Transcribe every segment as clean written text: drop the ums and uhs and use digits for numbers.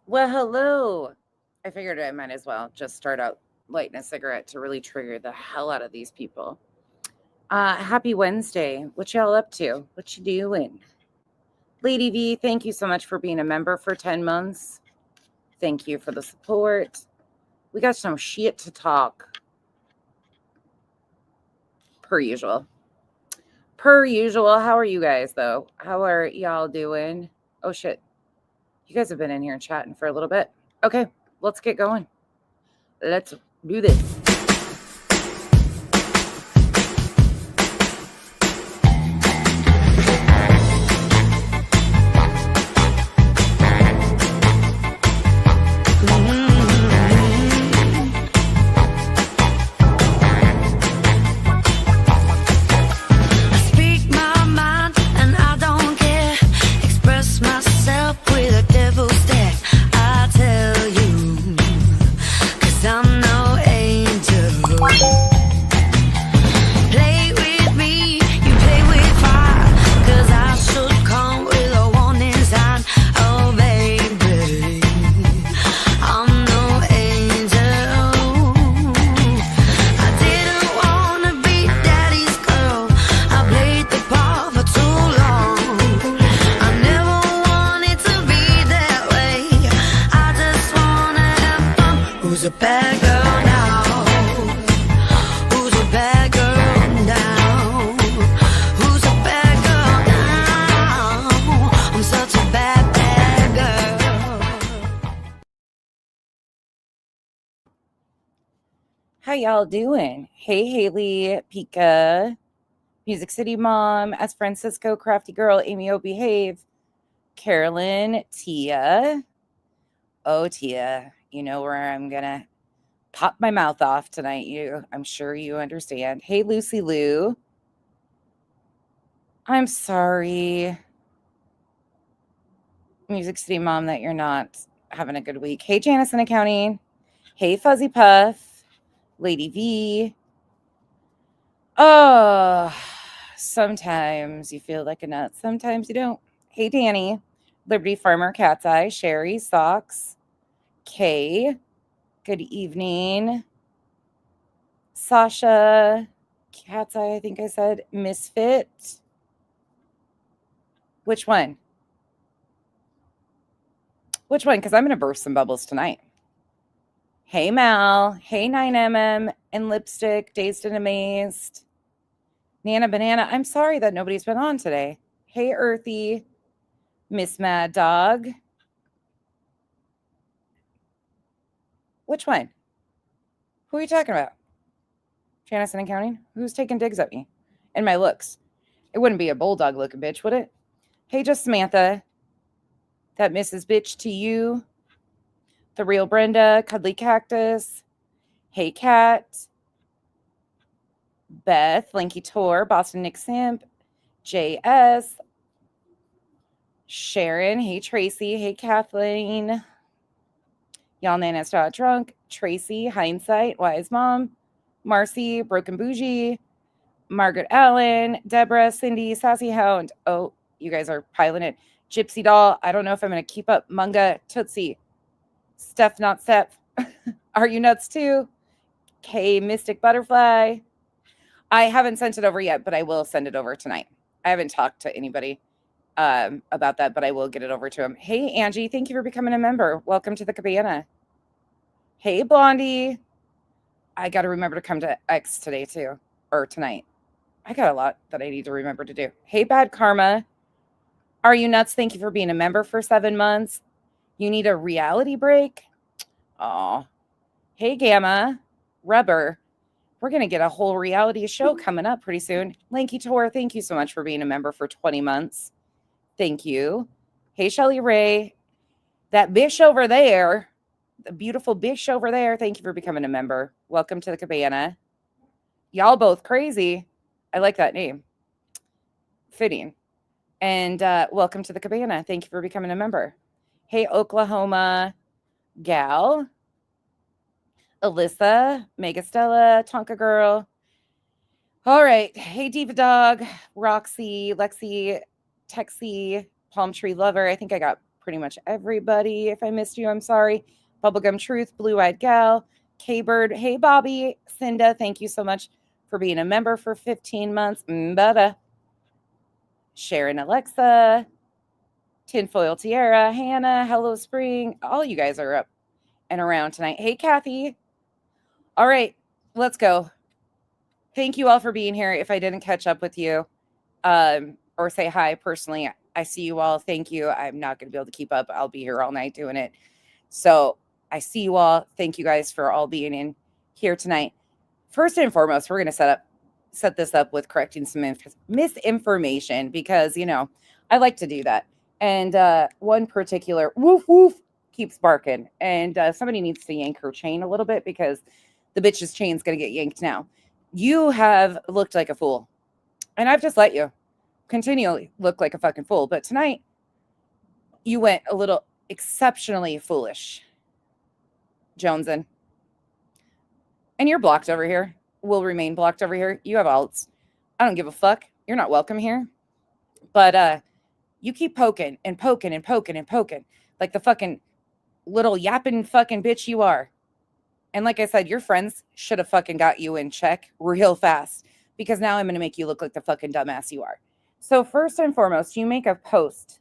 Well, hello. I figured I might as well just start out lighting a cigarette to really trigger the hell out of these people. Happy Wednesday. What y'all up to? What you doing? Lady V, thank you so much for being a member for 10 months. Thank you for the support. We got some shit to talk, per usual. Per usual. How are you guys, though? How are y'all doing? Oh, shit. You guys have been in here chatting for a little bit. Okay, let's get going. Let's do this. How y'all doing? Hey, Haley, Pika, Music City Mom, as Francisco, Crafty Girl, Amy O Behave, Carolyn, Tia. Oh, Tia, you know where I'm gonna pop my mouth off tonight. I'm sure you understand. Hey, Lucy Lou. I'm sorry, Music City Mom, that you're not having a good week. Hey, Janice in Accounting. Hey, Fuzzy Puff, Lady V. Oh, sometimes you feel like a nut, sometimes you don't. Hey, Danny, Liberty Farmer, Cat's Eye, Sherry, Socks, Kay, good evening. Sasha, Cat's Eye, I think I said, Misfit. Which one? Which one? Because I'm going to burst some bubbles tonight. Hey, Mal. Hey, 9mm and Lipstick, Dazed and Amazed. Nana Banana, I'm sorry that nobody's been on today. Hey, Earthy, Miss Mad Dog. Which one? Who are you talking about? Janice and Accounting? Who's taking digs at me? And my looks. It wouldn't be a bulldog looking bitch, would it? Hey, just Samantha. That Mrs. Bitch to you. The Real Brenda, Cuddly Cactus. Hey, Cat. Beth, Lanky Tor, Boston Nick Simp. JS. Sharon. Hey, Tracy. Hey, Kathleen. Y'all Nana's Not Drunk. Tracy, Hindsight, Wise Mom. Marcy, Broken Bougie. Margaret Allen, Deborah, Cindy, Sassy Hound. Oh, you guys are piling it. Gypsy Doll. I don't know if I'm going to keep up. Munga, Tootsie. Steph, not Steph. Are you nuts too? K, Mystic Butterfly. I haven't sent it over yet, but I will send it over tonight. I haven't talked to anybody about that, but I will get it over to him. Hey, Angie, thank you for becoming a member. Welcome to the Cabana. Hey, Blondie. I got to remember to come to X today too, or tonight. I got a lot that I need to remember to do. Hey, Bad Karma. Are you nuts? Thank you for being a member for 7 months. You need a reality break? Aw. Hey, Gamma. Rubber. We're going to get a whole reality show coming up pretty soon. Lanky Tor, thank you so much for being a member for 20 months. Thank you. Hey, Shelly Ray. That bish over there, the beautiful bish over there, thank you for becoming a member. Welcome to the Cabana. Y'all both crazy. I like that name. Fitting. And welcome to the Cabana. Thank you for becoming a member. Hey, Oklahoma gal. Alyssa, Megastella, Tonka Girl. All right. Hey, Diva Dog, Roxy, Lexi, Texie, Palm Tree Lover. I think I got pretty much everybody. If I missed you, I'm sorry. Bubblegum Truth, Blue Eyed Gal, K-Bird, hey Bobby, Cinda, thank you so much for being a member for 15 months. Mbada. Sharon Alexa, Tinfoil Tiara, Hannah, Hello Spring. All you guys are up and around tonight. Hey, Kathy. All right, let's go. Thank you all for being here. If I didn't catch up with you or say hi personally, I see you all. Thank you. I'm not going to be able to keep up. I'll be here all night doing it. So I see you all. Thank you guys for all being in here tonight. First and foremost, we're going to set this up with correcting some misinformation because, you know, I like to do that. And one particular woof woof keeps barking. And somebody needs to yank her chain a little bit because the bitch's chain's going to get yanked now. You have looked like a fool. And I've just let you continually look like a fucking fool. But tonight, you went a little exceptionally foolish, Jonesin. And you're blocked over here. Will remain blocked over here. You have alts. I don't give a fuck. You're not welcome here. But you keep poking and poking and poking and poking like the fucking little yapping fucking bitch you are. And like I said, your friends should have fucking got you in check real fast because now I'm going to make you look like the fucking dumbass you are. So first and foremost, you make a post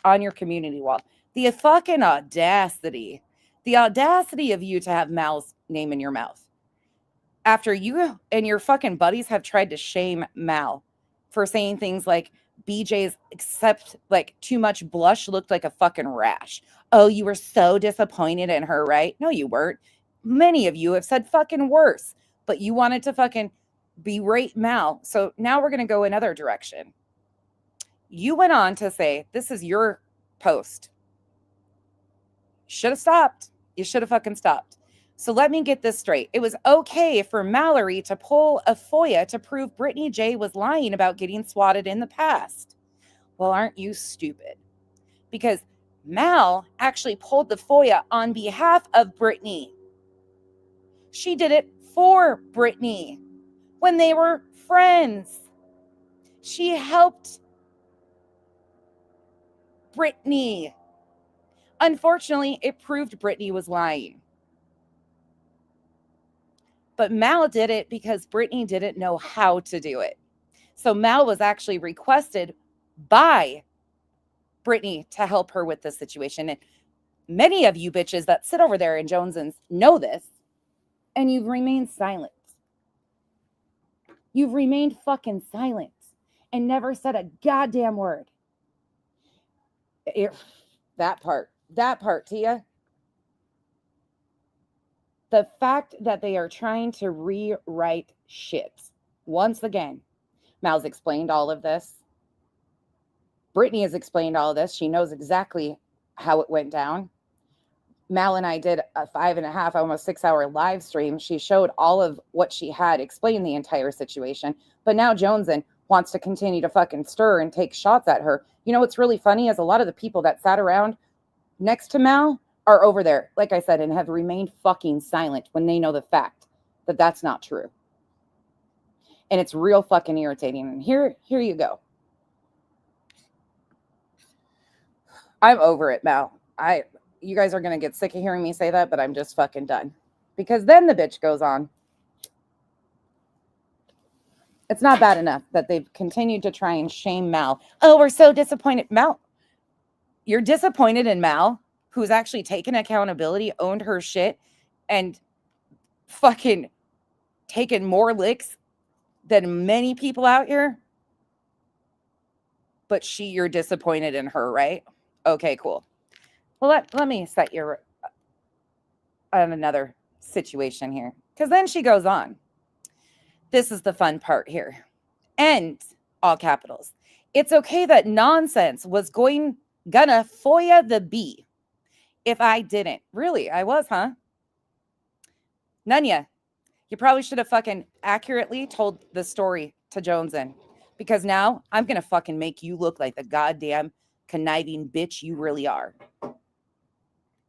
on your community wall. The fucking audacity of you to have Mal's name in your mouth. After you and your fucking buddies have tried to shame Mal for saying things like BJ's except like too much blush looked like a fucking rash. Oh, you were so disappointed in her, right? No, you weren't. Many of you have said fucking worse, but you wanted to fucking berate Mal. So now we're going to go another direction. You went on to say, this is your post. Should have stopped. You should have fucking stopped. So let me get this straight. It was okay for Mallory to pull a FOIA to prove Brittany J was lying about getting swatted in the past. Well, aren't you stupid? Because Mal actually pulled the FOIA on behalf of Brittany. She did it for Brittany when they were friends. She helped Brittany. Unfortunately, it proved Brittany was lying. But Mal did it because Brittany didn't know how to do it. So Mal was actually requested by Brittany to help her with this situation. And many of you bitches that sit over there in Jonesins know this. And you've remained silent. You've remained fucking silent and never said a goddamn word. That part, Tia. The fact that they are trying to rewrite shit. Once again, Mal's explained all of this. Brittany has explained all of this. She knows exactly how it went down. Mal and I did a 5.5, almost 6-hour live stream. She showed all of what she had, explained the entire situation. But now Jonesin wants to continue to fucking stir and take shots at her. You know what's really funny is a lot of the people that sat around next to Mal are over there, like I said, and have remained fucking silent when they know the fact that that's not true. And it's real fucking irritating. And here you go. I'm over it, Mal. You guys are going to get sick of hearing me say that, but I'm just fucking done. Because then the bitch goes on. It's not bad enough that they've continued to try and shame Mal. Oh, we're so disappointed. Mal, you're disappointed in Mal, who's actually taken accountability, owned her shit, and fucking taken more licks than many people out here. But you're disappointed in her, right? Okay, cool. Well, let me set you on another situation here. Because then she goes on. This is the fun part here. And all capitals. It's okay that nonsense was gonna FOIA the B if I didn't. Really, I was, huh? Nunya, you probably should have fucking accurately told the story to Jonesin. Because now I'm going to fucking make you look like the goddamn conniving bitch you really are.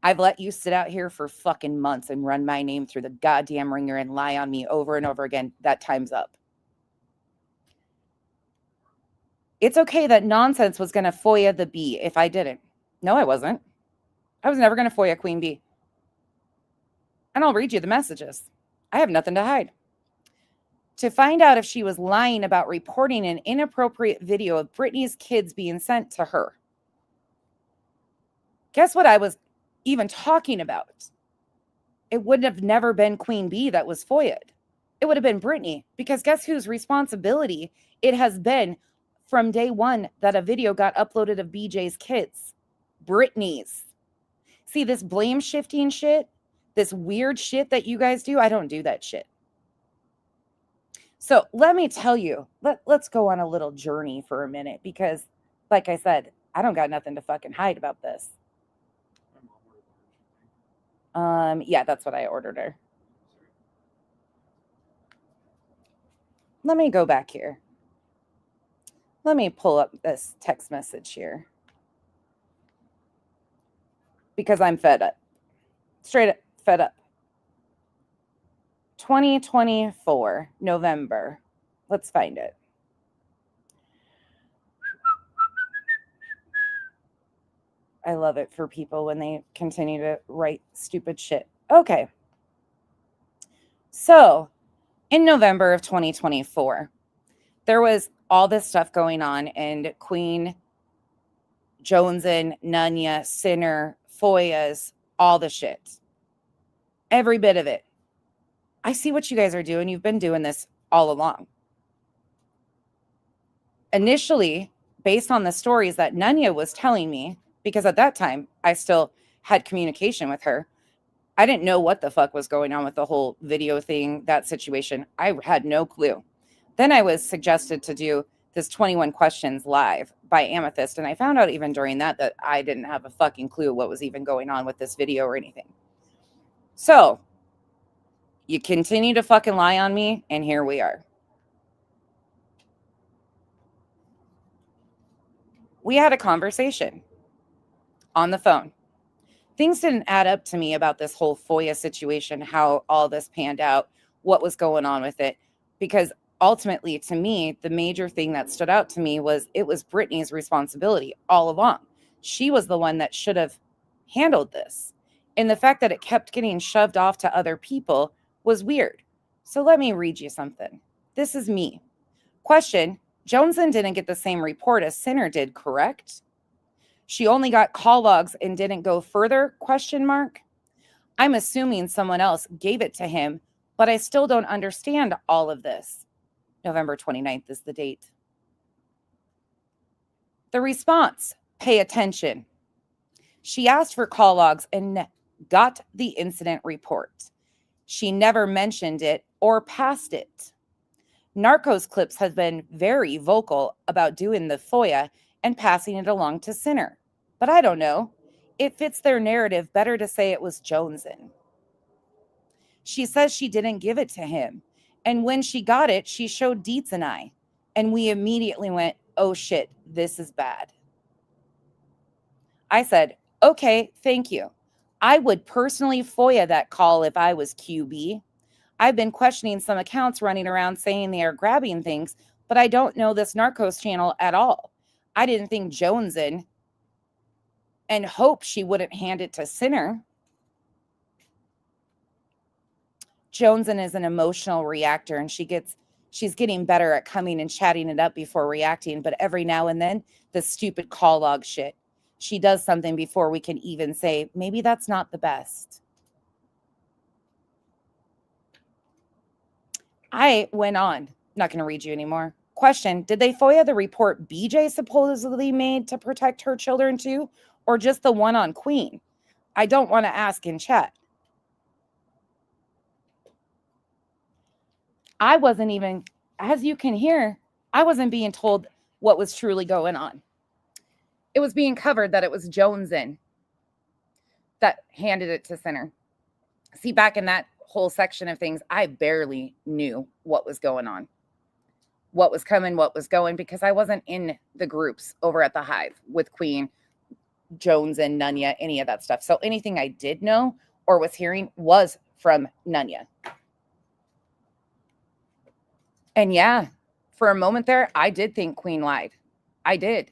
I've let you sit out here for fucking months and run my name through the goddamn ringer and lie on me over and over again. That time's up. It's okay that nonsense was going to FOIA the B if I didn't. No, I wasn't. I was never going to FOIA Queen Bee. And I'll read you the messages. I have nothing to hide. To find out if she was lying about reporting an inappropriate video of Britney's kids being sent to her. Guess what I was even talking about? It would have never been Queen Bee that was FOIA'd. It would have been Britney, because guess whose responsibility it has been from day one that a video got uploaded of BJ's kids? Britney's. See, this blame shifting shit, this weird shit that you guys do, I don't do that shit. So let me tell you, let's go on a little journey for a minute, because like I said, I don't got nothing to fucking hide about this. Yeah, that's what I ordered her. Let me go back here. Let me pull up this text message here, because I'm fed up. Straight up fed up. 2024, November. Let's find it. I love it for people when they continue to write stupid shit. Okay. So, in November of 2024, there was all this stuff going on, and Queen, Jonesin, Nunya, Sinner, Foyas, all the shit. Every bit of it. I see what you guys are doing. You've been doing this all along. Initially, based on the stories that Nunya was telling me, because at that time, I still had communication with her, I didn't know what the fuck was going on with the whole video thing, that situation. I had no clue. Then I was suggested to do this 21 questions live by Amethyst, and I found out even during that I didn't have a fucking clue what was even going on with this video or anything. So, you continue to fucking lie on me, and here we are. We had a conversation on the phone. Things didn't add up to me about this whole FOIA situation, how all this panned out, what was going on with it, because ultimately, to me, the major thing that stood out to me was it was Britney's responsibility all along. She was the one that should have handled this. And the fact that it kept getting shoved off to other people was weird. So let me read you something. This is me. Question: Jonesin didn't get the same report as Sinner did, correct? She only got call logs and didn't go further, question mark? I'm assuming someone else gave it to him, but I still don't understand all of this. November 29th is the date. The response: pay attention. She asked for call logs and got the incident report. She never mentioned it or passed it. Narcos Clips has been very vocal about doing the FOIA and passing it along to Sinner. But I don't know. It fits their narrative better to say it was Jonesin. She says she didn't give it to him. And when she got it, she showed Dietz and I. And we immediately went, oh shit, this is bad. I said, okay, thank you. I would personally FOIA that call if I was QB. I've been questioning some accounts running around saying they are grabbing things, but I don't know this Narcos channel at all. I didn't think Jonesin, and hope she wouldn't hand it to Sinner. Jonesin is an emotional reactor, and she's getting better at coming and chatting it up before reacting, but every now and then, the stupid call log shit. She does something before we can even say, maybe that's not the best. I went on. Not going to read you anymore. Question: did they FOIA the report BJ supposedly made to protect her children too, or just the one on Queen? I don't want to ask in chat. I wasn't even, as you can hear, I wasn't being told what was truly going on. It was being covered that it was Jonesin that handed it to Sinner. See, back in that whole section of things, I barely knew what was going on, what was coming, what was going, because I wasn't in the groups over at the Hive with Queen, Jonesin, Nunya, any of that stuff. So anything I did know or was hearing was from Nunya. And yeah, for a moment there, I did think Queen lied. I did.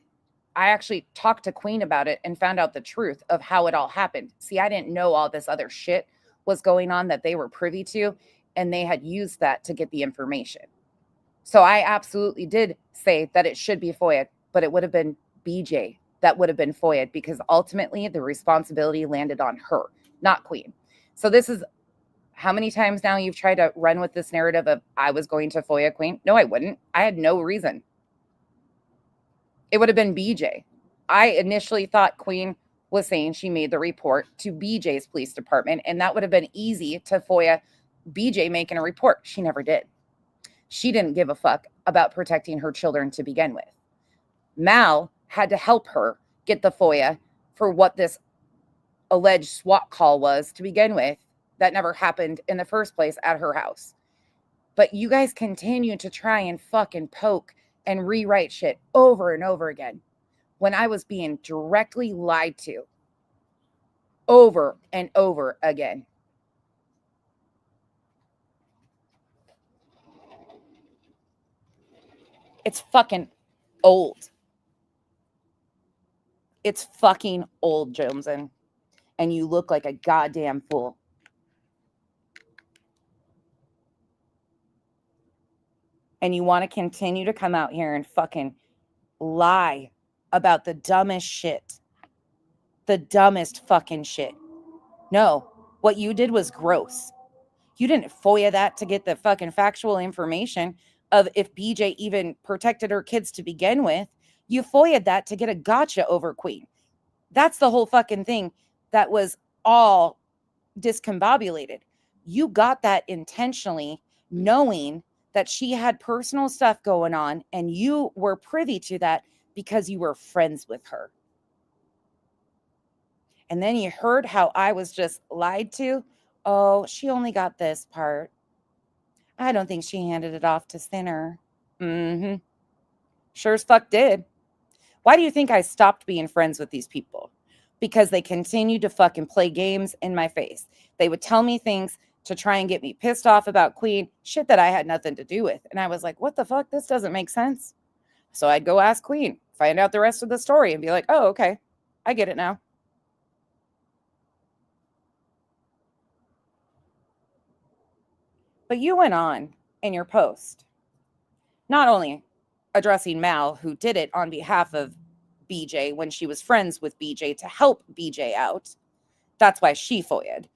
I actually talked to Queen about it and found out the truth of how it all happened. See, I didn't know all this other shit was going on that they were privy to, and they had used that to get the information. So I absolutely did say that it should be FOIA, but it would have been BJ that would have been FOIA, because ultimately the responsibility landed on her, not Queen. So this is how many times now you've tried to run with this narrative of I was going to FOIA Queen? No, I wouldn't. I had no reason. It would have been BJ. I initially thought Queen was saying she made the report to BJ's police department, and that would have been easy to FOIA BJ making a report. She never did. She didn't give a fuck about protecting her children to begin with. Mal had to help her get the FOIA for what this alleged SWAT call was to begin with. That never happened in the first place at her house. But you guys continue to try and fucking poke and rewrite shit over and over again when I was being directly lied to over and over again. It's fucking old. It's fucking old, Joneson. And you look like a goddamn fool. And you want to continue to come out here and fucking lie about the dumbest shit. The dumbest fucking shit. No, what you did was gross. You didn't FOIA that to get the fucking factual information of if BJ even protected her kids to begin with. You FOIA'd that to get a gotcha over Queen. That's the whole fucking thing that was all discombobulated. You got that intentionally, knowing that she had personal stuff going on, and you were privy to that because you were friends with her. And then you heard how I was just lied to. Oh, she only got this part. I don't think she handed it off to Sinner. Mm-hmm. Sure as fuck did. Why do you think I stopped being friends with these people? Because they continued to fucking play games in my face. They would tell me things to try and get me pissed off about Queen, shit that I had nothing to do with. And I was like, what the fuck? This doesn't make sense. So I'd go ask Queen, find out the rest of the story, and be like, oh, okay, I get it now. But you went on in your post, not only addressing Mal, who did it on behalf of BJ when she was friends with BJ to help BJ out. That's why she FOIA'd.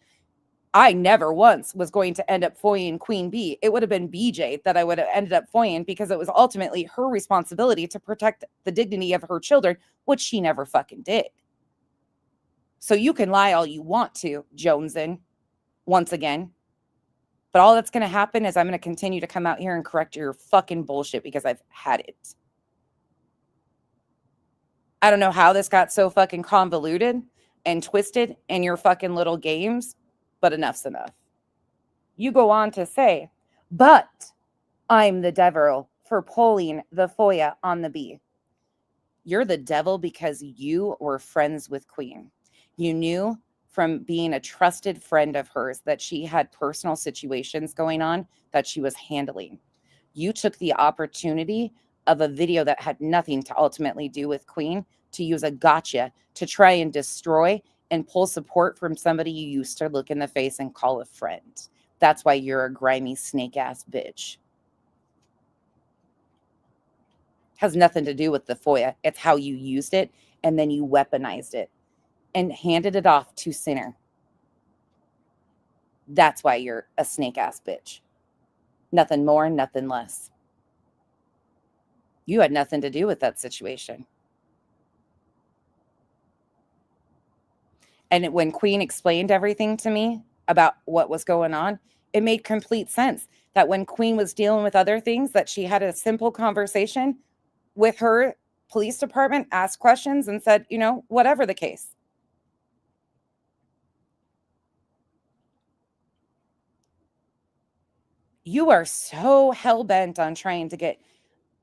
I never once was going to end up FOIAing Queen B. It would have been BJ that I would have ended up FOIAing, because it was ultimately her responsibility to protect the dignity of her children, which she never fucking did. So you can lie all you want to, Joneson, once again. But all that's going to happen is I'm going to continue to come out here and correct your fucking bullshit, because I've had it. I don't know how this got so fucking convoluted and twisted in your fucking little games, but enough's enough. You go on to say, but I'm the devil for pulling the FOIA on the B. You're the devil because you were friends with Queen. You knew from being a trusted friend of hers that she had personal situations going on that she was handling. You took the opportunity of a video that had nothing to ultimately do with Queen to use a gotcha to try and destroy and pull support from somebody you used to look in the face and call a friend. That's why you're a grimy snake ass bitch. Has nothing to do with the FOIA. It's how you used it, and then you weaponized it and handed it off to Sinner. That's why you're a snake ass bitch. Nothing more, nothing less. You had nothing to do with that situation. And when Queen explained everything to me about what was going on, it made complete sense that when Queen was dealing with other things, that she had a simple conversation with her police department, asked questions, and said, you know, whatever the case. You are so hell-bent on trying to get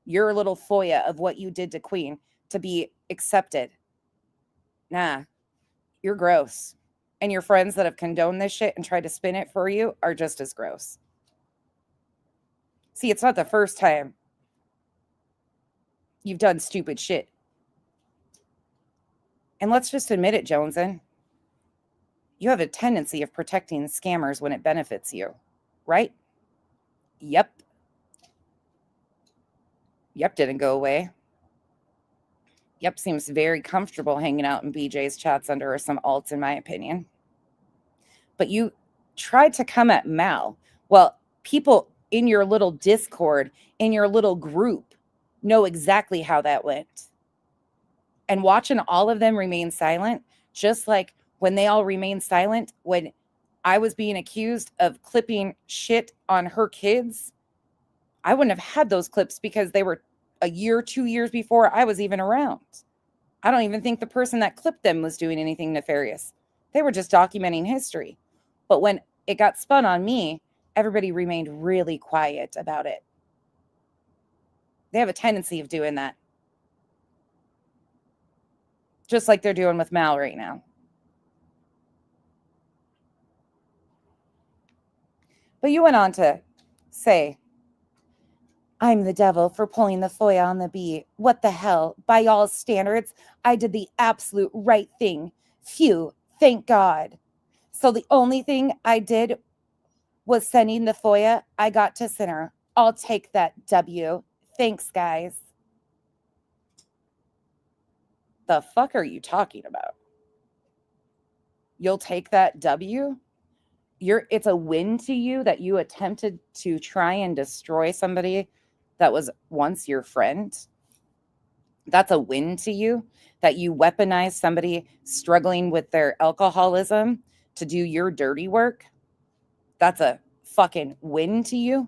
your little FOIA of what you did to Queen to be accepted. Nah, you're gross. And your friends that have condoned this shit and tried to spin it for you are just as gross. See, it's not the first time you've done stupid shit. And let's just admit it, Joneson. You have a tendency of protecting scammers when it benefits you, right? Yep. Yep didn't go away. Yep seems very comfortable hanging out in BJ's chats under some alts, in my opinion. But you tried to come at Mal. Well, people in your little Discord, in your little group, know exactly how that went. And watching all of them remain silent, just like when they all remained silent when I was being accused of clipping shit on her kids, I wouldn't have had those clips because they were a year, 2 years before I was even around. I don't even think the person that clipped them was doing anything nefarious. They were just documenting history. But when it got spun on me, everybody remained really quiet about it. They have a tendency of doing that. Just like they're doing with Mal right now. But you went on to say, I'm the devil for pulling the foil on the bee. What the hell? By y'all's standards, I did the absolute right thing. Phew, thank God. So the only thing I did was sending the FOIA I got to center. I'll take that W. Thanks, guys. The fuck are you talking about? You'll take that W? It's a win to you that you attempted to try and destroy somebody that was once your friend? That's a win to you that you weaponized somebody struggling with their alcoholism to do your dirty work? That's a fucking win to you?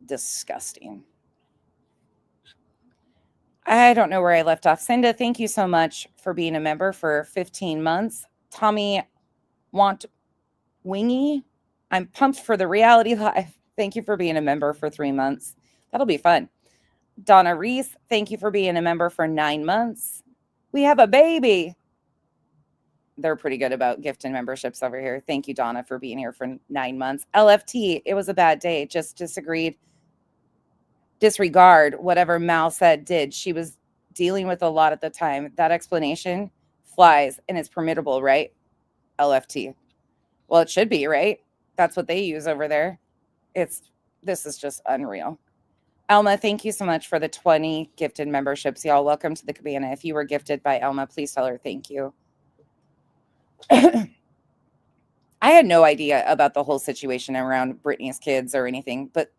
Disgusting. I don't know where I left off. Cinda, thank you so much for being a member for 15 months. Tommy Want Wingy, I'm pumped for the reality live. Thank you for being a member for 3 months. That'll be fun. Donna Reese, thank you for being a member for 9 months. We have a baby. They're pretty good about gifting memberships over here. Thank you, Donna, for being here for 9 months. LFT, it was a bad day. Just disregard whatever Mal said did. She was dealing with a lot at the time. That explanation flies and it's permittable, right? LFT. Well, it should be, right? That's what they use over there. This is just unreal. Elma, thank you so much for the 20 gifted memberships. Y'all, welcome to the cabana. If you were gifted by Elma, please tell her thank you. I had no idea about the whole situation around Britney's kids or anything, but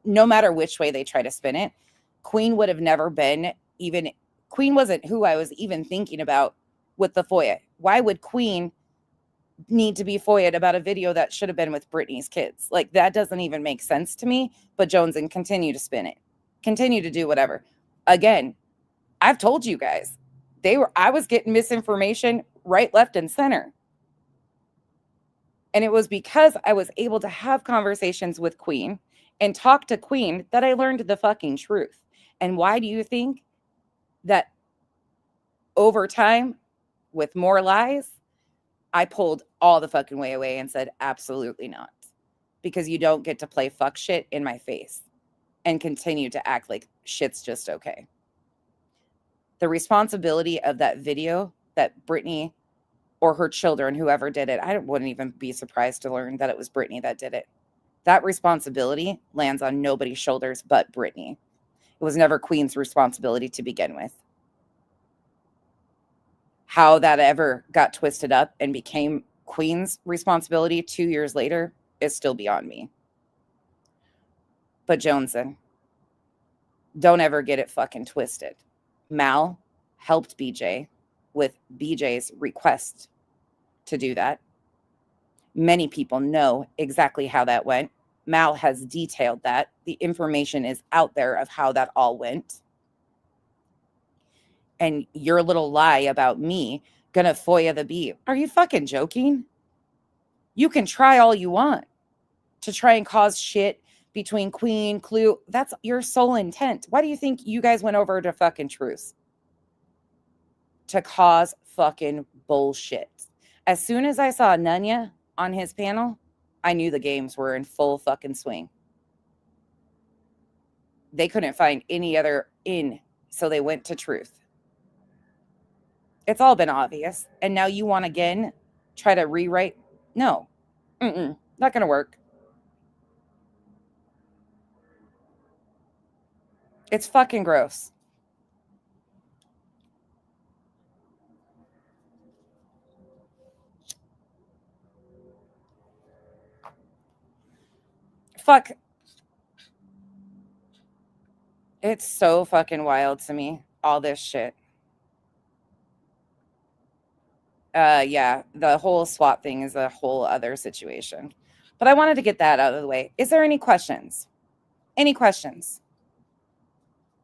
no matter which way they try to spin it, Queen would have never been even, Queen wasn't who I was even thinking about with the FOIA. Why would Queen need to be FOIA'd about a video that should have been with Britney's kids? Like, that doesn't even make sense to me. But Jones, and continue to spin it, continue to do whatever. Again, I've told you guys, I was getting misinformation right, left, and center. And it was because I was able to have conversations with Queen and talk to Queen that I learned the fucking truth. And why do you think that over time, with more lies, I pulled all the fucking way away and said, absolutely not. Because you don't get to play fuck shit in my face and continue to act like shit's just okay. The responsibility of that video that Britney or her children, whoever did it, I wouldn't even be surprised to learn that it was Britney that did it. That responsibility lands on nobody's shoulders but Britney. It was never Queen's responsibility to begin with. How that ever got twisted up and became Queen's responsibility 2 years later is still beyond me. But Joneson, don't ever get it fucking twisted. Mal helped BJ with BJ's request to do that. Many people know exactly how that went. Mal has detailed that. The information is out there of how that all went. And your little lie about me gonna FOIA the bee. Are you fucking joking? You can try all you want to try and cause shit between Queen, Clue. That's your sole intent. Why do you think you guys went over to fucking Truce? To cause fucking bullshit. As soon as I saw Nunya on his panel, I knew the games were in full fucking swing. They couldn't find any other So they went to truth. It's all been obvious. And now you want again try to rewrite? No. Not going to work. It's fucking gross. Fuck. It's so fucking wild to me, all this shit. Yeah, the whole SWAT thing is a whole other situation. But I wanted to get that out of the way. Is there any questions? Any questions?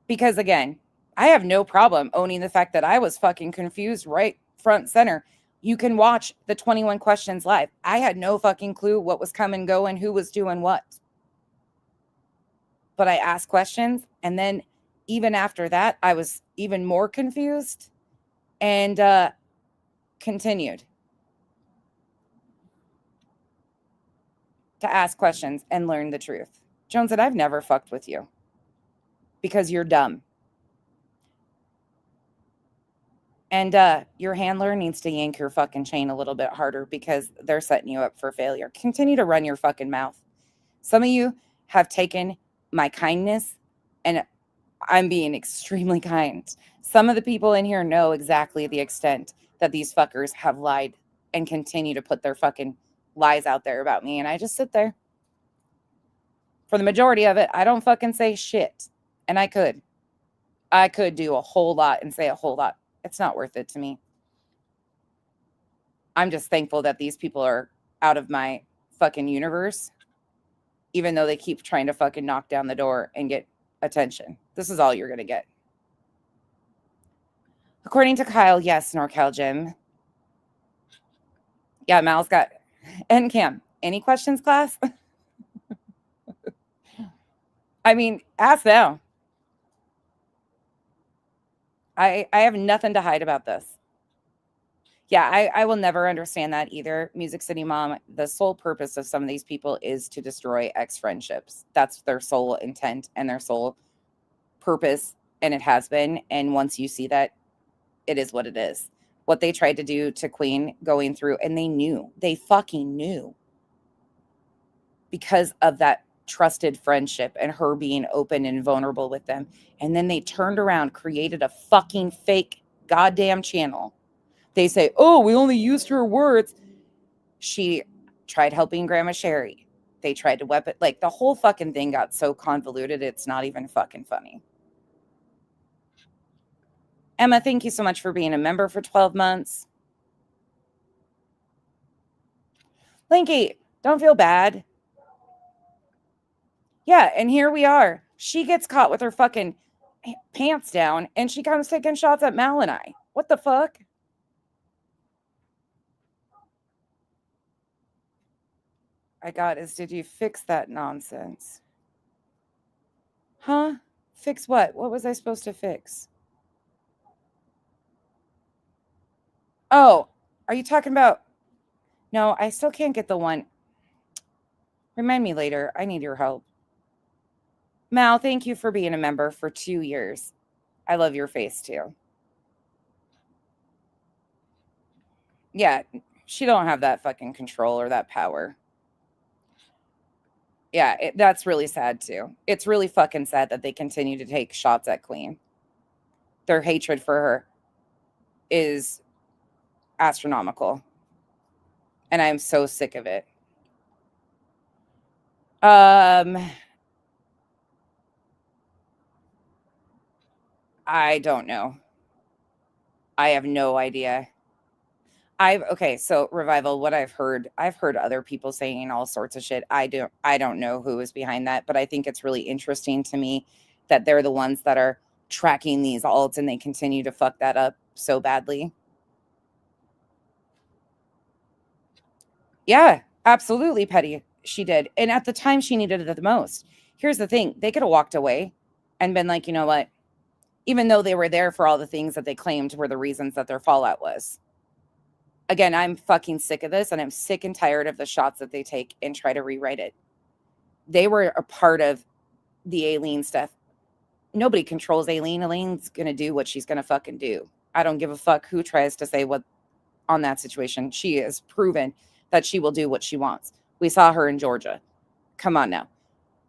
Because again, I have no problem owning the fact that I was fucking confused right front center. You can watch the 21 questions live. I had no fucking clue what was coming, going, who was doing what. But I asked questions, and then even after that, I was even more confused and continued to ask questions and learn the truth. Jones said, I've never fucked with you because you're dumb. And your handler needs to yank your fucking chain a little bit harder because they're setting you up for failure. Continue to run your fucking mouth. Some of you have taken my kindness, and I'm being extremely kind. Some of the people in here know exactly the extent that these fuckers have lied and continue to put their fucking lies out there about me. And I just sit there. For the majority of it, I don't fucking say shit. And I could do a whole lot and say a whole lot. It's not worth it to me. I'm just thankful that these people are out of my fucking universe, even though they keep trying to fucking knock down the door and get attention. This is all you're going to get. According to Kyle, yes, NorCal Gym. Yeah, Mal's got... And Cam, any questions, class? I mean, ask them. I have nothing to hide about this. Yeah, I will never understand that either. Music City Mom, the sole purpose of some of these people is to destroy ex-friendships. That's their sole intent and their sole purpose, and it has been. And once you see that, it is what it is. What they tried to do to Queen going through, and they fucking knew because of that trusted friendship and her being open and vulnerable with them. And then they turned around, created a fucking fake goddamn channel. They say, oh, we only used her words. She tried helping Grandma Sherry. They tried to whip it. Like, the whole fucking thing got so convoluted, it's not even fucking funny. Emma, thank you so much for being a member for 12 months. Linky, don't feel bad. Yeah, and here we are. She gets caught with her fucking pants down, and she comes taking shots at Mal and I. What the fuck? I got is, did you fix that nonsense? Huh? Fix what? What was I supposed to fix? Oh, are you talking about... No, I still can't get the one. Remind me later. I need your help. Mal, thank you for being a member for 2 years. I love your face too. Yeah, she don't have that fucking control or that power. Yeah, that's really sad too. It's really fucking sad that they continue to take shots at Queen. Their hatred for her is astronomical. And I'm so sick of it. I don't know. I have no idea. Okay, so Revival, what I've heard other people saying all sorts of shit. I don't know who is behind that, but I think it's really interesting to me that they're the ones that are tracking these alts and they continue to fuck that up so badly. Yeah, absolutely, Petty. She did. And at the time she needed it the most. Here's the thing. They could have walked away and been like, you know what? Even though they were there for all the things that they claimed were the reasons that their fallout was. Again, I'm fucking sick of this, and I'm sick and tired of the shots that they take and try to rewrite it. They were a part of the Aileen stuff. nobody controls Aileen. Aileen's going to do what she's going to fucking do. I don't give a fuck who tries to say what on that situation. She has proven that she will do what she wants. We saw her in Georgia. Come on now.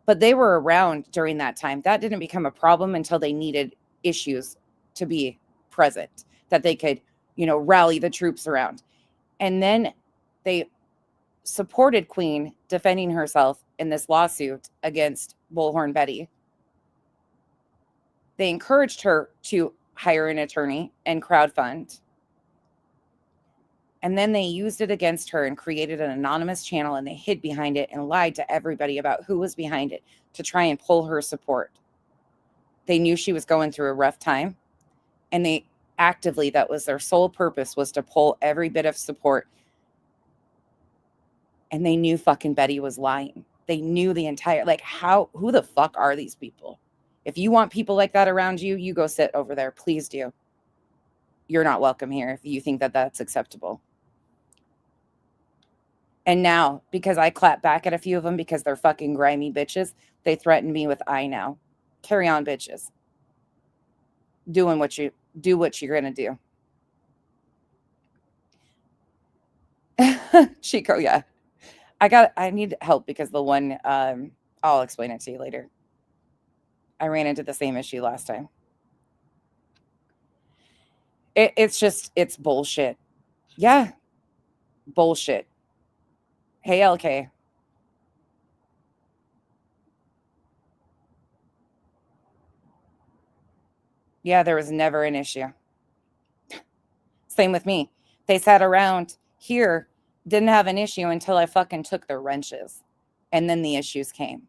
But they were around during that time. That didn't become a problem until they needed issues to be present, that they could, rally the troops around. And then they supported Queen defending herself in this lawsuit against Bullhorn Betty. They encouraged her to hire an attorney and crowdfund. And then they used it against her and created an anonymous channel, and they hid behind it and lied to everybody about who was behind it to try and pull her support. They knew she was going through a rough time, and they actively, that was their sole purpose, was to pull every bit of support. And they knew fucking Betty was lying. They knew the entire, who the fuck are these people? If you want people like that around you, you go sit over there. Please do. You're not welcome here if you think that that's acceptable. And now, because I clap back at a few of them because they're fucking grimy bitches, they threaten me with I now. Carry on, bitches. Do what you're going to do. Chico, yeah. I need help because the one, I'll explain it to you later. I ran into the same issue last time. It's bullshit. Yeah. Bullshit. Hey, LK. Yeah, there was never an issue. Same with me. They sat around here, didn't have an issue until I fucking took their wrenches. And then the issues came.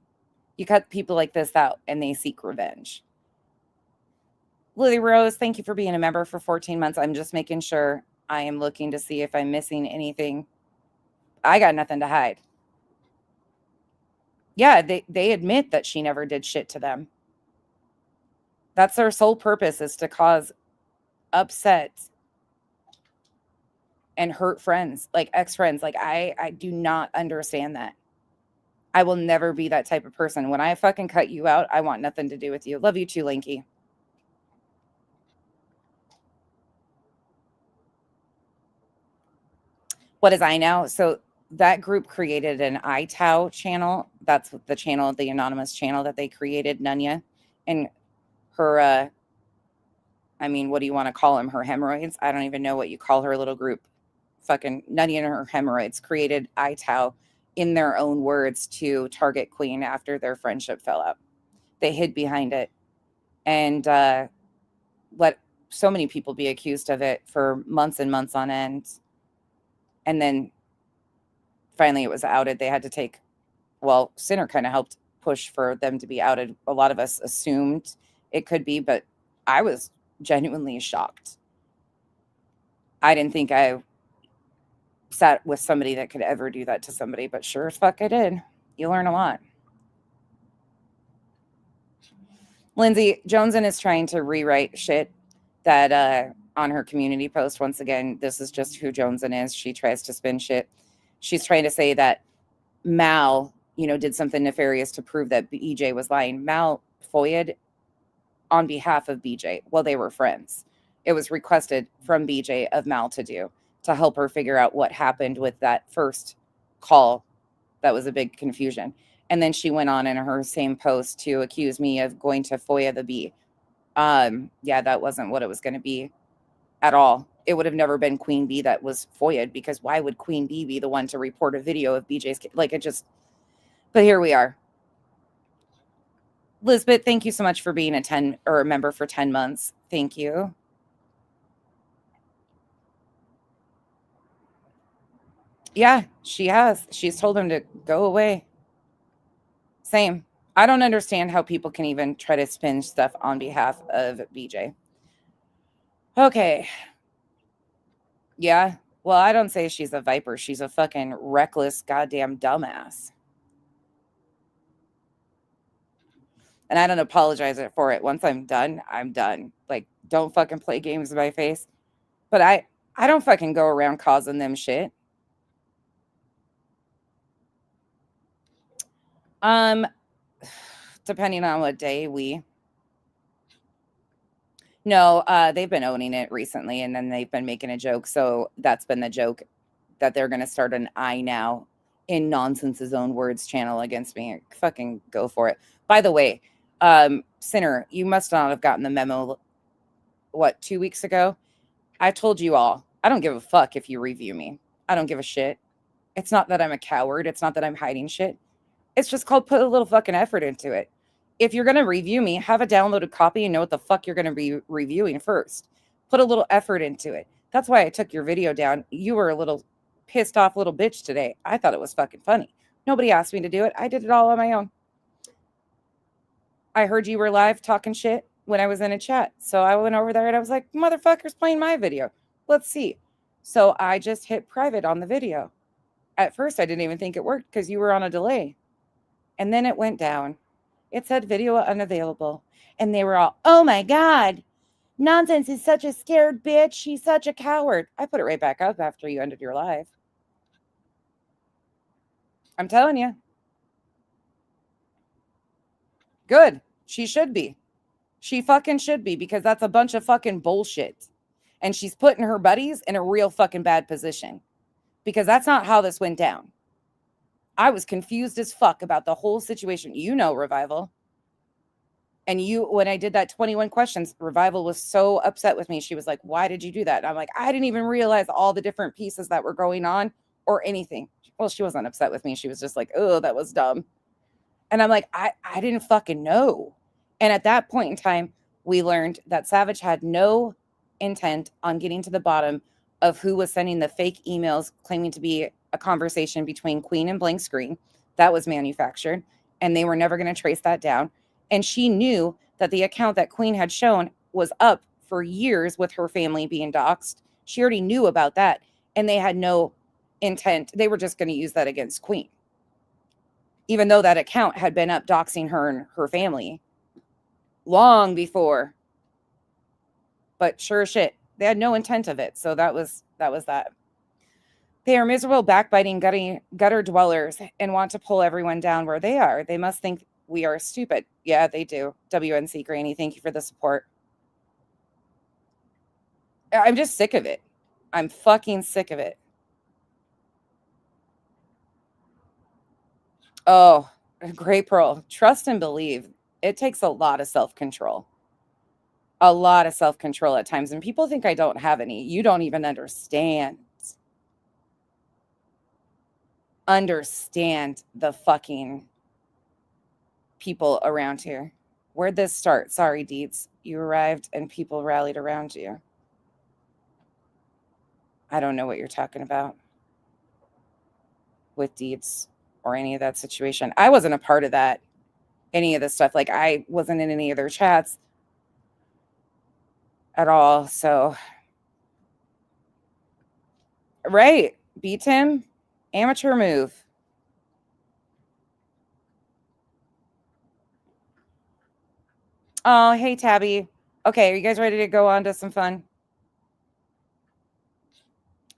You cut people like this out and they seek revenge. Lily Rose, thank you for being a member for 14 months. I'm just making sure. I am looking to see if I'm missing anything. I got nothing to hide. Yeah, they admit that she never did shit to them. That's their sole purpose, is to cause upset and hurt friends, like ex-friends. Like, I do not understand that. I will never be that type of person. When I fucking cut you out, I want nothing to do with you. Love you too, Linky. What is I now? So that group created an iTow channel. That's the channel, the anonymous channel that they created, Nunya. And her, what do you want to call them? Her hemorrhoids? I don't even know what you call her little group. Fucking Nunya and her hemorrhoids created iTow, in their own words, to target Queen after their friendship fell out. They hid behind it and let so many people be accused of it for months and months on end. And then finally it was outed. They had to take, Sinner kind of helped push for them to be outed. A lot of us assumed it could be, but I was genuinely shocked. I didn't think I sat with somebody that could ever do that to somebody, but sure as fuck I did. You learn a lot. Lindsay Joneson is trying to rewrite shit that on her community post. Once again, this is just who Joneson is. She tries to spin shit. She's trying to say that Mal, did something nefarious to prove that BJ was lying. Mal FOIA'd on behalf of BJ. Well, they were friends. It was requested from BJ of Mal to help her figure out what happened with that first call. That was a big confusion. And then she went on in her same post to accuse me of going to FOIA the B. Yeah, that wasn't what it was going to be at all. It would have never been Queen B that was FOIA'd, because why would Queen B be the one to report a video of BJ's kid? But here we are. Lisbeth, thank you so much for being a member for 10 months. Thank you. Yeah, she has. She's told him to go away. Same. I don't understand how people can even try to spin stuff on behalf of BJ. Okay. Yeah. Well, I don't say she's a viper. She's a fucking reckless goddamn dumbass. And I don't apologize for it. Once I'm done, I'm done. Like, don't fucking play games in my face. But I don't fucking go around causing them shit. Depending on what day No, they've been owning it recently, and then they've been making a joke. So that's been the joke, that they're going to start an I Now in Nonsense's own words channel against me. Fucking go for it. By the way, Sinner, you must not have gotten the memo, 2 weeks ago? I told you all, I don't give a fuck if you review me. I don't give a shit. It's not that I'm a coward. It's not that I'm hiding shit. It's just called put a little fucking effort into it. If you're going to review me, have a downloaded copy and know what the fuck you're going to be reviewing first. Put a little effort into it. That's why I took your video down. You were a little pissed off little bitch today. I thought it was fucking funny. Nobody asked me to do it. I did it all on my own. I heard you were live talking shit when I was in a chat. So I went over there and I was like, motherfucker's playing my video. Let's see. So I just hit private on the video. At first, I didn't even think it worked because you were on a delay. And then it went down. It said video unavailable. And they were all, oh my God, Nonsense is such a scared bitch. She's such a coward. I put it right back up after you ended your live. I'm telling you. Good. She should be. She fucking should be, because that's a bunch of fucking bullshit. And she's putting her buddies in a real fucking bad position, because that's not how this went down. I was confused as fuck about the whole situation. You know, Revival. And when I did that 21 questions, Revival was so upset with me. She was like, why did you do that? And I'm like, I didn't even realize all the different pieces that were going on or anything. Well, she wasn't upset with me. She was just like, oh, that was dumb. And I'm like, I didn't fucking know. And at that point in time, we learned that Savage had no intent on getting to the bottom of who was sending the fake emails claiming to be a conversation between Queen and Blank Screen. That was manufactured, and they were never going to trace that down. And she knew that the account that Queen had shown was up for years with her family being doxxed. She already knew about that, and they had no intent. They were just going to use that against Queen, even though that account had been up doxing her and her family long before. But sure as shit, they had no intent of it. So that was that. They are miserable, backbiting, gutter dwellers and want to pull everyone down where they are. They must think we are stupid. Yeah, they do. WNC Granny, thank you for the support. I'm just sick of it. I'm fucking sick of it. Oh, Great Pearl. Trust and believe. It takes a lot of self-control. A lot of self-control at times. And people think I don't have any. You don't even understand the fucking people around here. Where'd this start? Sorry, Deets. You arrived and people rallied around you. I don't know what you're talking about with Deets or any of that situation. I wasn't a part of that, any of this stuff. Like, I wasn't in any of their chats at all. So, right. Beat him. Amateur move. Oh, hey, Tabby. Okay, are you guys ready to go on to some fun?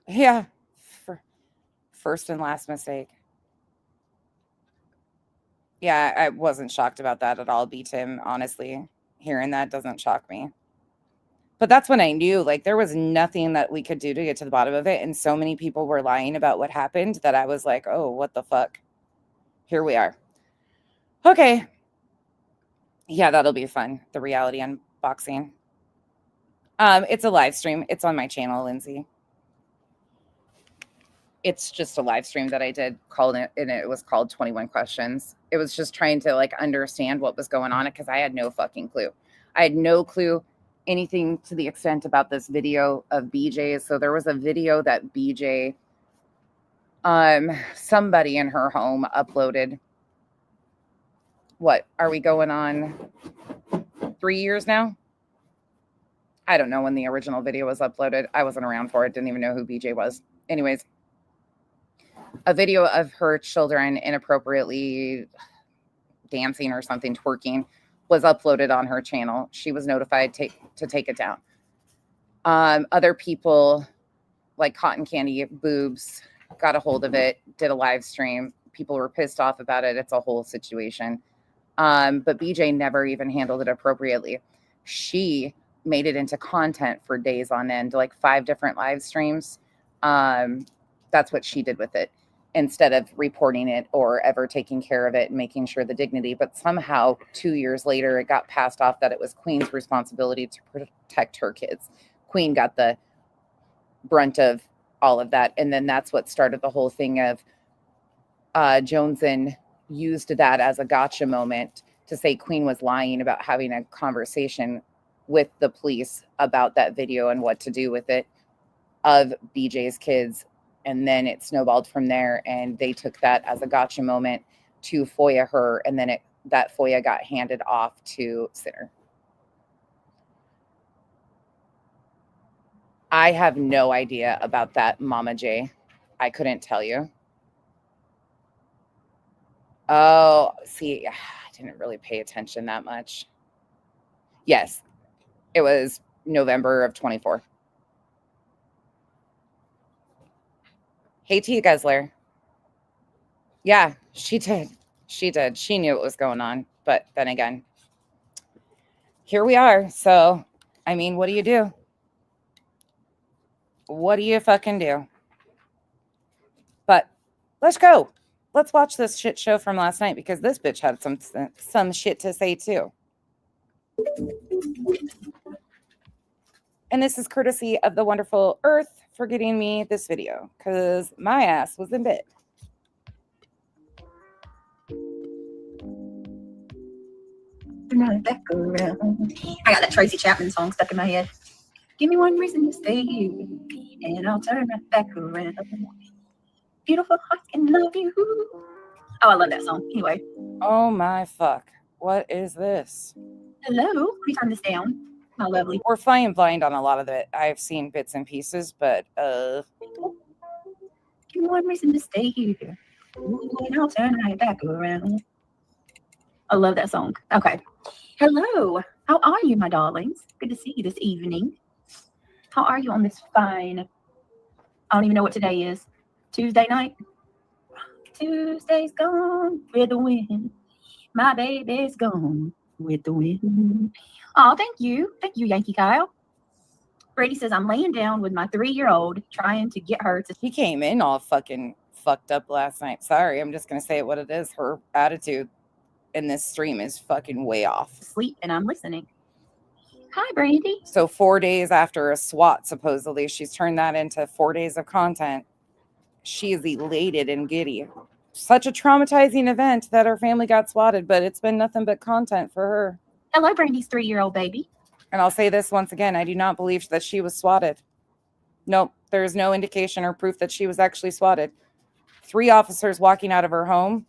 Yeah. First and last mistake. Yeah, I wasn't shocked about that at all, Beat him. Honestly, hearing that doesn't shock me. But that's when I knew, like, there was nothing that we could do to get to the bottom of it. And so many people were lying about what happened that I was like, oh, what the fuck? Here we are. Okay. Yeah, that'll be fun. The reality unboxing. It's a live stream. It's on my channel, Lindsay. It's just a live stream that I did and it was called 21 Questions. It was just trying to, like, understand what was going on, because I had no fucking clue. I had no clue anything to the extent about this video of BJ's. So there was a video that BJ, somebody in her home uploaded. What are we going on 3 years now? I don't know when the original video was uploaded. I wasn't around for it. Didn't even know who BJ was. Anyways, a video of her children inappropriately dancing or something, twerking, was uploaded on her channel. She was notified to take it down. Other people, like Cotton Candy Boobs, got a hold of it, did a live stream. People were pissed off about it. It's a whole situation. But BJ never even handled it appropriately. She made it into content for days on end, like 5 different live streams. That's what she did with it, instead of reporting it or ever taking care of it and making sure the dignity. But somehow 2 years later, it got passed off that it was Queen's responsibility to protect her kids. Queen got the brunt of all of that. And then that's what started the whole thing of Joneson used that as a gotcha moment to say Queen was lying about having a conversation with the police about that video and what to do with it of BJ's kids. And then it snowballed from there, and they took that as a gotcha moment to FOIA her, and then that FOIA got handed off to Sinner. I have no idea about that, Mama J. I couldn't tell you. Oh, see, I didn't really pay attention that much. Yes, it was November of 24. Hey, T. Gessler. Yeah, she did. She did. She knew what was going on. But then again, here we are. So, I mean, what do you do? What do you fucking do? But let's go. Let's watch this shit show from last night, because this bitch had some shit to say too. And this is courtesy of the wonderful Earth for getting me this video, because my ass was in bed. Back around. I got that Tracy Chapman song stuck in my head. Give me one reason to stay here, and I'll turn right back around. Beautiful hearts can love you. Oh, I love that song. Anyway. Oh my fuck. What is this? Hello. Let me turn this down. My lovely. We're flying blind on a lot of it. I've seen bits and pieces, but give me one reason to stay here, and I'll turn right back around. I love that song. Okay. Hello. How are you, my darlings? Good to see you this evening. How are you on this fine, I don't even know what today is, Tuesday night? Tuesday's gone with the wind. My baby's gone with the wind. Oh, thank you. Thank you, Yankee Kyle. Brady says, I'm laying down with my 3-year-old trying to get her to... He came in all fucking fucked up last night. Sorry, I'm just going to say it what it is. Her attitude in this stream is fucking way off. Sleep, and I'm listening. Hi, Brandy. So 4 days after a SWAT, supposedly, she's turned that into 4 days of content. She is elated and giddy. Such a traumatizing event that her family got swatted, but it's been nothing but content for her. Hello, Brandy's 3-year-old baby. And I'll say this once again, I do not believe that she was swatted. Nope, there is no indication or proof that she was actually swatted. 3 officers walking out of her home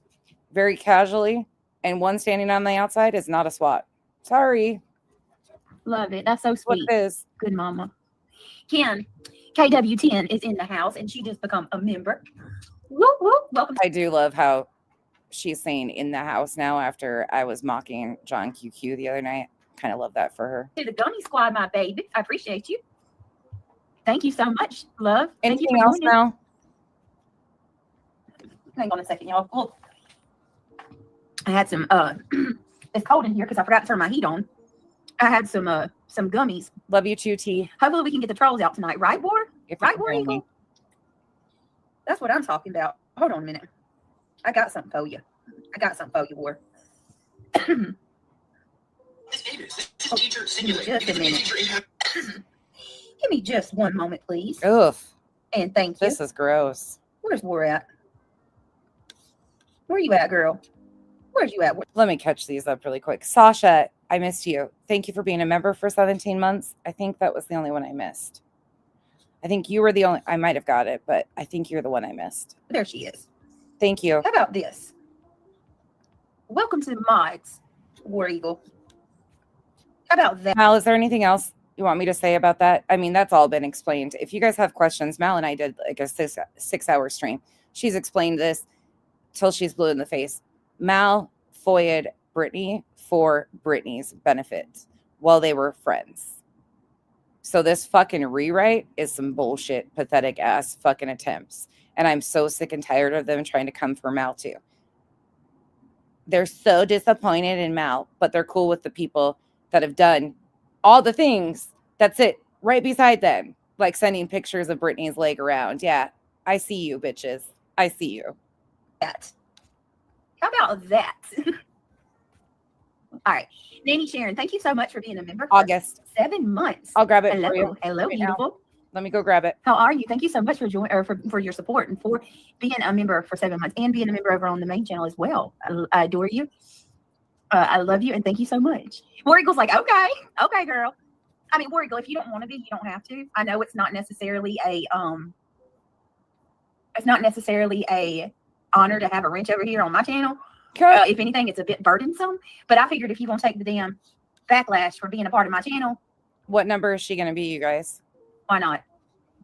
very casually, and 1 standing on the outside is not a SWAT. Sorry. Love it. That's so sweet. What it is. Good mama. Ken, KW10 is in the house, and she just become a member. Woo, woo. Welcome. I do love how she's saying in the house now after I was mocking John QQ the other night. Kind of love that for her. To the Gunny Squad, my baby. I appreciate you. Thank you so much, love. Anything else now? Hang on a second, y'all. Look, I had some it's cold in here because I forgot to turn my heat on. I had some gummies. Love you too, T. Hopefully we can get the trolls out tonight, right, War? Right, War Eagle? That's what I'm talking about. Hold on a minute. I got something for you. War. Just a minute. Give me just one moment, please. Ugh. And thank you. This is gross. Where's War at? Where you at, girl? Where's you at? Let me catch these up really quick. Sasha, I missed you. Thank you for being a member for 17 months. I think that was the only one I missed. I think you were the only, I might have got it, but I think you're the one I missed. There she is. Thank you. How about this? Welcome to the mods, War Eagle. How about that? Mal, is there anything else you want me to say about that? I mean, that's all been explained. If you guys have questions, Mal and I did like a 6-hour stream. She's explained this till she's blue in the face. Mal FOIA'd Brittany for Brittany's benefit while they were friends. So this fucking rewrite is some bullshit, pathetic ass fucking attempts. And I'm so sick and tired of them trying to come for Mal too. They're so disappointed in Mal, but they're cool with the people that have done all the things that sit right beside them, like sending pictures of Brittany's leg around. Yeah, I see you, bitches. I see you. That. How about that? All right. Nanny Sharon, thank you so much for being a member. August. 7 months. I'll grab it Hello. for you. Hello, right beautiful. now. Let me go grab it. How are you? Thank you so much for joining, or for your support and for being a member for 7 months and being a member over on the main channel as well. I adore you. I love you and thank you so much. War Eagle's like, okay, girl. I mean, War Eagle, if you don't want to be, you don't have to. I know it's not necessarily a honor to have a wrench over here on my channel. If anything, it's a bit burdensome. But I figured if you're gonna take the damn backlash for being a part of my channel. What number is she gonna be, you guys? Why not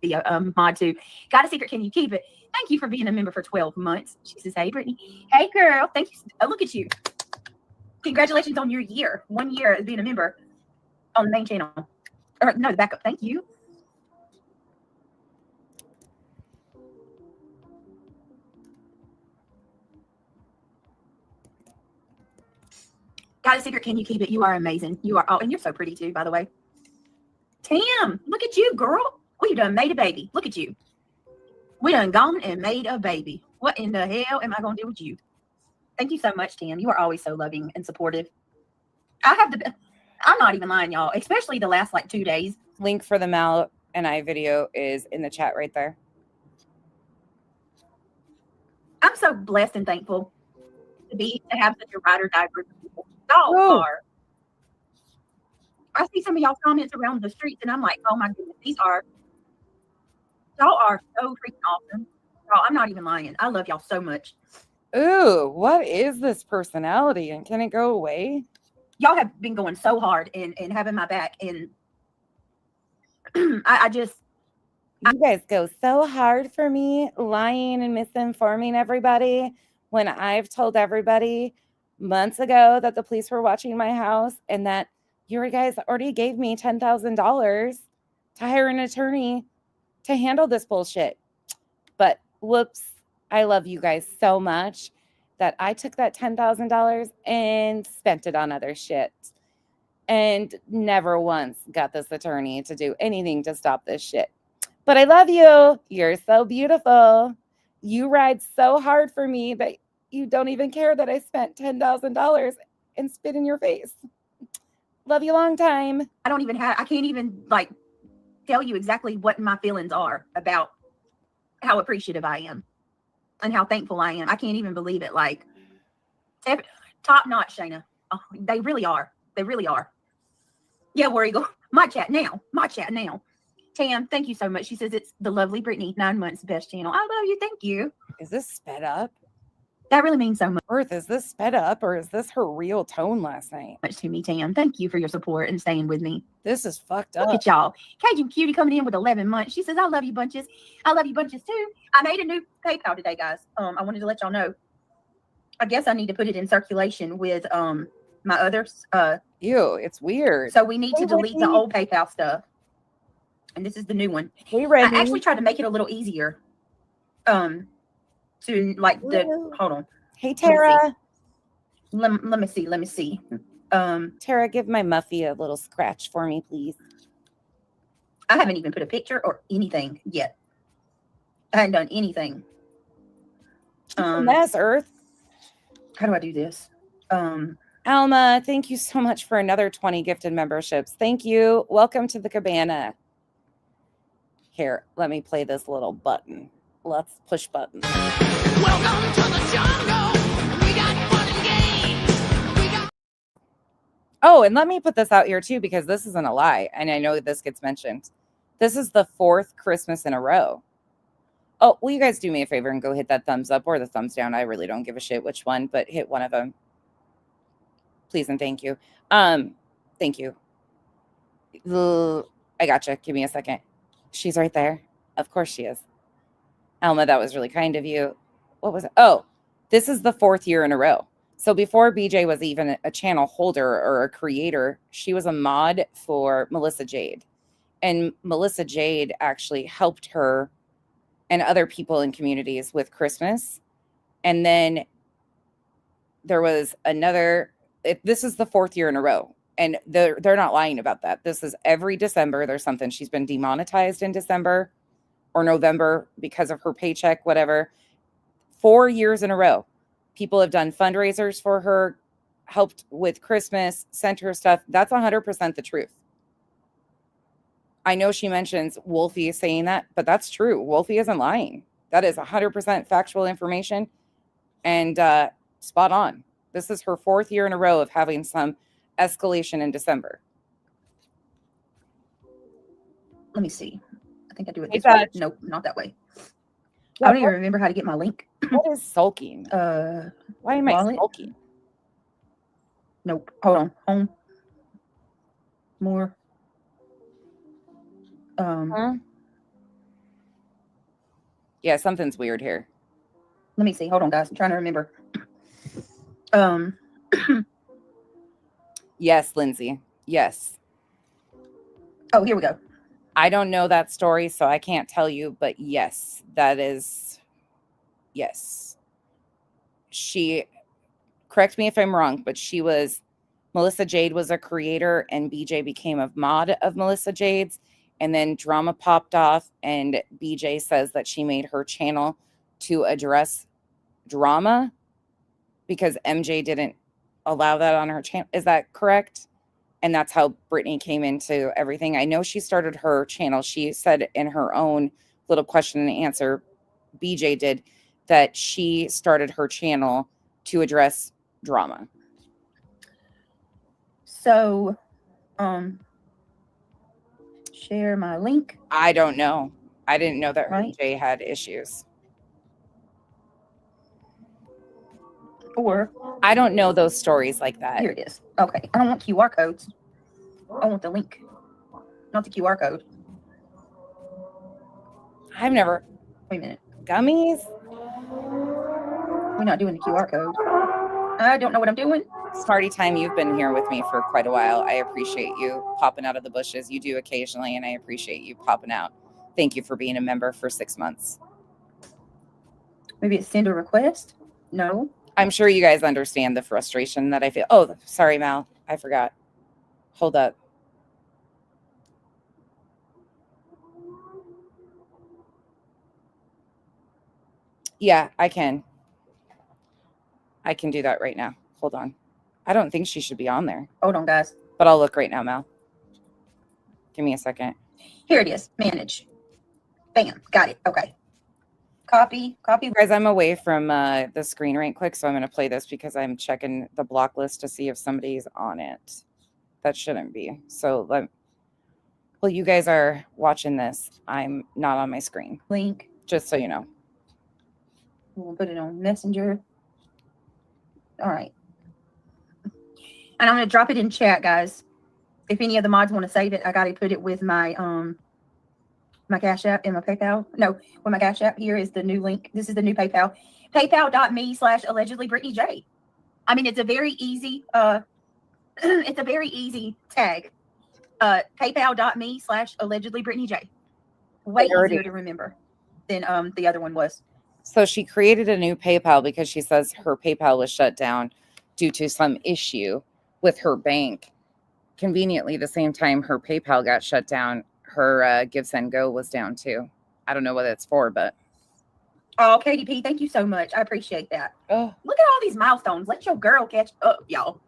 be a mod too? Got a secret? Can you keep it? Thank you for being a member for 12 months. She says, hey, Brittany. Hey, girl. Thank you. Oh, look at you. Congratulations on your year. 1 year as being a member on the main channel. Or no, the backup. Thank you. Got a secret? Can you keep it? You are amazing. You are. Oh, and you're so pretty too, by the way. Tam, look at you, girl. We done made a baby. Look at you. We done gone and made a baby. What in the hell am I going to do with you? Thank you so much, Tam. You are always so loving and supportive. I'm not even lying, y'all, especially the last like 2 days. Link for the Mal and I video is in the chat right there. I'm so blessed and thankful to have such a ride or die group of people. Y'all are. I see some of y'all's comments around the streets and I'm like, oh my goodness, y'all are so freaking awesome. Y'all, I'm not even lying. I love y'all so much. Ooh, what is this personality and can it go away? Y'all have been going so hard and having my back, and you guys go so hard for me, lying and misinforming everybody when I've told everybody months ago that the police were watching my house and that you guys already gave me $10,000 to hire an attorney to handle this bullshit. But whoops, I love you guys so much that I took that $10,000 and spent it on other shit and never once got this attorney to do anything to stop this shit. But I love you. You're so beautiful. You ride so hard for me that you don't even care that I spent $10,000 and spit in your face. Love you long time. I can't even like tell you exactly what my feelings are about how appreciative I am and how thankful I am. I can't even believe it. Like, top notch, Shayna. Oh, they really are. They really are. Yeah, War Eagle. My chat now. Tam, thank you so much. She says it's the lovely Brittany, 9 months, best channel. I love you. Thank you. Is this sped up? That really means so much. Earth, is this sped up or is this her real tone last night? Much to me, Tam. Thank you for your support and staying with me. This is fucked up. Look at y'all. Cajun Cutie coming in with 11 months. She says, I love you bunches. I love you bunches too. I made a new PayPal today, guys. I wanted to let y'all know. I guess I need to put it in circulation with my others. Ew, it's weird. So we need to delete the old PayPal stuff. And this is the new one. Hey, Reddy. I actually tried to make it a little easier. To like hold on. Hey, Tara. Let me see. Tara, give my Muffy a little scratch for me, please. I haven't even put a picture or anything yet. I haven't done anything. Mess, Earth. How do I do this? Alma, thank you so much for another 20 gifted memberships. Thank you. Welcome to the cabana. Here, let me play this little button. Let's push buttons. Welcome to the jungle. We got fun and games. Oh, and let me put this out here too, because this isn't a lie. And I know this gets mentioned. This is the 4th Christmas in a row. Oh, will you guys do me a favor and go hit that thumbs up or the thumbs down? I really don't give a shit which one, but hit one of them. Please and thank you. Thank you. I gotcha. Give me a second. She's right there. Of course she is. Alma, that was really kind of you. What was it? Oh, this is the 4th year in a row. So before BJ was even a channel holder or a creator, she was a mod for Melissa Jade. And Melissa Jade actually helped her and other people in communities with Christmas. And then there was another, this is the 4th year in a row. And they're not lying about that. This is every December. There's something. She's been demonetized in December or November because of her paycheck, whatever. 4 years in a row. People have done fundraisers for her, helped with Christmas, sent her stuff. That's 100% the truth. I know she mentions Wolfie saying that, but that's true. Wolfie isn't lying. That is 100% factual information and spot on. This is her 4th year in a row of having some escalation in December. Let me see. I think I do it Hey, this way. Dutch. Nope, not that way. Yeah, I don't even remember how to get my link. What is sulking? Why am I wallet? sulking? Nope. Hold on. Home. More. Huh? Yeah, something's weird here. Let me see. Hold on, guys. I'm trying to remember. Yes, Lindsay. Yes. Oh, here we go. I don't know that story, so I can't tell you, but yes, that is, yes. She, correct me if I'm wrong, but Melissa Jade was a creator and BJ became a mod of Melissa Jade's, and then drama popped off, and BJ says that she made her channel to address drama because MJ didn't allow that on her channel. Is that correct? And that's how Brittany came into everything. I know she started her channel. She said in her own little question and answer, BJ did, that she started her channel to address drama. So, share my link. I don't know. I didn't know that Right. BJ had issues. Or I don't know those stories like that. here it is. Okay. I don't want QR codes. I want the link, not the QR code. I've never. Wait a minute. Gummies? We're not doing the QR code. I don't know what I'm doing. Smarty time, you've been here with me for quite a while. I appreciate you popping out of the bushes. You do occasionally, and I appreciate you popping out. Thank you for being a member for 6 months. Maybe it's send a request. No. I'm sure you guys understand the frustration that I feel. Oh, sorry, Mal. I forgot. Hold up. Yeah, I can. I can do that right now. Hold on. I don't think she should be on there, Hold on, guys. but I'll look right now, Mal. Give me a second. Here it is. Manage. Bam. Got it. Okay. Copy. Guys, I'm away from the screen right quick, so I'm going to play this because I'm checking the block list to see if somebody's on it. That shouldn't be. So, well, you guys are watching this. I'm not on my screen, Link. just so you know. We'll put it on Messenger. All right. And I'm going to drop it in chat, guys. If any of the mods want to save it, I got to put it with my my Cash App and my PayPal. No, with my Cash App. Here is the new link. This is the new PayPal. PayPal.me/allegedly Brittany J. I mean, it's a very easy it's a very easy tag. PayPal.me/allegedly Brittany J. Way easier to remember than the other one was. So she created a new PayPal because she says her PayPal was shut down due to some issue with her bank. Conveniently, the same time her PayPal got shut down, her Give Send Go was down too. I don't know what it's for, but. Oh, KDP, thank you so much. I appreciate that. Oh, Look at all these milestones. Let your girl catch up, y'all.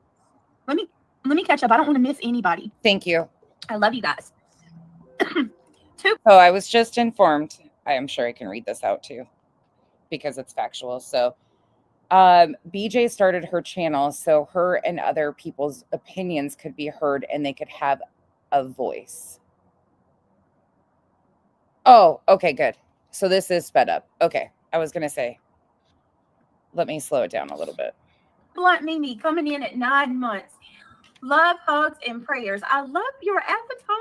Let me catch up. I don't want to miss anybody. thank you. I love you guys. So I was just informed. I am sure I can read this out too because it's factual. So BJ started her channel so her and other people's opinions could be heard and they could have a voice. Oh, okay, good. So this is sped up. Okay. I was going to say, let me slow it down a little bit. Blunt Mimi coming in at 9 months. Love, hugs, and prayers. I love your avatar.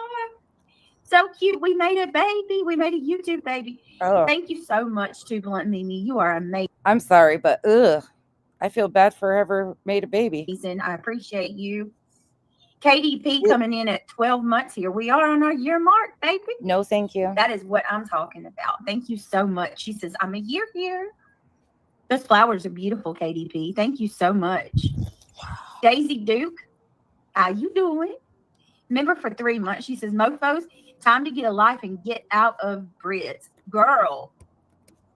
So cute. We made a baby. We made a YouTube baby. Oh, Thank you so much to Blunt Mimi. You are amazing. I'm sorry, but I feel bad for whoever made a baby. I appreciate you. KDP coming in at 12 months. Here we are on our year mark, baby. No, thank you. That is what I'm talking about. Thank you so much. She says, I'm a year here. Those flowers are beautiful, KDP. Thank you so much. Daisy Duke. How you doing? Member for 3 months. She says, mofos, time to get a life and get out of Brits. Girl,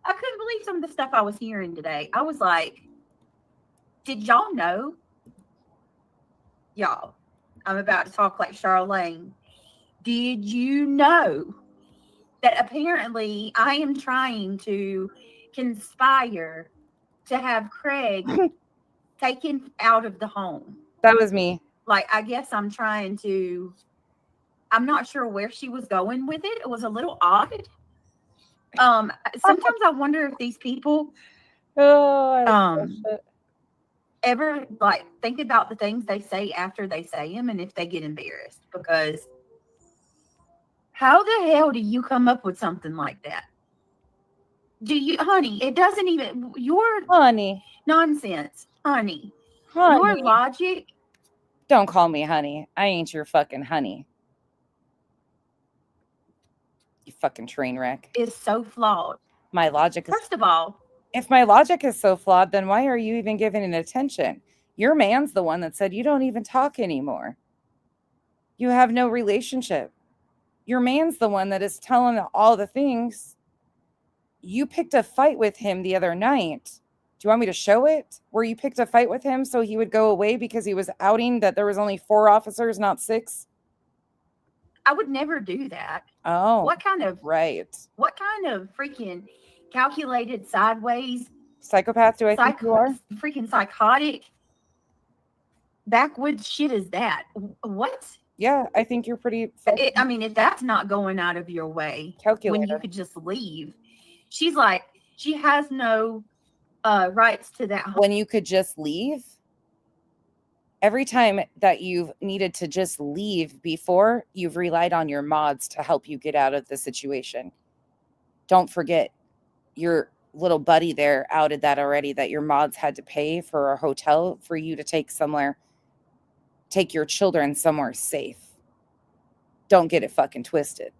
I couldn't believe some of the stuff I was hearing today. I was like, did y'all know? Y'all, I'm about to talk like Charlene. Did you know that apparently I am trying to conspire to have Craig taken out of the home? That was me. Like, I guess I'm trying to, I'm not sure where she was going with it. It was a little odd. Sometimes I wonder if these people Oh, I love that shit. ever like think about the things they say after they say them and if they get embarrassed, because how the hell do you come up with something like that? Do you, honey? It doesn't even, your Honey. nonsense, honey. Honey. Your logic. Don't call me honey. I ain't your fucking honey. You fucking train wreck. Is so flawed. My logic is. First of all, If my logic is so flawed, then why are you even giving it attention? Your man's the one that said you don't even talk anymore. You have no relationship. Your man's the one that is telling all the things. You picked a fight with him the other night. Do you want me to show it? Where you picked a fight with him so he would go away because he was outing that there was only 4 officers, not 6? I would never do that. Oh, What kind of freaking calculated sideways psychopath do I think you are? freaking psychotic backwoods shit is that? What? Yeah, I think you're pretty I mean, if that's not going out of your way when calculated. you could just leave. She's like, she has no rights to that home. When you could just leave. Every time that you've needed to just leave before, you've relied on your mods to help you get out of the situation. Don't forget, your little buddy there outed that already, that your mods had to pay for a hotel for you to take your children somewhere safe. Don't get it fucking twisted.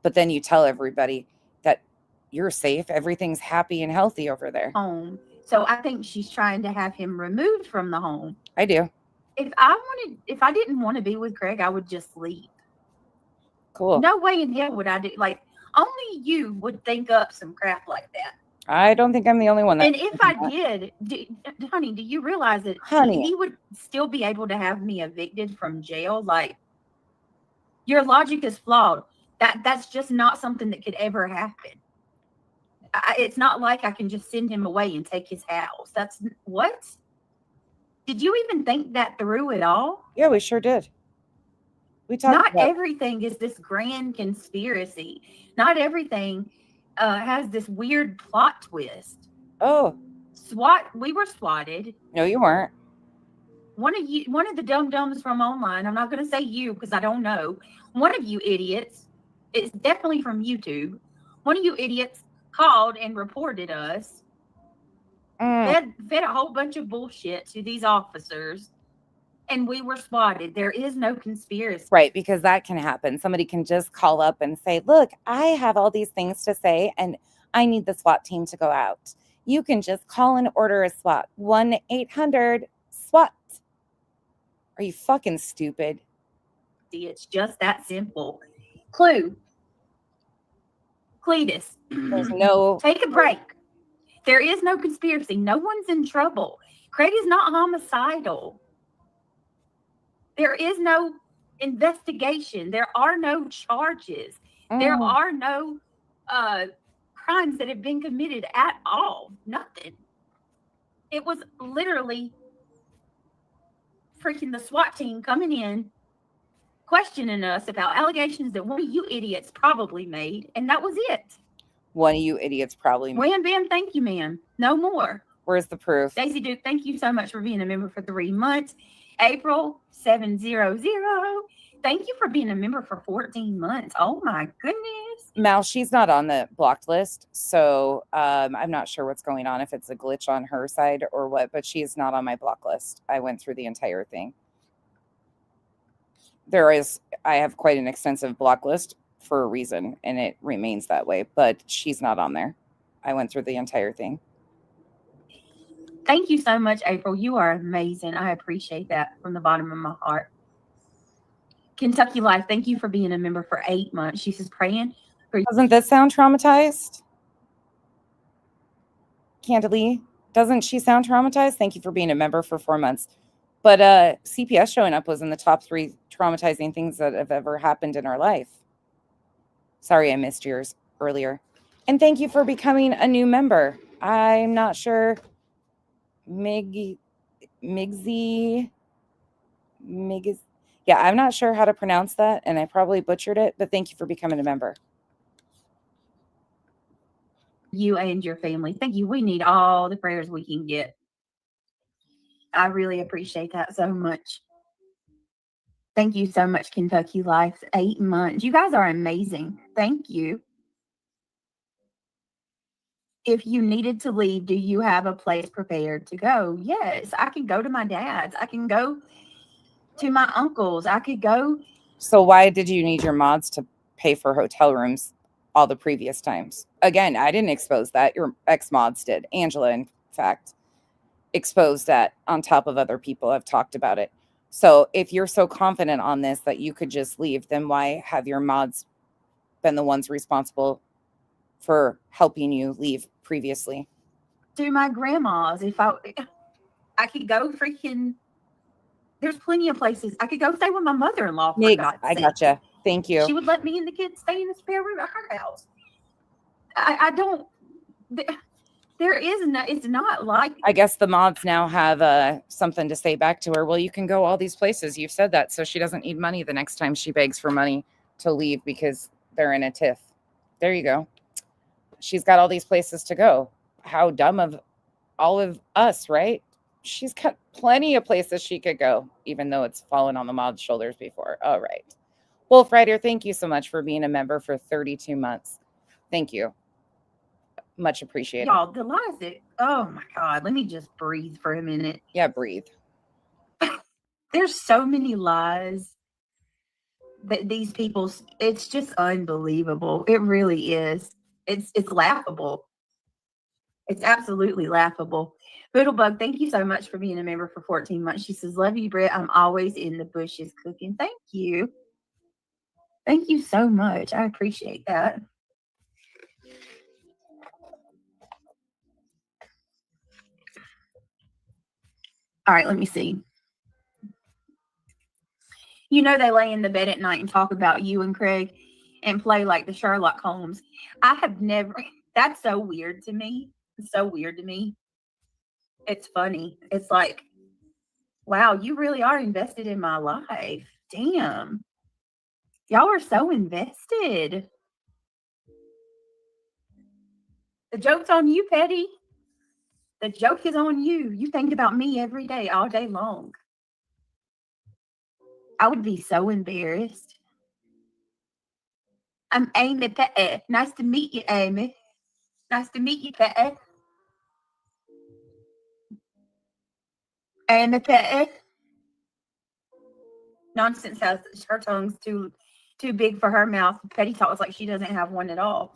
But then you tell everybody that you're safe. Everything's happy and healthy over there. Home. So I think she's trying to have him removed from the home. I do. If I didn't want to be with Craig, I would just leave. Cool. No way in hell would I do. Like, only you would think up some crap like that. I don't think I'm the only one. And if I did, honey, do you realize that he would still be able to have me evicted from jail? Like, your logic is flawed. That's just not something that could ever happen. It's not like I can just send him away and take his house. That's what? Did you even think that through at all? Yeah, we sure did. We talked Not about everything is this grand conspiracy. Not everything has this weird plot twist. Oh, SWAT, we were swatted. no, you weren't. One of the dum-dums from online, I'm not going to say you because I don't know. One of you idiots, it's definitely from YouTube. One of you idiots called and reported us. Fed a whole bunch of bullshit to these officers, and we were swatted. There is no conspiracy. Right, because that can happen. Somebody can just call up and say, look, I have all these things to say, and I need the SWAT team to go out. You can just call and order a SWAT. 1-800-SWAT. Are you fucking stupid? It's just that simple. Clue. Cletus. There's no... Take a break. There is no conspiracy. No one's in trouble. Craig is not homicidal. There is no investigation. There are no charges. There are no crimes that have been committed at all. Nothing. It was literally freaking the SWAT team coming in, questioning us about allegations that one of you idiots probably made, and that was it. One of you idiots probably... Wham, bam, thank you, ma'am. No more. Where's the proof? Daisy Duke, thank you so much for being a member for 3 months. April 700, thank you for being a member for 14 months. Oh my goodness. Mal, she's not on the blocked list, so I'm not sure what's going on, if it's a glitch on her side or what, but she is not on my block list. I went through the entire thing. I have quite an extensive block list for a reason, and it remains that way, but she's not on there. I went through the entire thing. Thank you so much, April. You are amazing. I appreciate that from the bottom of my heart. Kentucky Life, thank you for being a member for 8 months. She says praying for you. Doesn't this sound traumatized? Candalee, doesn't she sound traumatized? Thank you for being a member for 4 months. But CPS showing up was in the top 3 traumatizing things that have ever happened in our life. Sorry, I missed yours earlier. And thank you for becoming a new member. I'm not sure. Migsy. Yeah, I'm not sure how to pronounce that, and I probably butchered it, but thank you for becoming a member. You and your family. Thank you. We need all the prayers we can get. I really appreciate that so much. Thank you so much, Kentucky Life. 8 months. You guys are amazing. Thank you. If you needed to leave, do you have a place prepared to go? Yes, I can go to my dad's. I can go to my uncle's. I could go. So why did you need your mods to pay for hotel rooms all the previous times? Again, I didn't expose that. Your ex-mods did. Angela, in fact, exposed that on top of other people have talked about it. So if you're so confident on this that you could just leave, then why have your mods been the ones responsible for helping you leave previously? To my grandma's. If I could go freaking. There's plenty of places. I could go stay with my mother-in-law. Mig, I gotcha. Thank you. She would let me and the kids stay in the spare room at her house. I don't. There is no. It's not like. I guess the mods now have something to say back to her. Well, you can go all these places. You've said that, so she doesn't need money the next time she begs for money to leave because they're in a tiff. There you go. She's got all these places to go. How dumb of all of us, right? She's got plenty of places she could go, even though it's fallen on the mod's shoulders before. All right. Wolf Rider, thank you so much for being a member for 32 months. Thank you. Much appreciated. Y'all, the lies that. Oh my God. Let me just breathe for a minute. Yeah, breathe. There's so many lies that these people. It's just unbelievable. It really is. It's laughable. It's absolutely laughable. Boodlebug, thank you so much for being a member for 14 months. She says, love you, Britt. I'm always in the bushes cooking. Thank you. Thank you so much. I appreciate that. All right, let me see. You know, they lay in the bed at night and talk about you and Craig and play like the Sherlock Holmes. I have never. That's so weird to me. It's so weird to me. It's funny. It's like, wow, you really are invested in my life. Damn. Y'all are so invested. The joke's on you, Petty. The joke is on you. You think about me every day, all day long. I would be so embarrassed. I'm Amy Petty. Nice to meet you, Amy. Nice to meet you, Petty. Amy Petty. Nonsense has her tongue's too big for her mouth. Petty talks like she doesn't have one at all.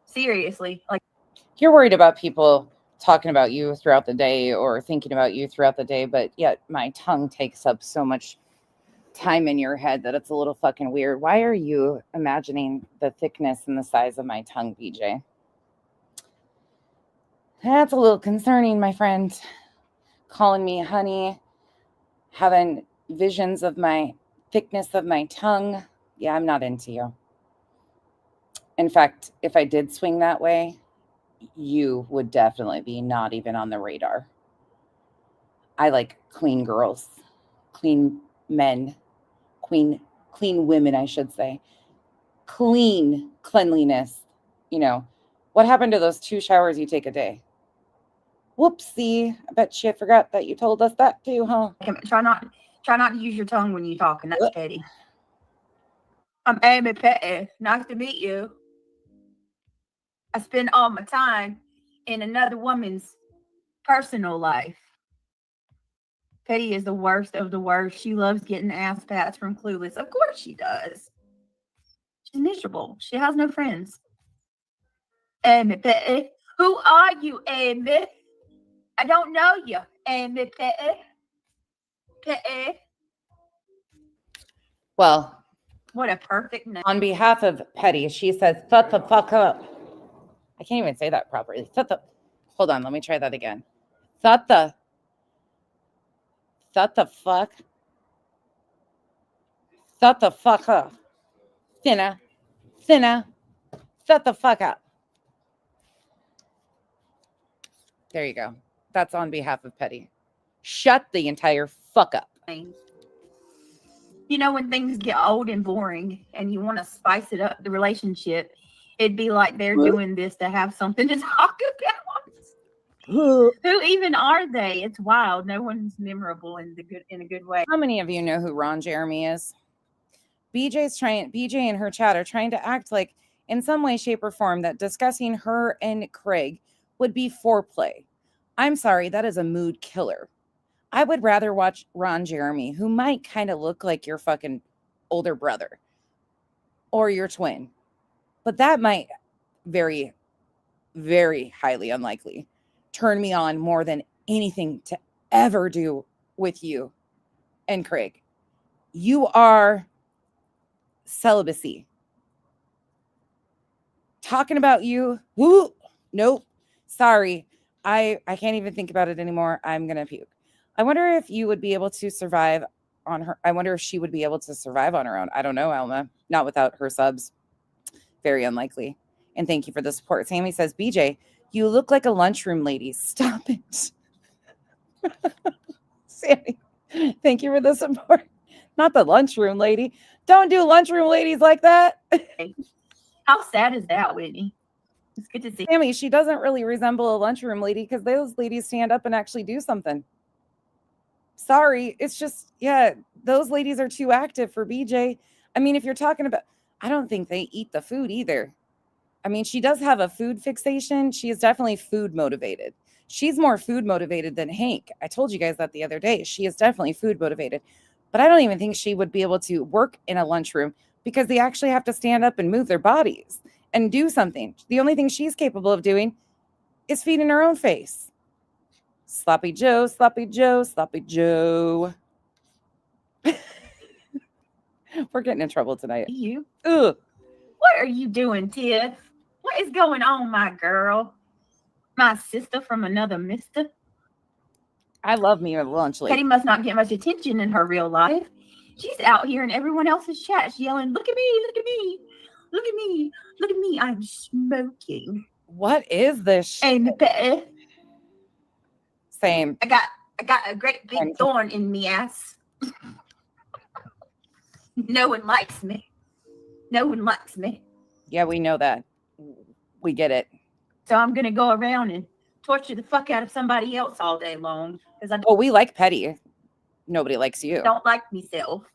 Seriously, like You're worried about people talking about you throughout the day or thinking about you throughout the day, but yet my tongue takes up so much time in your head that it's a little fucking weird. Why are you imagining the thickness and the size of my tongue, BJ? That's a little concerning, my friend. Calling me honey, having visions of my thickness of my tongue. Yeah, I'm not into you. In fact, if I did swing that way, you would definitely be not even on the radar. I like clean girls, clean men, clean women, I should say. Cleanliness. You know, what happened to those 2 showers you take a day? Whoopsie. I bet you forgot that you told us that too, huh? try not to use your tongue when you talk, and that's petty. I'm Amy Petty. Nice to meet you. I spend all my time in another woman's personal life. Petty is the worst of the worst. She loves getting ass pats from Clueless. Of course she does. She's miserable. She has no friends. Amy Petty. Who are you, Amy? I don't know you, Amy Petty. Petty. Well, What a perfect name. on behalf of Petty, she says, "Shut the fuck up." I can't even say that properly. Hold on, let me try that again. Shut the fuck. Shut the fuck up. Thinner. Shut the fuck up. There you go. That's on behalf of Petty. Shut the entire fuck up. You know, when things get old and boring and you want to spice it up, the relationship, it'd be like they're doing this to have something to talk about. Who even are they? It's wild. No one's memorable in a good way. How many of you know who Ron Jeremy is? BJ and her chat are trying to act like in some way, shape, or form that discussing her and Craig would be foreplay. I'm sorry, that is a mood killer. I would rather watch Ron Jeremy, who might kind of look like your fucking older brother or your twin, but that might very, very highly unlikely turn me on more than anything to ever do with you and Craig. You are celibacy. Talking about you, whoo, nope, sorry. I can't even think about it anymore. I'm gonna puke. I wonder if you would be able to survive on her. I wonder if she would be able to survive on her own. I don't know, Alma. Not without her subs. Very unlikely. And thank you for the support. Sammy says, BJ, you look like a lunchroom lady. Stop it. Sammy, thank you for the support. Not the lunchroom lady. Don't do lunchroom ladies like that. How sad is that, Whitney? It's good to see. Sammy, she doesn't really resemble a lunchroom lady because those ladies stand up and actually do something. Sorry, it's just, yeah, those ladies are too active for BJ. I mean, if you're talking about, I don't think they eat the food either. I mean, she does have a food fixation. She is definitely food motivated. She's more food motivated than Hank. I told you guys that the other day. She is definitely food motivated. But I don't even think she would be able to work in a lunchroom because they actually have to stand up and move their bodies and do something. The only thing she's capable of doing is feeding her own face. Sloppy Joe, Sloppy Joe, Sloppy Joe. We're getting in trouble tonight. You? Ugh. What are you doing, Tiff? What is going on, my girl? My sister from another mister? I love me a lunch lady. Petty must not get much attention in her real life. She's out here in everyone else's chat yelling, look at me, look at me, look at me, look at me. I'm smoking. What is this shit? Amy Petty. Same. I got a great big thorn in me ass. No one likes me. No one likes me. Yeah, we know that. We get it. So I'm gonna go around and torture the fuck out of somebody else all day long because I Well, we like Petty. Nobody likes you. don't like myself.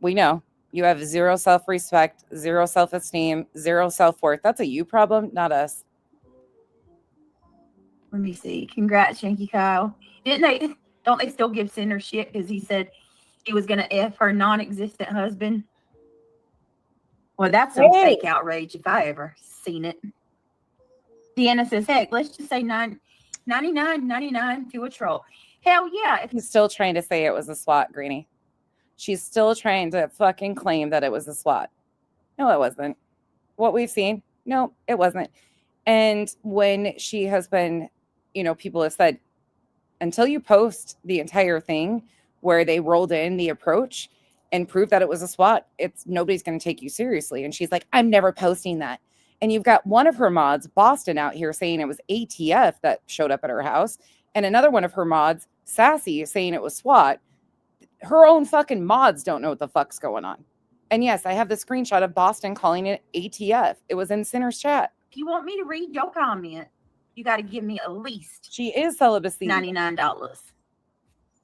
We know. You have zero self-respect, zero self-esteem, zero self-worth. That's a you problem, not us. Let me see. Congrats, Yankee Kyle. Don't they still give Cinder shit because he said he was gonna F her non-existent husband? Well, that's some Hey. fake outrage if I ever seen it. Deanna says, heck, let's just say 99.99 to a troll. Hell yeah. He's still trying to say it was a SWAT, Greenie. She's still trying to fucking claim that it was a SWAT. No, it wasn't. What we've seen, no, it wasn't. And when she has been, people have said, until you post the entire thing where they rolled in the approach and prove that it was a SWAT, nobody's going to take you seriously. And she's like, I'm never posting that. And you've got one of her mods, Boston, out here saying it was ATF that showed up at her house. And another one of her mods, Sassy, saying it was SWAT. Her own fucking mods don't know what the fuck's going on. And yes, I have the screenshot of Boston calling it ATF. It was in Sinner's chat. If you want me to read your comment, you got to give me at least She is celibacy. $99.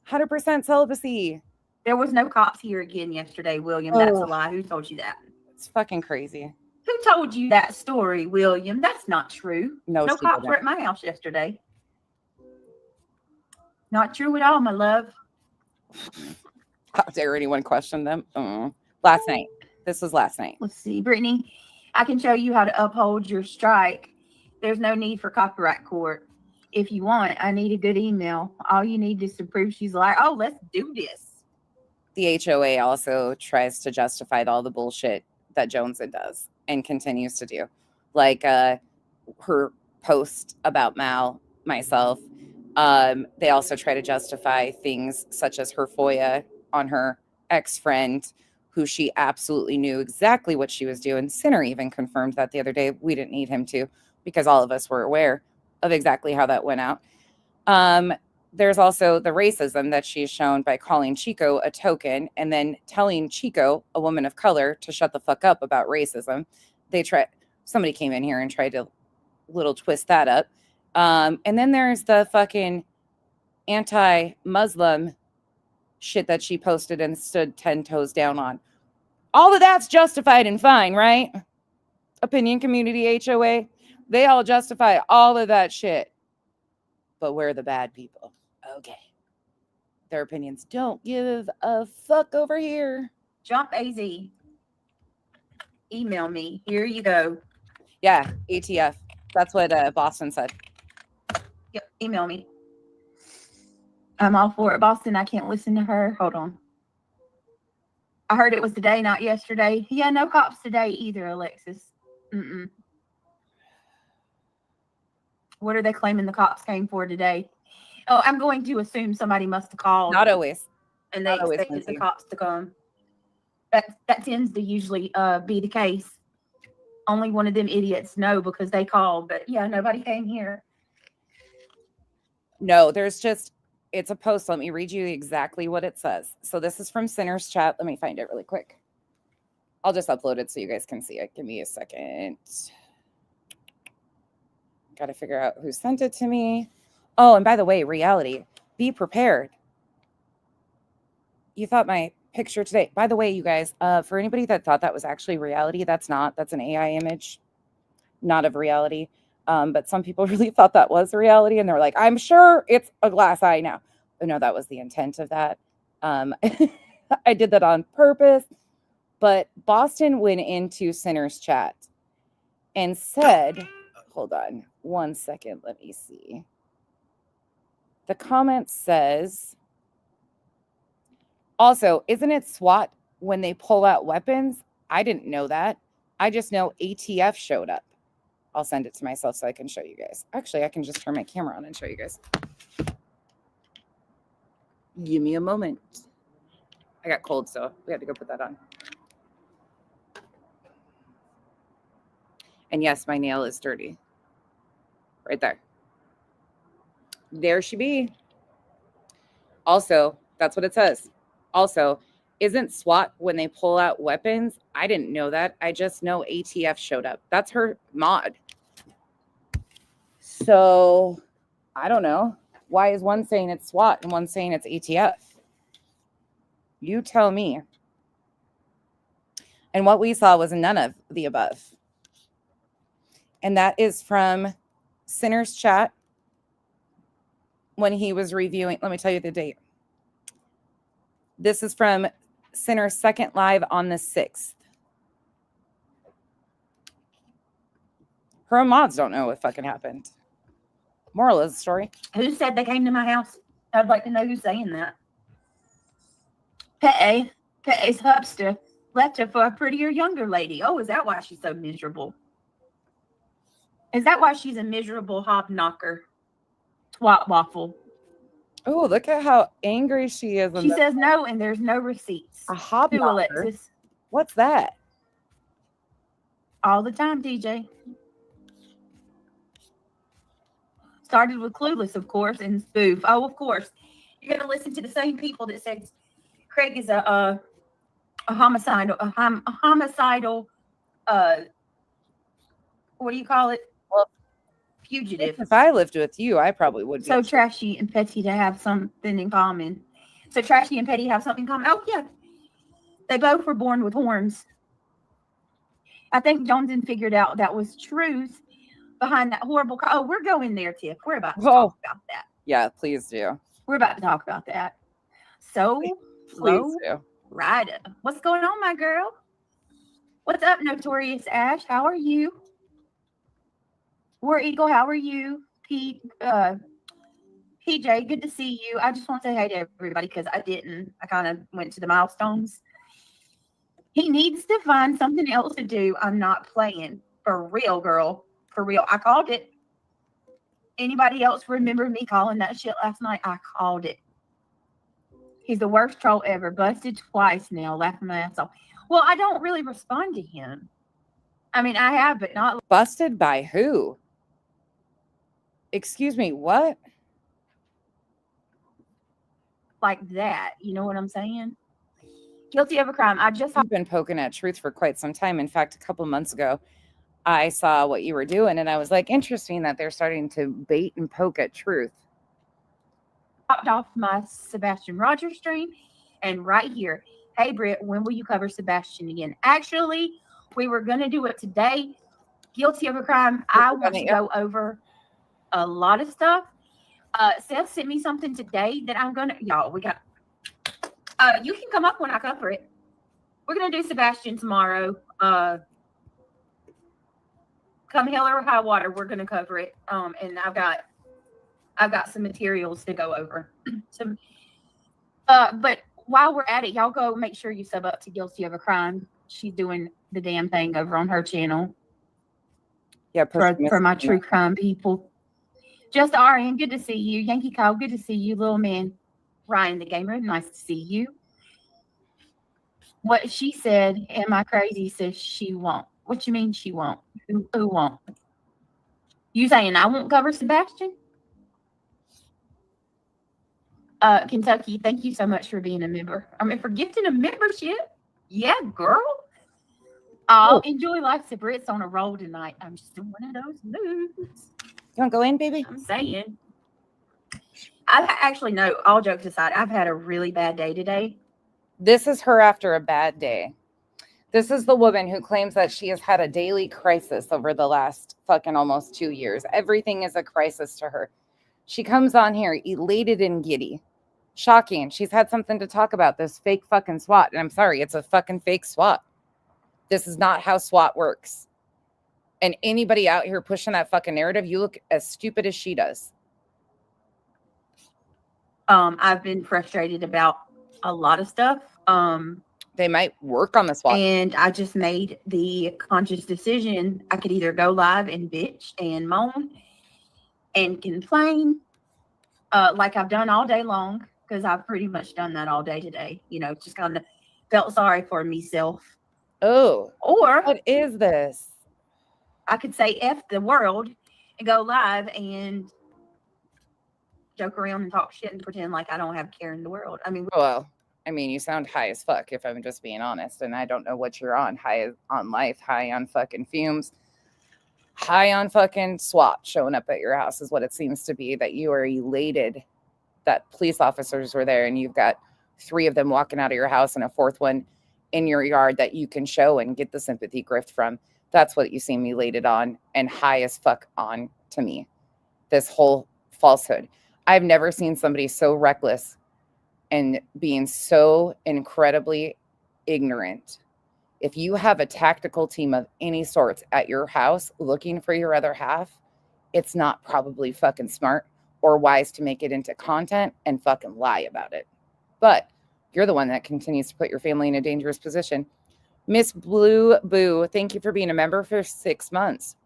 100% celibacy. There was no cops here again yesterday, William. That's a lie. Who told you that? It's fucking crazy. Who told you that story, William? That's not true. No, No she cops didn't. were at my house yesterday. Not true at all, my love. How dare anyone question them? Last night. This was last night. Let's see, Brittany. I can show you how to uphold your strike. There's no need for copyright court. If you want, I need a good email. All you need is to prove she's like, oh, let's do this. the HOA also tries to justify all the bullshit that Joneson does and continues to do. Like her post about myself. They also try to justify things such as her FOIA on her ex-friend, who she absolutely knew exactly what she was doing. Sinner even confirmed that the other day. We didn't need him to, because all of us were aware of exactly how that went out. There's also the racism that she's shown by calling Chico a token and then telling Chico, a woman of color, to shut the fuck up about racism. Somebody came in here and tried to little twist that up. And then there's the fucking anti-Muslim shit that she posted and stood 10 toes down on. All of that's justified and fine, right? Opinion community HOA, they all justify all of that shit. But we're the bad people. Okay. Their opinions don't give a fuck over here. Jump AZ. Email me. Here you go. Yeah, ATF. That's what Boston said. Yep, email me. I'm all for it. Boston, I can't listen to her. Hold on. I heard it was today, not yesterday. Yeah, no cops today either, Alexis. Mm-mm. What are they claiming the cops came for today? Oh, I'm going to assume somebody must have called. Not always. And they expected the cops to come. That tends to usually be the case. Only one of them idiots know because they called. But yeah, nobody came here. No, it's a post. Let me read you exactly what it says. So this is from Sinner's Chat. Let me find it really quick. I'll just upload it so you guys can see it. Give me a second. Got to figure out who sent it to me. Oh, and by the way, reality, be prepared. You thought my picture today, by the way, you guys, for anybody that thought that was actually reality, that's not. That's an AI image, not of reality. But some people really thought that was reality, and they're like, I'm sure it's a glass eye now. But no, that was the intent of that. I did that on purpose. But Boston went into Sinner's Chat and said, hold on 1 second, let me see. The comment says, also, isn't it SWAT when they pull out weapons? I didn't know that. I just know ATF showed up. I'll send it to myself so I can show you guys. Actually, I can just turn my camera on and show you guys. Give me a moment. I got cold, so we had to go put that on. And yes, my nail is dirty. Right there. There she be. Also, that's what it says. Also, isn't SWAT when they pull out weapons? I didn't know that. I just know ATF showed up. That's her mod. So, I don't know. Why is one saying it's SWAT and one saying it's ATF? You tell me. And what we saw was none of the above. And that is from Sinner's Chat when he was reviewing. Let me tell you the date. This is from Sinner's second live on the 6th. Her mods don't know what fucking happened. Moral of the story. Who said they came to my house? I'd like to know who's saying that. Petty's hubster left her for a prettier, younger lady. Oh, is that why she's so miserable? Is that why she's a miserable hobknocker? Twat waffle. Oh, look at how angry she is. She says no, and there's no receipts. A Who, hobknocker? Alexis? What's that? All the time, DJ. Started with Clueless, of course, and Spoof. Oh, of course. You're going to listen to the same people that said Craig is a homicidal, what do you call it? Well, fugitive. If I lived with you, I probably would be. So trashy and petty to have something in common. So trashy and petty have something in common. Oh, yeah. They both were born with horns. I think Johnson figured out that was truth behind that horrible. Oh, we're going there, Tiff. We're about to talk about that. Yeah, please do. We're about to talk about that. So, Please do. Ryder, what's going on, my girl? What's up, Notorious Ash? How are you? War Eagle, how are you? Pete, PJ, good to see you. I just want to say hey to everybody because I didn't. I kind of went to the milestones. He needs to find something else to do. I'm not playing. For real, girl. For real. I called it. Anybody else remember me calling that shit last night? I called it. He's the worst troll ever. Busted twice now. Laughing my ass off. Well, I don't really respond to him. I mean, I have, but not Busted by who? Excuse me, what? like that. You know what I'm saying? Guilty of a crime. I just I've been poking at Truth for quite some time. In fact, a couple months ago, I saw what you were doing, and I was like, interesting that they're starting to bait and poke at Truth. popped off my Sebastian Rogers stream, and right here, hey Britt, when will you cover Sebastian again? Actually, we were gonna do it today. Guilty of a crime. I want to go over a lot of stuff. Seth sent me something today that I'm gonna y'all. We got. You can come up when I cover it. We're gonna do Sebastian tomorrow. Come hell or high water, we're gonna cover it. And I've got some materials to go over. But while we're at it, y'all go make sure you sub up to Guilty of a Crime. She's doing the damn thing over on her channel. Yeah, For my true crime people. Just RN, good to see you. Yankee Kyle, good to see you. Little man, Ryan the gamer, nice to see you. What she said, am I crazy? Says she won't. What you mean she won't? Who won't? You saying I won't cover Sebastian? Kentucky, thank you so much for being a member. I mean, for gifting a membership. Yeah, girl. I'll enjoy life. The Brits on a roll tonight. I'm just in one of those moods. You want to go in, baby? I'm saying. I actually, no, all jokes aside, I've had a really bad day today. This is her after a bad day. This is the woman who claims that she has had a daily crisis over the last fucking almost 2 years. Everything is a crisis to her. She comes on here elated and giddy. Shocking. She's had something to talk about, this fake fucking SWAT. And I'm sorry, it's a fucking fake SWAT. This is not how SWAT works. And anybody out here pushing that fucking narrative, you look as stupid as she does. I've been frustrated about a lot of stuff. They might work on the SWAT. And I just made the conscious decision. I could either go live and bitch and moan and complain, like I've done all day long, because I've pretty much done that all day today. You know, just kind of felt sorry for myself. Oh, or what is this? I could say F the world and go live and joke around and talk shit and pretend like I don't have care in the world. I mean, well, you sound high as fuck, if I'm just being honest. And I don't know what you're on. High on life, high on fucking fumes, high on fucking SWAT showing up at your house is what it seems to be, that you are elated that police officers were there and you've got 3 of them walking out of your house and a 4th one in your yard that you can show and get the sympathy grift from. That's what you seem elated on and high as fuck on to me. This whole falsehood. I've never seen somebody so reckless and being so incredibly ignorant. If you have a tactical team of any sorts at your house looking for your other half, it's not probably fucking smart or wise to make it into content and fucking lie about it. But you're the one that continues to put your family in a dangerous position. Miss Blue Boo, thank you for being a member for 6 months.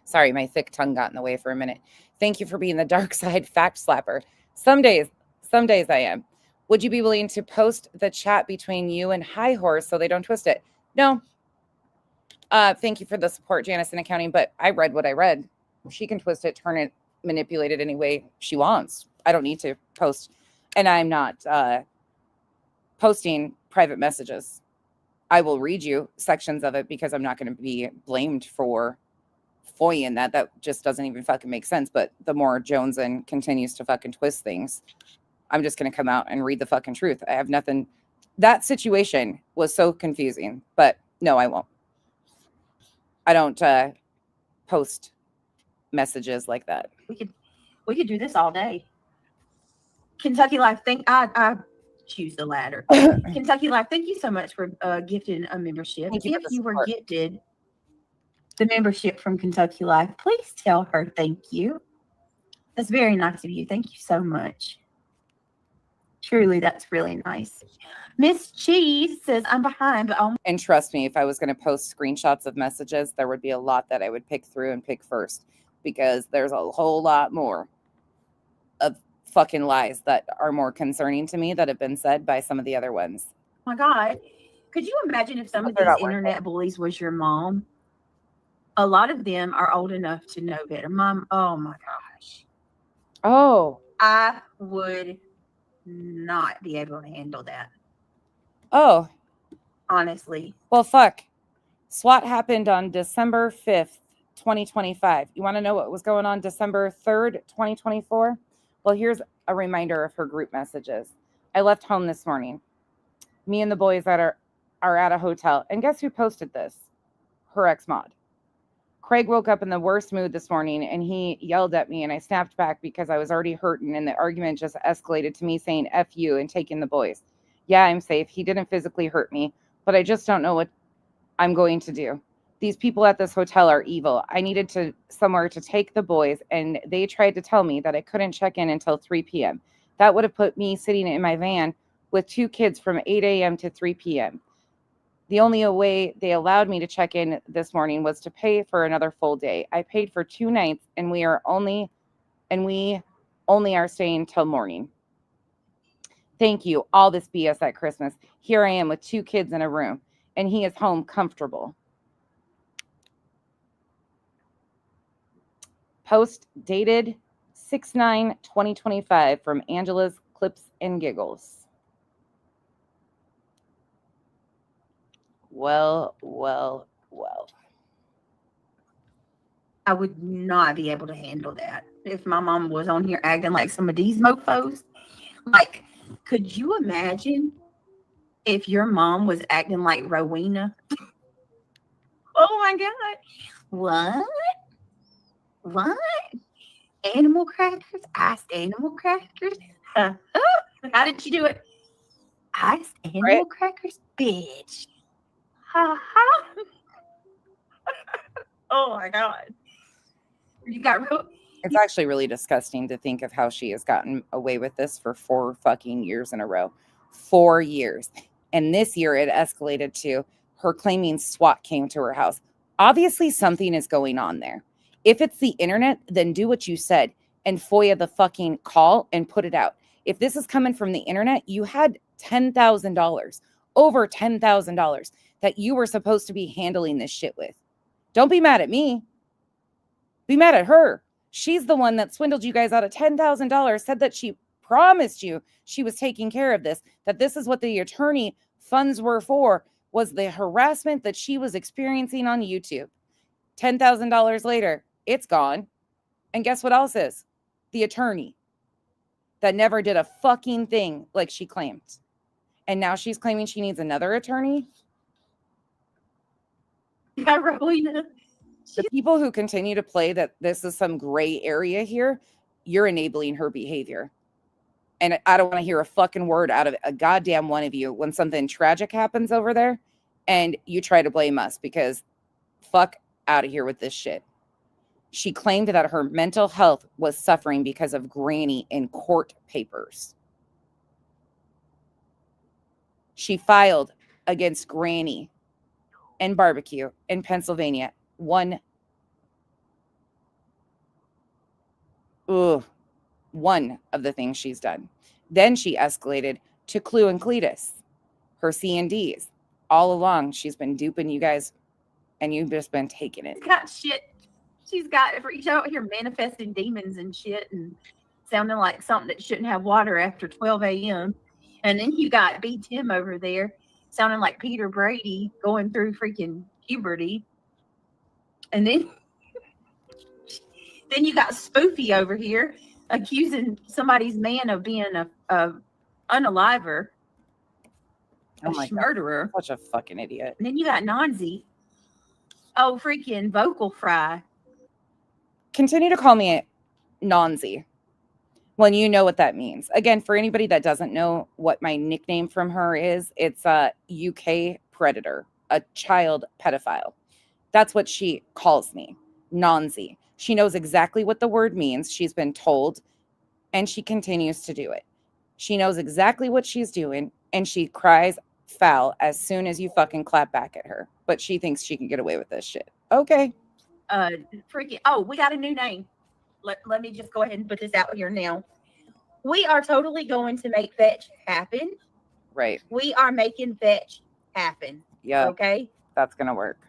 Sorry, my thick tongue got in the way for a minute. Thank you for being the dark side fact slapper. Some days I am. Would you be willing to post the chat between you and High Horse so they don't twist it? No. Thank you for the support, Janice, in accounting, but I read what I read. She can twist it, turn it, manipulate it any way she wants. I don't need to post. And I'm not posting private messages. I will read you sections of it because I'm not going to be blamed for foying that. That just doesn't even fucking make sense. But the more Joneson continues to fucking twist things, I'm just going to come out and read the fucking truth. I have nothing. That situation was so confusing, but no, I won't. I don't post messages like that. We could do this all day. Kentucky Life, I choose the latter. Kentucky Life, thank you so much for gifting a membership. If you were gifted the membership from Kentucky Life, please tell her thank you. That's very nice of you. Thank you so much. Truly, that's really nice. Miss Cheese says, I'm behind, but And trust me, if I was going to post screenshots of messages, there would be a lot that I would pick through and pick first, because there's a whole lot more of fucking lies that are more concerning to me that have been said by some of the other ones. my God, could you imagine if some of They're these not worth internet bullies was your mom? A lot of them are old enough to know better. Mom, oh my gosh. Oh, I would not be able to handle that, oh, honestly. well, fuck. SWAT happened on December 5th, 2025. You want to know what was going on December 3rd, 2024? Well, here's a reminder of her group messages. I left home this morning. Me and the boys that are at a hotel. And guess who posted this? Her ex-mod. Craig woke up in the worst mood this morning and he yelled at me and I snapped back because I was already hurting and the argument just escalated to me saying F you and taking the boys. Yeah, I'm safe. He didn't physically hurt me, but I just don't know what I'm going to do. These people at this hotel are evil. I needed to somewhere to take the boys and they tried to tell me that I couldn't check in until 3 p.m. That would have put me sitting in my van with 2 kids from 8 a.m. to 3 p.m. The only way they allowed me to check in this morning was to pay for another full day. I paid for 2 nights and we only are staying till morning. Thank you. All this BS at Christmas. Here I am with 2 kids in a room and he is home comfortable. Post dated 6/9/2025 from Angela's Clips and Giggles. Well. I would not be able to handle that if my mom was on here acting like some of these mofos. Like, could you imagine if your mom was acting like Rowena? Oh my God. What? Animal crackers? Iced animal crackers? How did you do it? Iced animal crackers? Bitch. Ha ha. Oh my God. You got real. It's actually really disgusting to think of how she has gotten away with this for 4 fucking years in a row. 4 years. And this year it escalated to her claiming SWAT came to her house. Obviously something is going on there. If it's the internet, then do what you said and FOIA the fucking call and put it out. If this is coming from the internet, you had $10,000, over $10,000 that you were supposed to be handling this shit with. Don't be mad at me. Be mad at her. She's the one that swindled you guys out of $10,000, said that she promised you she was taking care of this, that this is what the attorney funds were for, was the harassment that she was experiencing on YouTube. $10,000 later, it's gone. And guess what else is? The attorney that never did a fucking thing like she claimed. And now she's claiming she needs another attorney. Yeah, Rowena. The people who continue to play that this is some gray area here, you're enabling her behavior. And I don't want to hear a fucking word out of a goddamn one of you when something tragic happens over there and you try to blame us, because fuck out of here with this shit. She claimed that her mental health was suffering because of Granny in court papers. She filed against Granny and Barbecue in Pennsylvania. One of the things she's done. Then she escalated to Clue and Cletus, her C&Ds. All along, she's been duping you guys, and you've just been taking it. Got shit. She's got, she's out here manifesting demons and shit and sounding like something that shouldn't have water after 12 a.m. And then you got B. Tim over there sounding like Peter Brady going through freaking puberty. And then you got Spoofy over here accusing somebody's man of being a unaliver, a murderer. Such a fucking idiot. And then you got Nanzi. Oh, freaking vocal fry. Continue to call me Nanzi when you know what that means. Again, for anybody that doesn't know what my nickname from her is, it's a UK predator, a child pedophile. That's what she calls me, Nanzi. She knows exactly what the word means. She's been told, and she continues to do it. She knows exactly what she's doing, and she cries foul as soon as you fucking clap back at her. But she thinks she can get away with this shit. Okay. Freaking, oh, we got a new name. Let me just go ahead and put this out here now. We are totally going to make fetch happen. Right. We are making fetch happen. Yeah. Okay. That's going to work.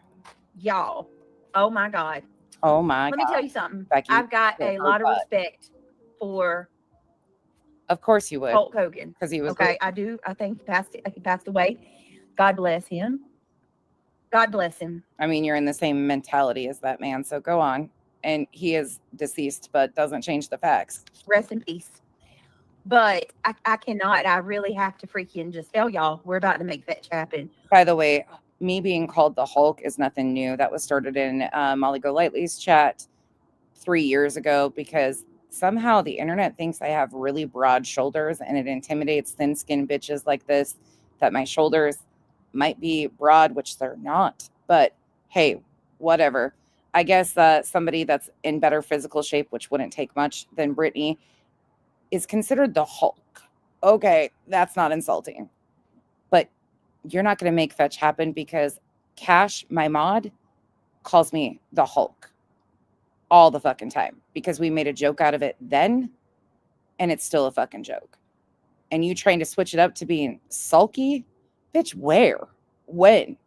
Y'all. Oh my God. Oh my Let God. me tell you something. Becky, I've got a lot of butt. respect for Of course you would. Hulk Hogan. Because he was okay. I do. I think he passed away. God bless him. God bless him. I mean, you're in the same mentality as that man, so go on. And he is deceased, but doesn't change the facts. Rest in peace. But I cannot. I really have to freaking just tell y'all we're about to make fetch happen. By the way, me being called the Hulk is nothing new. That was started in Molly Golightly's chat 3 years ago because somehow the internet thinks I have really broad shoulders and it intimidates thin-skinned bitches like this that my shoulders might be broad, which they're not. But hey, whatever. I guess somebody that's in better physical shape, which wouldn't take much than Brittany, is considered the Hulk. Okay, that's not insulting. But you're not going to make fetch happen because Cash, my mod, calls me the Hulk all the fucking time because we made a joke out of it then, and it's still a fucking joke. And you trying to switch it up to being sulky? Bitch, where? When?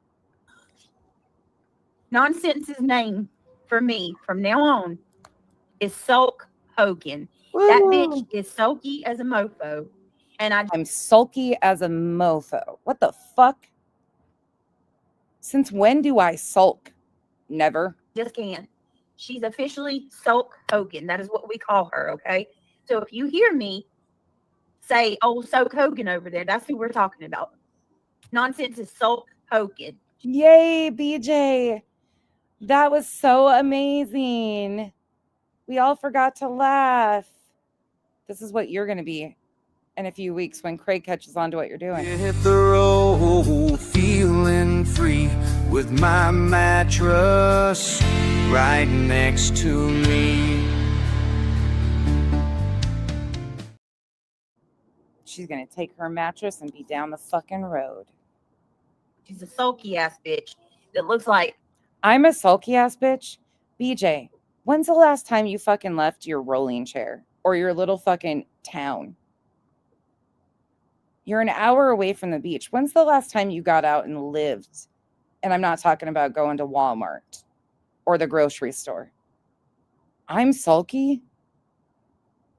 Nonsense's name for me from now on is Sulk Hogan. That bitch is sulky as a mofo. And I'm sulky as a mofo. What the fuck? Since when do I sulk? Never. just can't. She's officially Sulk Hogan. That is what we call her, okay? So if you hear me say, oh, Sulk Hogan over there, that's who we're talking about. Nonsense is Sulk Hogan. Yay, BJ. That was so amazing. We all forgot to laugh. This is what you're going to be in a few weeks when Craig catches on to what you're doing. Hit the road, feeling free with my mattress right next to me. She's going to take her mattress and be down the fucking road. She's a sulky ass bitch that looks like I'm a sulky ass bitch. BJ, when's the last time you fucking left your rolling chair or your little fucking town? You're an hour away from the beach. When's the last time you got out and lived? And I'm not talking about going to Walmart or the grocery store. I'm sulky.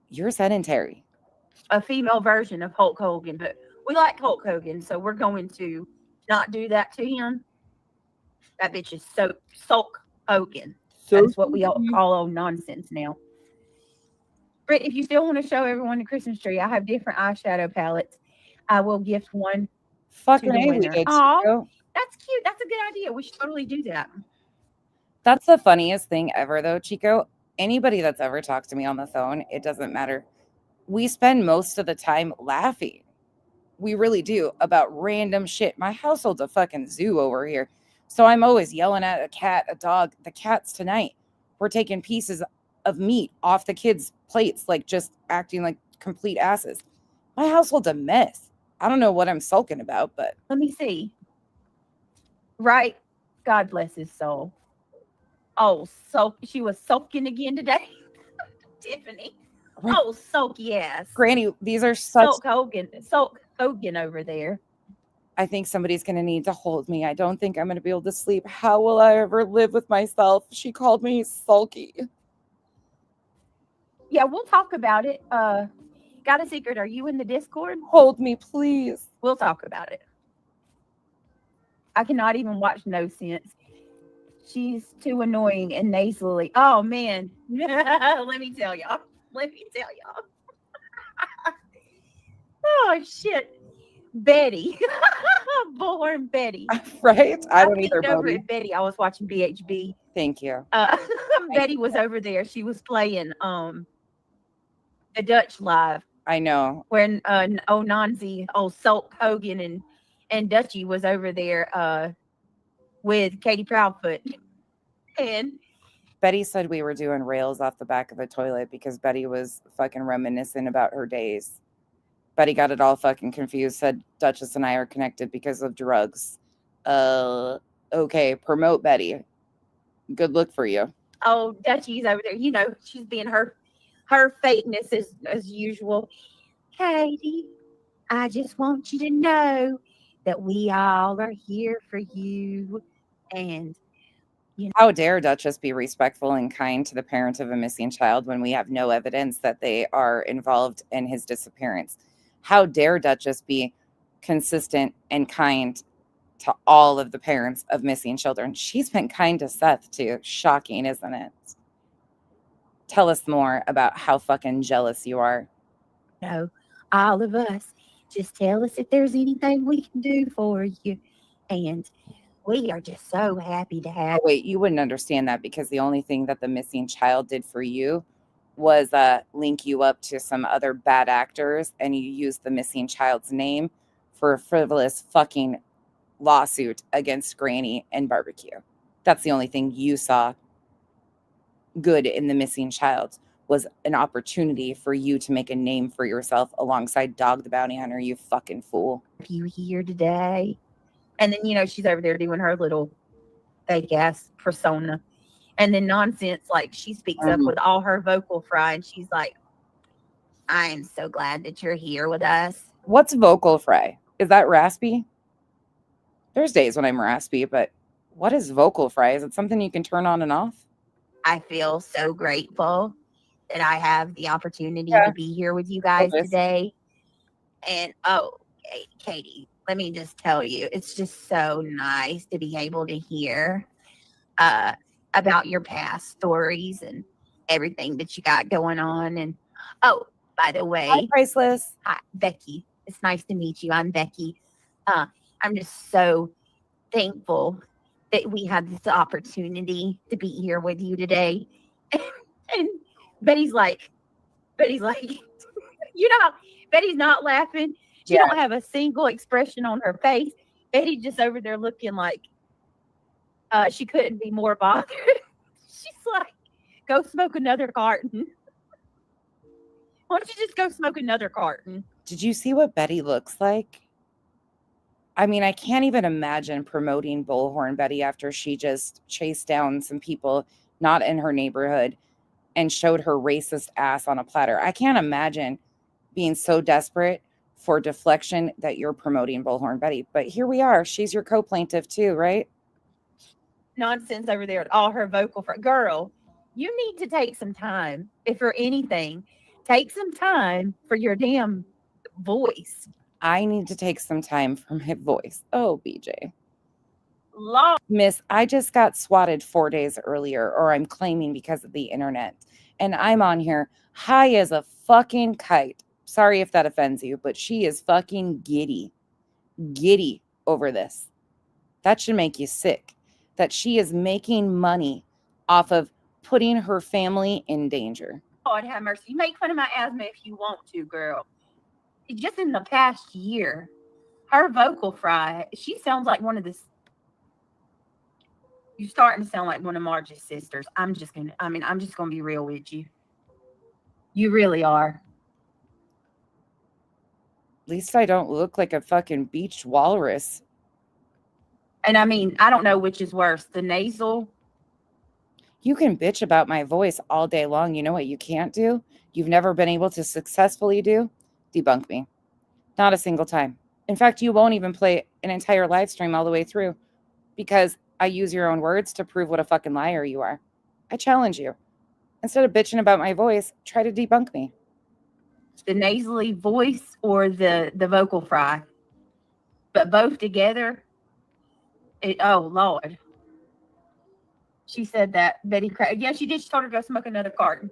You're sedentary. a female version of Hulk Hogan, but we like Hulk Hogan, so we're going to not do that to him. That bitch is Sulk Hogan. That's what we all call old nonsense now. Britt, if you still want to show everyone the Christmas tree, I have different eyeshadow palettes. I will gift one. Fucking to the A, we winner. did, Aw. Chico. That's cute. That's a good idea. We should totally do that. That's the funniest thing ever, though, Chico. Anybody that's ever talked to me on the phone, it doesn't matter. We spend most of the time laughing. We really do, about random shit. My household's a fucking zoo over here. So I'm always yelling at a cat, a dog. The cats tonight, we're taking pieces of meat off the kids' plates, like just acting like complete asses. My household's a mess. I don't know what I'm sulking about, but Let me see. Right. God bless his soul. Oh, she was sulking again today. Tiffany. Right. Oh, sulky ass. Granny, these are such. Sulk Hogan over there. I think somebody's going to need to hold me. I don't think I'm going to be able to sleep. How will I ever live with myself? She called me sulky. Yeah, we'll talk about it. Got a secret. Are you in the Discord? Hold me, please. We'll talk about it. I cannot even watch No Sense. She's too annoying and nasally. Oh man. Let me tell y'all. Oh shit. Betty. Bullhorn Betty. Right? I don't peeked either, over Bodie. at Betty. I was watching BHB. Thank you. Betty was over there. She was playing the Dutch live I know. when Nanzi, Sulk Hogan and Dutchie was over there with Katie Proudfoot. And Betty said we were doing rails off the back of the toilet because Betty was fucking reminiscing about her days. Betty got it all fucking confused, said Duchess and I are connected because of drugs. Okay, promote Betty. Good look for you. Oh, Dutchie's over there. You know, she's being her fakeness as usual. Katie, I just want you to know that we all are here for you. And How dare Duchess be respectful and kind to the parent of a missing child when we have no evidence that they are involved in his disappearance? How dare Duchess be consistent and kind to all of the parents of missing children? She's been kind to Seth too. Shocking, isn't it? Tell us more about how fucking jealous you are. no, all of us, just tell us if there's anything we can do for you. And we are just so happy to have. Oh, wait, you wouldn't understand that because the only thing that the missing child did for you was link you up to some other bad actors, and you used the missing child's name for a frivolous fucking lawsuit against Granny and Barbecue. That's the only thing you saw good in the missing child, was an opportunity for you to make a name for yourself alongside Dog the Bounty Hunter, you fucking fool. You here today. And then, you know, she's over there doing her little fake ass persona. And then nonsense, like she speaks up with all her vocal fry and she's like, I am so glad that you're here with us. What's vocal fry? Is that raspy? There's days when I'm raspy, but what is vocal fry? Is it something you can turn on and off? I feel so grateful that I have the opportunity to be here with you guys today. And Katie, let me just tell you, it's just so nice to be able to hear about your past stories and everything that you got going on. And oh, by the way, Hi, Priceless. Hi, Becky. It's nice to meet you. I'm Becky. I'm just so thankful that we had this opportunity to be here with you today. And Betty's like, you know, Betty's not laughing. She don't have a single expression on her face. Betty just over there looking like she couldn't be more bothered. She's like, go smoke another carton. Why don't you just go smoke another carton? Did you see what Betty looks like? I mean, I can't even imagine promoting Bullhorn Betty after she just chased down some people not in her neighborhood and showed her racist ass on a platter. I can't imagine being so desperate for deflection that you're promoting Bullhorn Betty. But here we are. She's your co-plaintiff too, right? Nonsense over there at all her vocal for girl. You need to take some time. If for anything, take some time for your damn voice. I need to take some time for my voice. Oh, BJ. Long. Miss, I just got swatted 4 days earlier, or I'm claiming because of the internet. And I'm on here high as a fucking kite. Sorry if that offends you, but she is fucking giddy over this. That should make you sick. That she is making money off of putting her family in danger. God have mercy. You make fun of my asthma if you want to, girl. Just in the past year, her vocal fry, she sounds like one of the. You're starting to sound like one of Marge's sisters. I'm just gonna be real with you. You really are. At least I don't look like a fucking beached walrus. And I mean, I don't know which is worse, the nasal. You can bitch about my voice all day long. You know what you can't do? You've never been able to successfully do? Debunk me. Not a single time. In fact, you won't even play an entire live stream all the way through because I use your own words to prove what a fucking liar you are. I challenge you. Instead of bitching about my voice, try to debunk me. The nasally voice or the vocal fry. But both together, oh, Lord. She said that, Betty cried. Yeah, she did. She told her to go smoke another carton.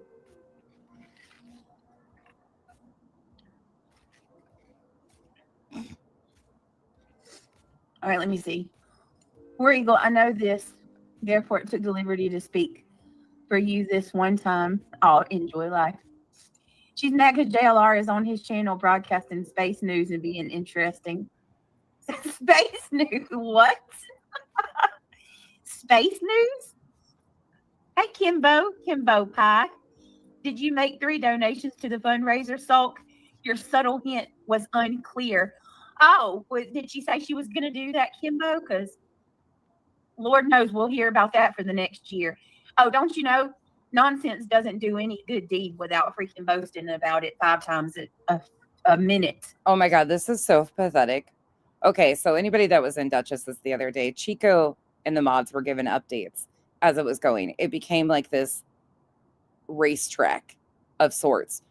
All right, let me see. Where you go? I know this. Therefore, it took the liberty to speak for you this one time. Oh, enjoy life. She's mad because JLR is on his channel broadcasting space news and being interesting. Space news? What? Space news? Hey, Kimbo Pie. Did you make 3 donations to the fundraiser, Sulk? Your subtle hint was unclear. Oh, did she say she was going to do that, Kimbo? Because Lord knows we'll hear about that for the next year. Oh, don't you know? Nonsense doesn't do any good deed without freaking boasting about it 5 times a minute. Oh my God, this is so pathetic. Okay, so anybody that was in Duchess's the other day, Chico and the mods were given updates as it was going. It became like this racetrack of sorts.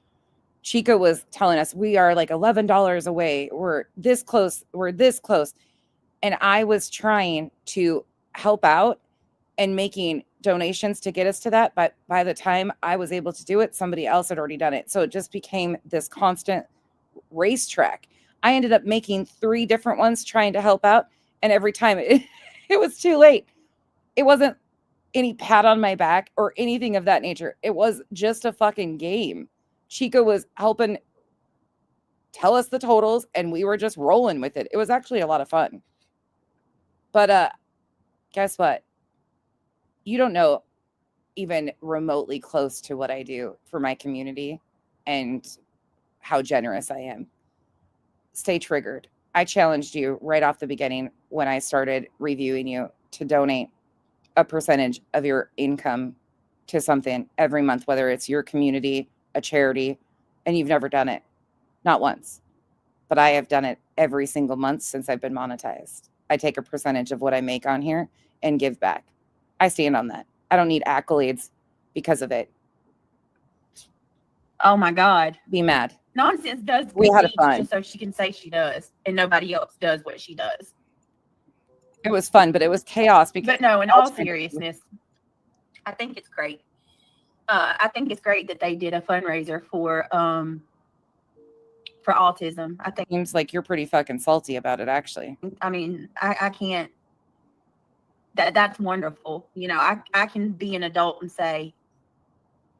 Chico was telling us we are like $11 away. We're this close. We're this close. And I was trying to help out and making donations to get us to that. But by the time I was able to do it, somebody else had already done it. So it just became this constant racetrack. I ended up making 3 different ones trying to help out. And every time it was too late. It wasn't any pat on my back or anything of that nature. It was just a fucking game. Chico was helping tell us the totals and we were just rolling with it. It was actually a lot of fun. But guess what? You don't know even remotely close to what I do for my community and how generous I am. Stay triggered. I challenged you right off the beginning when I started reviewing you to donate a percentage of your income to something every month, whether it's your community, a charity, and you've never done it. Not once. But I have done it every single month since I've been monetized. I take a percentage of what I make on here and give back. I stand on that. I don't need accolades because of it. Oh my God. Be mad. Nonsense does We good had deeds fun. just so she can say she does and nobody else does what she does. It was fun, but it was chaos because But no, in all seriousness, I think it's great. I think it's great that they did a fundraiser for autism. I think, seems like you're pretty fucking salty about it, actually. I mean, I can't, that's wonderful. You know, I can be an adult and say,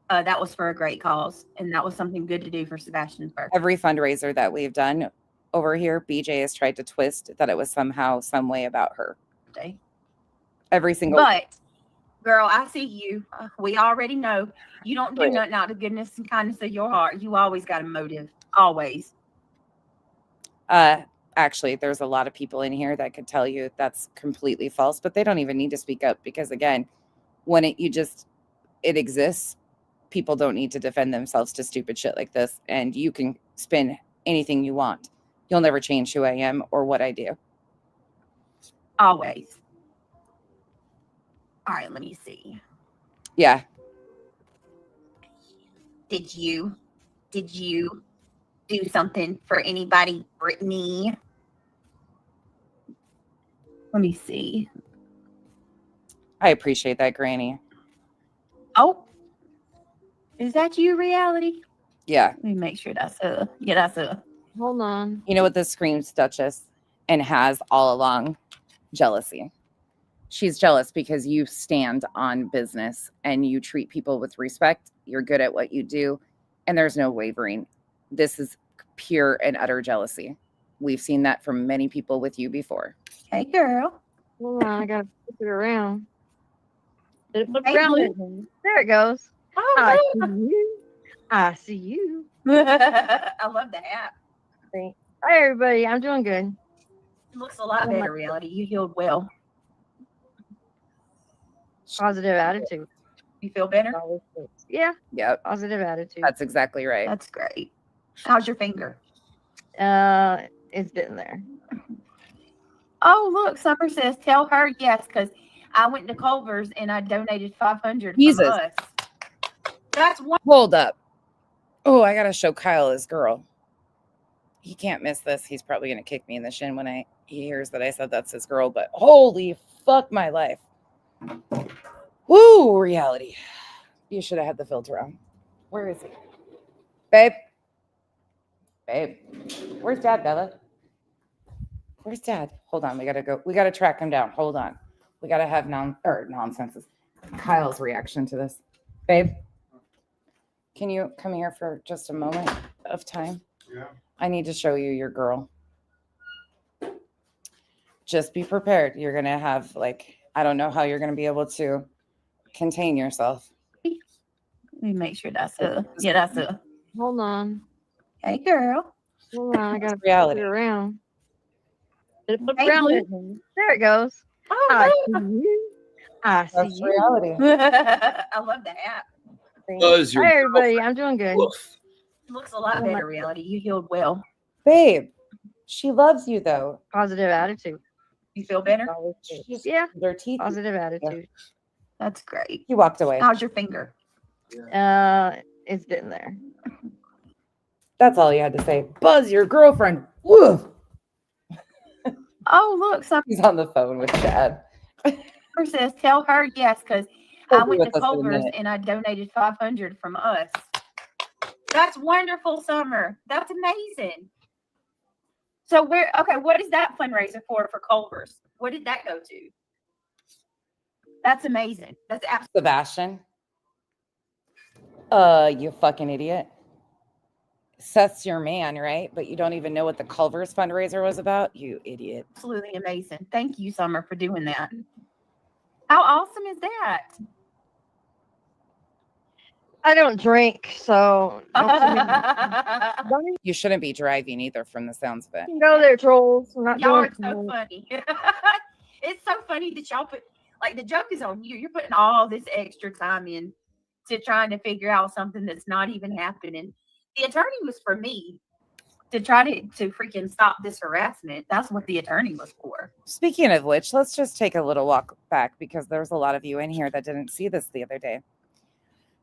that was for a great cause. And that was something good to do for Sebastian's birthday. Every fundraiser that we've done over here, BJ has tried to twist that it was somehow, some way about her. Every single. But, girl, I see you. We already know you don't do nothing out of the goodness and kindness of your heart. You always got a motive. Always. Actually, there's a lot of people in here that could tell you that's completely false, but they don't even need to speak up because, again, when it exists, people don't need to defend themselves to stupid shit like this, and you can spin anything you want. You'll never change who I am or what I do. Always. All right, let me see. Yeah. Did you do something for anybody, Brittany? Let me see. I appreciate that, Granny. Oh, is that you, Reality? Yeah. Let me make sure that's a. Yeah, that's a. Hold on. You know what this screams, Duchess, and has all along? Jealousy. She's jealous because you stand on business and you treat people with respect. You're good at what you do, and there's no wavering. This is pure and utter jealousy. We've seen that from many people with you before. Hey, girl. Hold on. I gotta flip it around. Did it flip Hey, around? Blue. There it goes. I see Oh, you. I see you. I love the hat. Hi, everybody. I'm doing good. It looks a lot better, Reality. You healed well. Positive attitude. You feel better? Yeah, Yep. positive attitude. That's exactly right. That's great. How's your finger? It's getting there. Oh, look, Summer says, tell her yes, because I went to Culver's and I donated $500 Jesus. from us. That's one. Hold up. Oh, I gotta show Kyle his girl. He can't miss this. He's probably gonna kick me in the shin when he hears that I said that's his girl, but holy fuck my life. Woo, Reality. You should have had the filter on. Where is he? Babe. Babe. Where's Dad, Bella? Where's Dad? Hold on. We gotta track him down. Hold on. We gotta have nonsenses. Kyle's reaction to this. Babe. Can you come here for just a moment of time? Yeah. I need to show you your girl. Just be prepared. You're going to have I don't know how you're going to be able to contain yourself. Let me make sure that's a. Yeah, that's a. Hold on. Hey, girl. Hold on. I gotta flip reality. it around. Did it flip Hey, around? Blue. There it goes. I Oh, see you. I see That's you. reality. look. I love the hat. Buzz your Hi, everybody. I'm doing good. woof. Looks a lot Oh my- better, reality. You healed well. Babe, she loves you though. Positive attitude. You feel better? Always good. She's- Yeah, Their teeth. positive attitude. That's great. He walked away. How's your finger? It's been there. That's all you had to say. Buzz, your girlfriend. Woof. Oh, look. Summer He's on the phone with Chad. says, tell her yes, because He'll I be went to with us in a Culver's minute. and I donated 500 from us. That's wonderful, Summer. That's amazing. So what is that fundraiser for Culver's? What did that go to? That's amazing. That's absolutely. Sebastian. You fucking idiot. Seth's your man, right? But you don't even know what the Culver's fundraiser was about? You idiot. Absolutely amazing. Thank you, Summer, for doing that. How awesome is that? I don't drink, so don't even You shouldn't be driving either from the sounds of it. go there, trolls. I'm not Y'all are doing so it. funny. It's so funny that y'all put, like, the joke is on you. You're putting all this extra time in to trying to figure out something that's not even happening. The attorney was for me to try to freaking stop this harassment. That's what the attorney was for. Speaking of which, let's just take a little walk back because there's a lot of you in here that didn't see this the other day.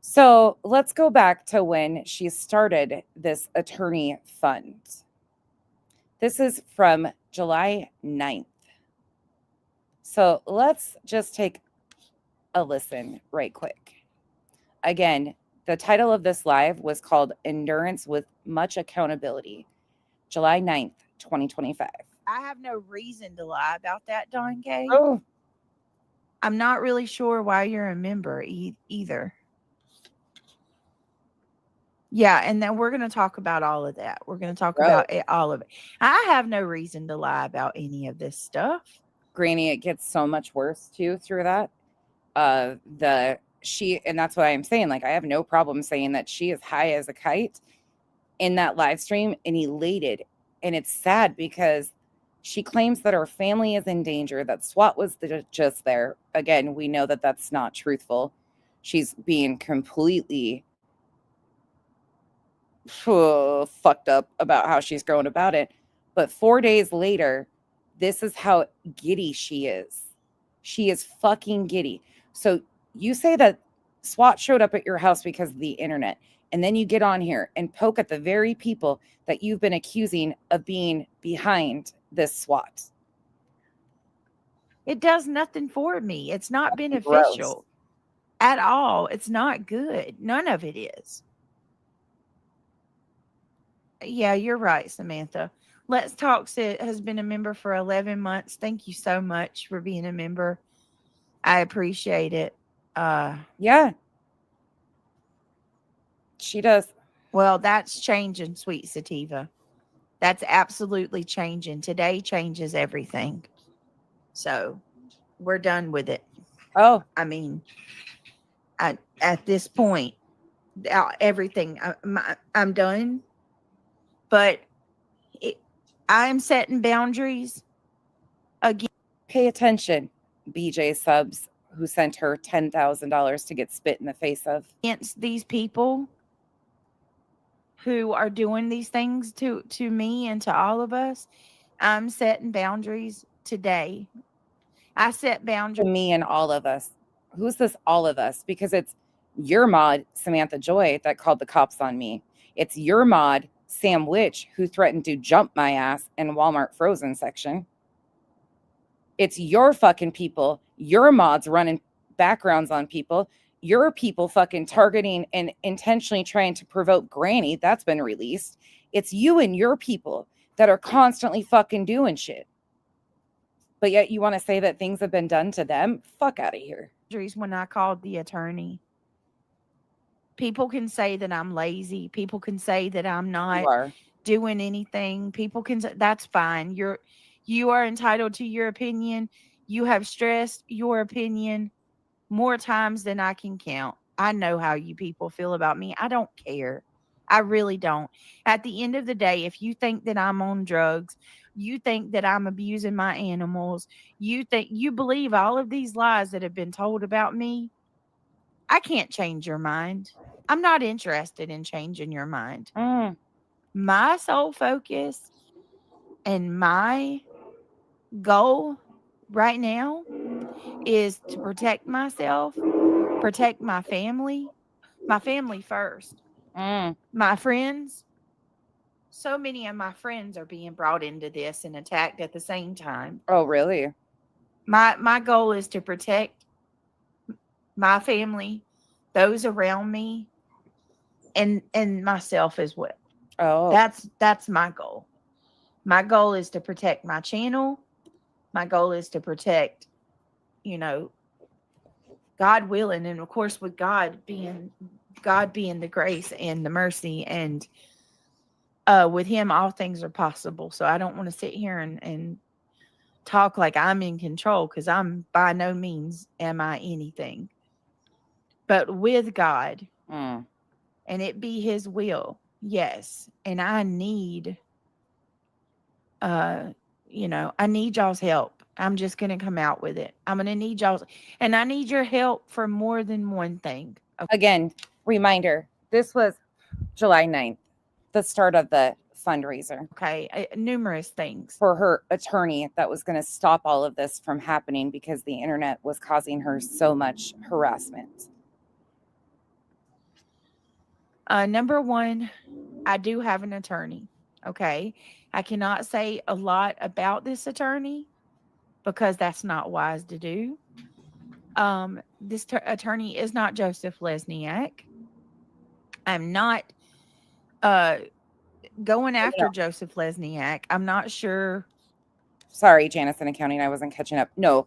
So let's go back to when she started this attorney fund. This is from July 9th. So let's just take a listen right quick. Again, the title of this live was called Endurance with Much Accountability, July 9th, 2025. I have no reason to lie about that, Don Gay. Oh, I'm not really sure why you're a member either. Yeah, and then we're going to talk about all of that. We're going to talk about all of it. I have no reason to lie about any of this stuff. Granny, it gets so much worse too through that. And that's what I'm saying. Like, I have no problem saying that she is high as a kite in that live stream and elated. And it's sad because she claims that her family is in danger, that SWAT was just there. Again, we know that that's not truthful. She's being completely fucked up about how she's going about it. But 4 days later, this is how giddy she is. She is fucking giddy. So you say that SWAT showed up at your house because of the internet, and then you get on here and poke at the very people that you've been accusing of being behind this SWAT. It does nothing for me. It's not beneficial Gross. at all. It's not good. None of it is. Yeah, you're right, Samantha. Let's Talk has been a member for 11 months. Thank you so much for being a member. I appreciate it. Yeah. She does. Well, that's changing, Sweet Sativa. That's absolutely changing. Today changes everything. So we're done with it. Oh, I mean, at this point, everything, I'm done. But I'm setting boundaries again. pay attention, BJ Subs, who sent her $10,000 to get spit in the face of. Against these people who are doing these things to me and to all of us. I'm setting boundaries today. I set To boundaries. me and all of us. Who's this all of us? Because it's your mod, Samantha Joy, that called the cops on me. It's your mod, Sam Witch, who threatened to jump my ass in Walmart frozen section. It's your fucking people, your mods running backgrounds on people, your people fucking targeting and intentionally trying to provoke Granny. That's been released. It's you and your people that are constantly fucking doing shit. But yet you want to say that things have been done to them? Fuck out of here. When I called the attorney. People can say that I'm lazy. People can say that I'm You not are. doing anything. People can say that's fine. You are entitled to your opinion. You have stressed your opinion more times than I can count. I know how you people feel about me. I don't care. I really don't. At the end of the day, if you think that I'm on drugs, you think that I'm abusing my animals, you believe all of these lies that have been told about me, I can't change your mind. I'm not interested in changing your mind. Mm. My sole focus and my goal right now is to protect myself, protect my family first. Mm. My friends, so many of my friends are being brought into this and attacked at the same time. Oh, really? My goal is to protect my family, those around me, and myself as well. Oh, That's my goal. My goal is to protect my channel. My goal is to protect, you know, God willing, and of course with God being the grace and the mercy, and with him all things are possible. So I don't want to sit here and talk like I'm in control, because I'm by no means am I anything. But with God, mm. and it be his will, yes. And I need I need y'all's help. I'm just gonna come out with it. I'm gonna need y'all's, and I need your help for more than one thing. Okay. Again, reminder, this was July 9th, the start of the fundraiser Numerous things. for her attorney that was going to stop all of this from happening because the internet was causing her so much harassment. Number one, I do have an attorney. Okay. I cannot say a lot about this attorney because that's not wise to do. This attorney is not Joseph Lesniak. I'm not going after Joseph Lesniak. I'm not sure. Sorry, Janice in accounting, I wasn't catching up. No,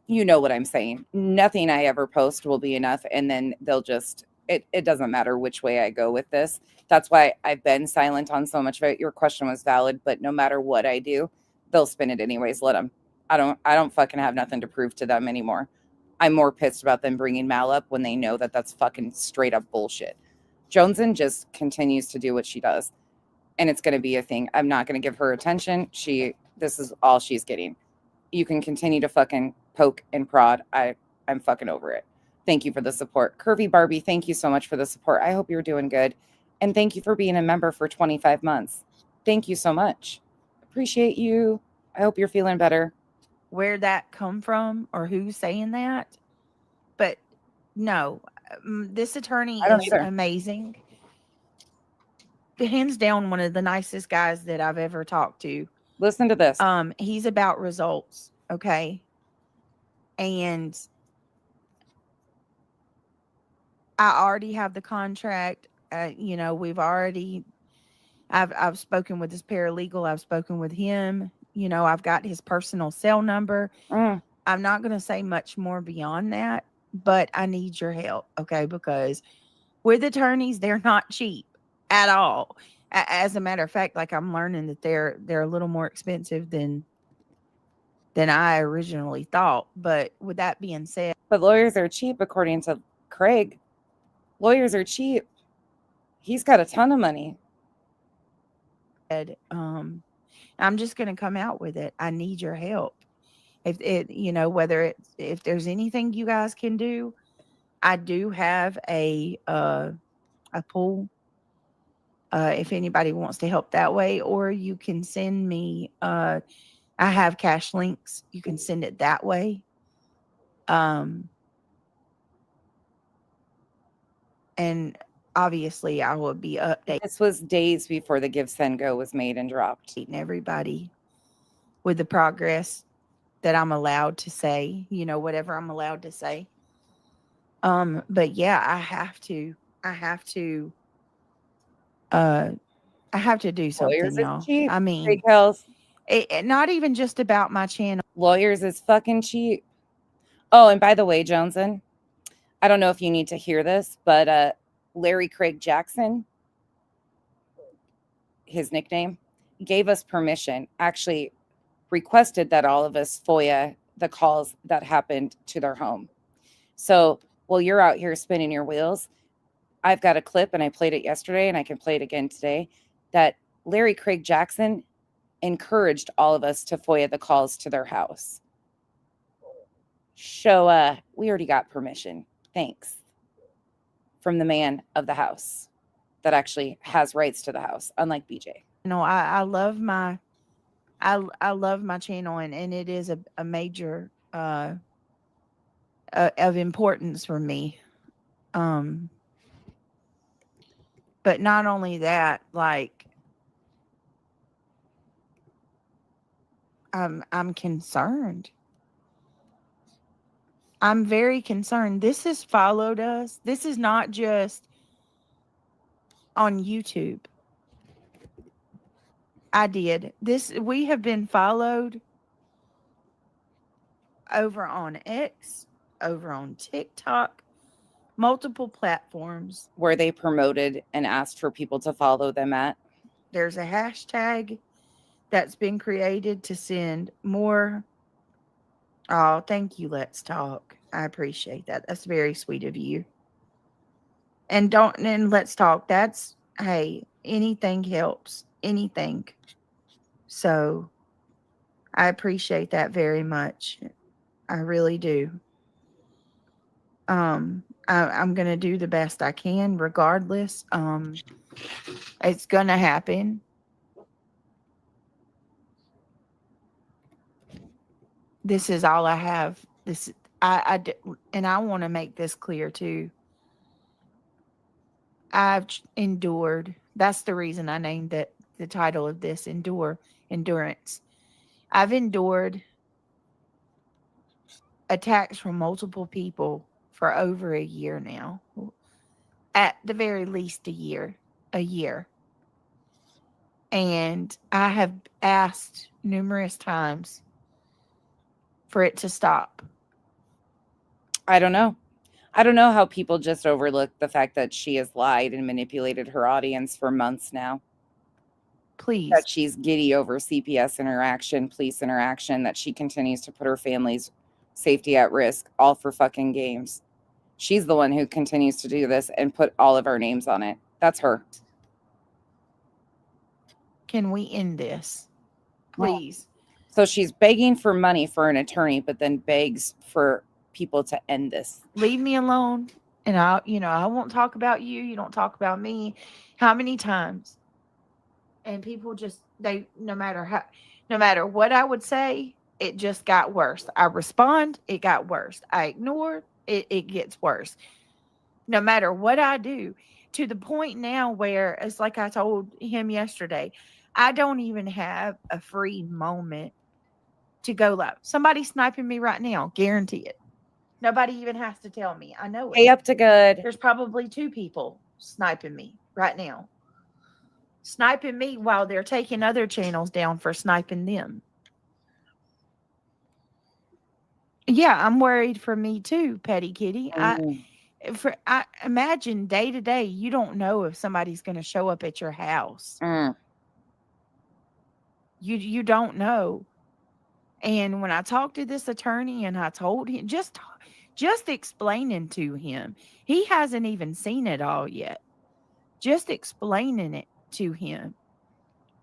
you know what I'm saying. Nothing I ever post will be enough, and then they'll just it doesn't matter which way I go with this. That's why I've been silent on so much of it. Your question was valid, but no matter what I do, they'll spin it anyways. Let them. I don't fucking have nothing to prove to them anymore. I'm more pissed about them bringing Mal up when they know that that's fucking straight up bullshit. Joneson just continues to do what she does, and it's going to be a thing. I'm not going to give her attention. This is all she's getting. You can continue to fucking poke and prod. I'm fucking over it. Thank you for the support. Curvy Barbie, thank you so much for the support. I hope you're doing good. And thank you for being a member for 25 months. Thank you so much. Appreciate you. I hope you're feeling better. Where that come from or who's saying that. But no, this attorney I don't is either. amazing. Hands down, one of the nicest guys that I've ever talked to. Listen to this. He's about results. Okay. And I already have the contract. I've spoken with his paralegal. I've spoken with him. I've got his personal cell number. Mm. I'm not going to say much more beyond that, but I need your help. Okay. Because with attorneys, they're not cheap at all. As a matter of fact, like I'm learning that they're a little more expensive than I originally thought. But with that being said, But lawyers are cheap, according to Craig. Lawyers are cheap. He's got a ton of money. I'm just going to come out with it. I need your help. If there's anything you guys can do, I do have a pool. If anybody wants to help that way, or you can send me, I have cash links. You can send it that way. And obviously I will be updating This was days before the Give Send Go was made and dropped. everybody with the progress that I'm allowed to say, whatever I'm allowed to say. But yeah, I have to do something, Lawyers y'all. is cheap. I mean, Big Hills. not even just about my channel. Lawyers is fucking cheap. Oh, and by the way, Joneson, I don't know if you need to hear this, but Larry Craig Jackson, his nickname, gave us permission, actually requested that all of us FOIA the calls that happened to their home. So Well, you're out here spinning your wheels. I've got a clip, and I played it yesterday, and I can play it again today, that Larry Craig Jackson encouraged all of us to FOIA the calls to their house. So we already got permission. Thanks. From the man of the house that actually has rights to the house, unlike BJ. I love my I love my channel, and it is a major of importance for me. But not only that, like I'm concerned. I'm very concerned. This has followed us. This is not just on YouTube. We have been followed over on X, over on TikTok, multiple platforms. Where they promoted and asked for people to follow them at. There's a hashtag that's been created to send more. Oh, thank you. Let's talk. I appreciate that. That's very sweet of you. And let's talk. That's, hey, anything helps. Anything. So I appreciate that very much. I really do. I'm going to do the best I can regardless. It's going to happen. This is all I have. And I want to make this clear too. I've endured. That's the reason I named it the title of this, endurance. I've endured attacks from multiple people for over a year now. At the very least a year. And I have asked numerous times for it to stop. I don't know. I don't know how people just overlook the fact that she has lied and manipulated her audience for months now. Please. That she's giddy over CPS interaction, police interaction, that she continues to put her family's safety at risk, all for fucking games. She's the one who continues to do this and put all of our names on it. That's her. Can we end this? Please. So she's begging for money for an attorney, but then begs for people to end this. Leave me alone. And I won't talk about you. You don't talk about me. How many times? And people just, no matter what I would say, it just got worse. I respond, it got worse. I ignore, it gets worse. No matter what I do, to the point now where it's like I told him yesterday, I don't even have a free moment to go live. Somebody's sniping me right now, guarantee it. Nobody even has to tell me. I know it. Hey, up to good. There's probably 2 people sniping me right now. Sniping me while they're taking other channels down for sniping them. Yeah, I'm worried for me too, Petty Kitty. I imagine day to day, you don't know if somebody's going to show up at your house. You don't know. And when I talked to this attorney and I told him, just explaining to him, he hasn't even seen it all yet. Just explaining it to him.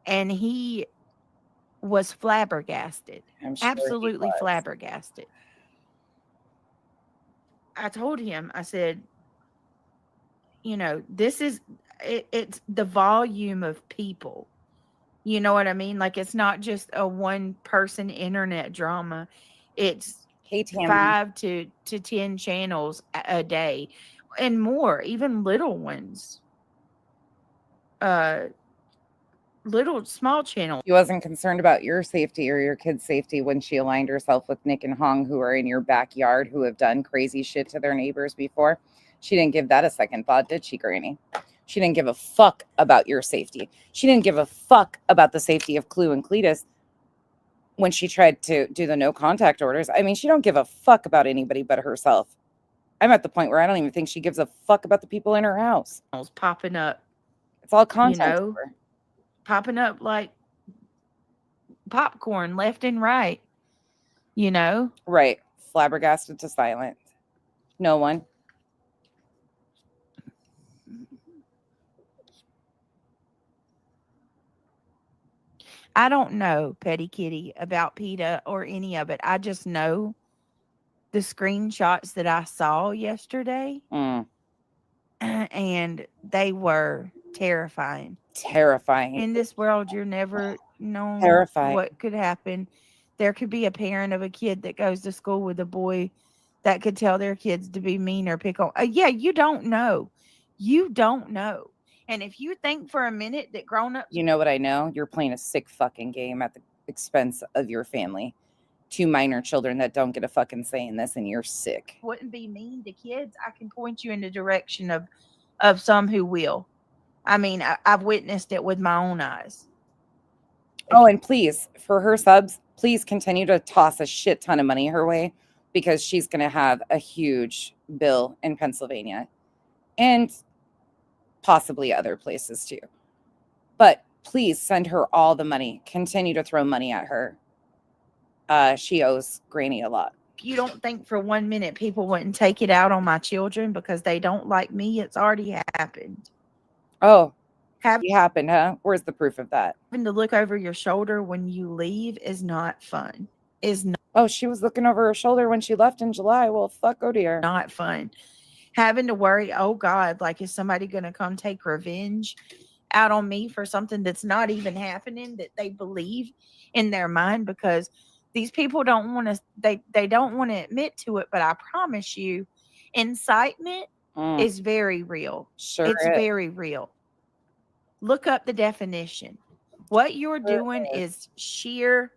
And he was flabbergasted. I'm sure Absolutely he was. flabbergasted. I told him, I said, this is, it's the volume of people. You know what I mean? Like, it's not just a one person internet drama. It's 5 to 10 channels a day and more, even little ones. Little small channels. She wasn't concerned about your safety or your kids' safety when she aligned herself with Nick and Hong, who are in your backyard, who have done crazy shit to their neighbors before. She didn't give that a second thought, did she, Granny? She didn't give a fuck about your safety. She didn't give a fuck about the safety of Clue and Cletus when she tried to do the no contact orders. I mean, she don't give a fuck about anybody but herself. I'm at the point where I don't even think she gives a fuck about the people in her house. Popping up. It's all content. Popping up like popcorn left and right. Right. Flabbergasted to silent. No one. I don't know, Petty Kitty, about PETA or any of it. I just know the screenshots that I saw yesterday, Mm, and they were terrifying. terrifying. In this world, you're never known Terrifying. what could happen. There could be a parent of a kid that goes to school with a boy that could tell their kids to be mean or pick on. Yeah, you don't know. You don't know. And if you think for a minute that grown ups You know what I know? You're playing a sick fucking game at the expense of your family. 2 minor children that don't get a fucking say in this, and you're sick. wouldn't be mean to kids, I can point you in the direction of some who will. I mean, I've witnessed it with my own eyes. Oh, and please, for her subs, please continue to toss a shit ton of money her way, because she's going to have a huge bill in Pennsylvania and possibly other places too. But please send her all the money. Continue to throw money at her. She owes Granny a lot. If you don't think for 1 minute people wouldn't take it out on my children because they don't like me, it's already happened. Oh, Having it happened, huh? Where's the proof of that? to look over your shoulder when you leave is not fun. Is Oh, she was looking over her shoulder when she left in July. Well, fuck, oh dear. not fun. Having to worry, oh God, like is somebody going to come take revenge out on me for something that's not even happening that they believe in their mind? Because these people don't want to, they don't want to admit to it, but I promise you, incitement is very real. Sure It's is. very real. Look up the definition. What you're doing is sheer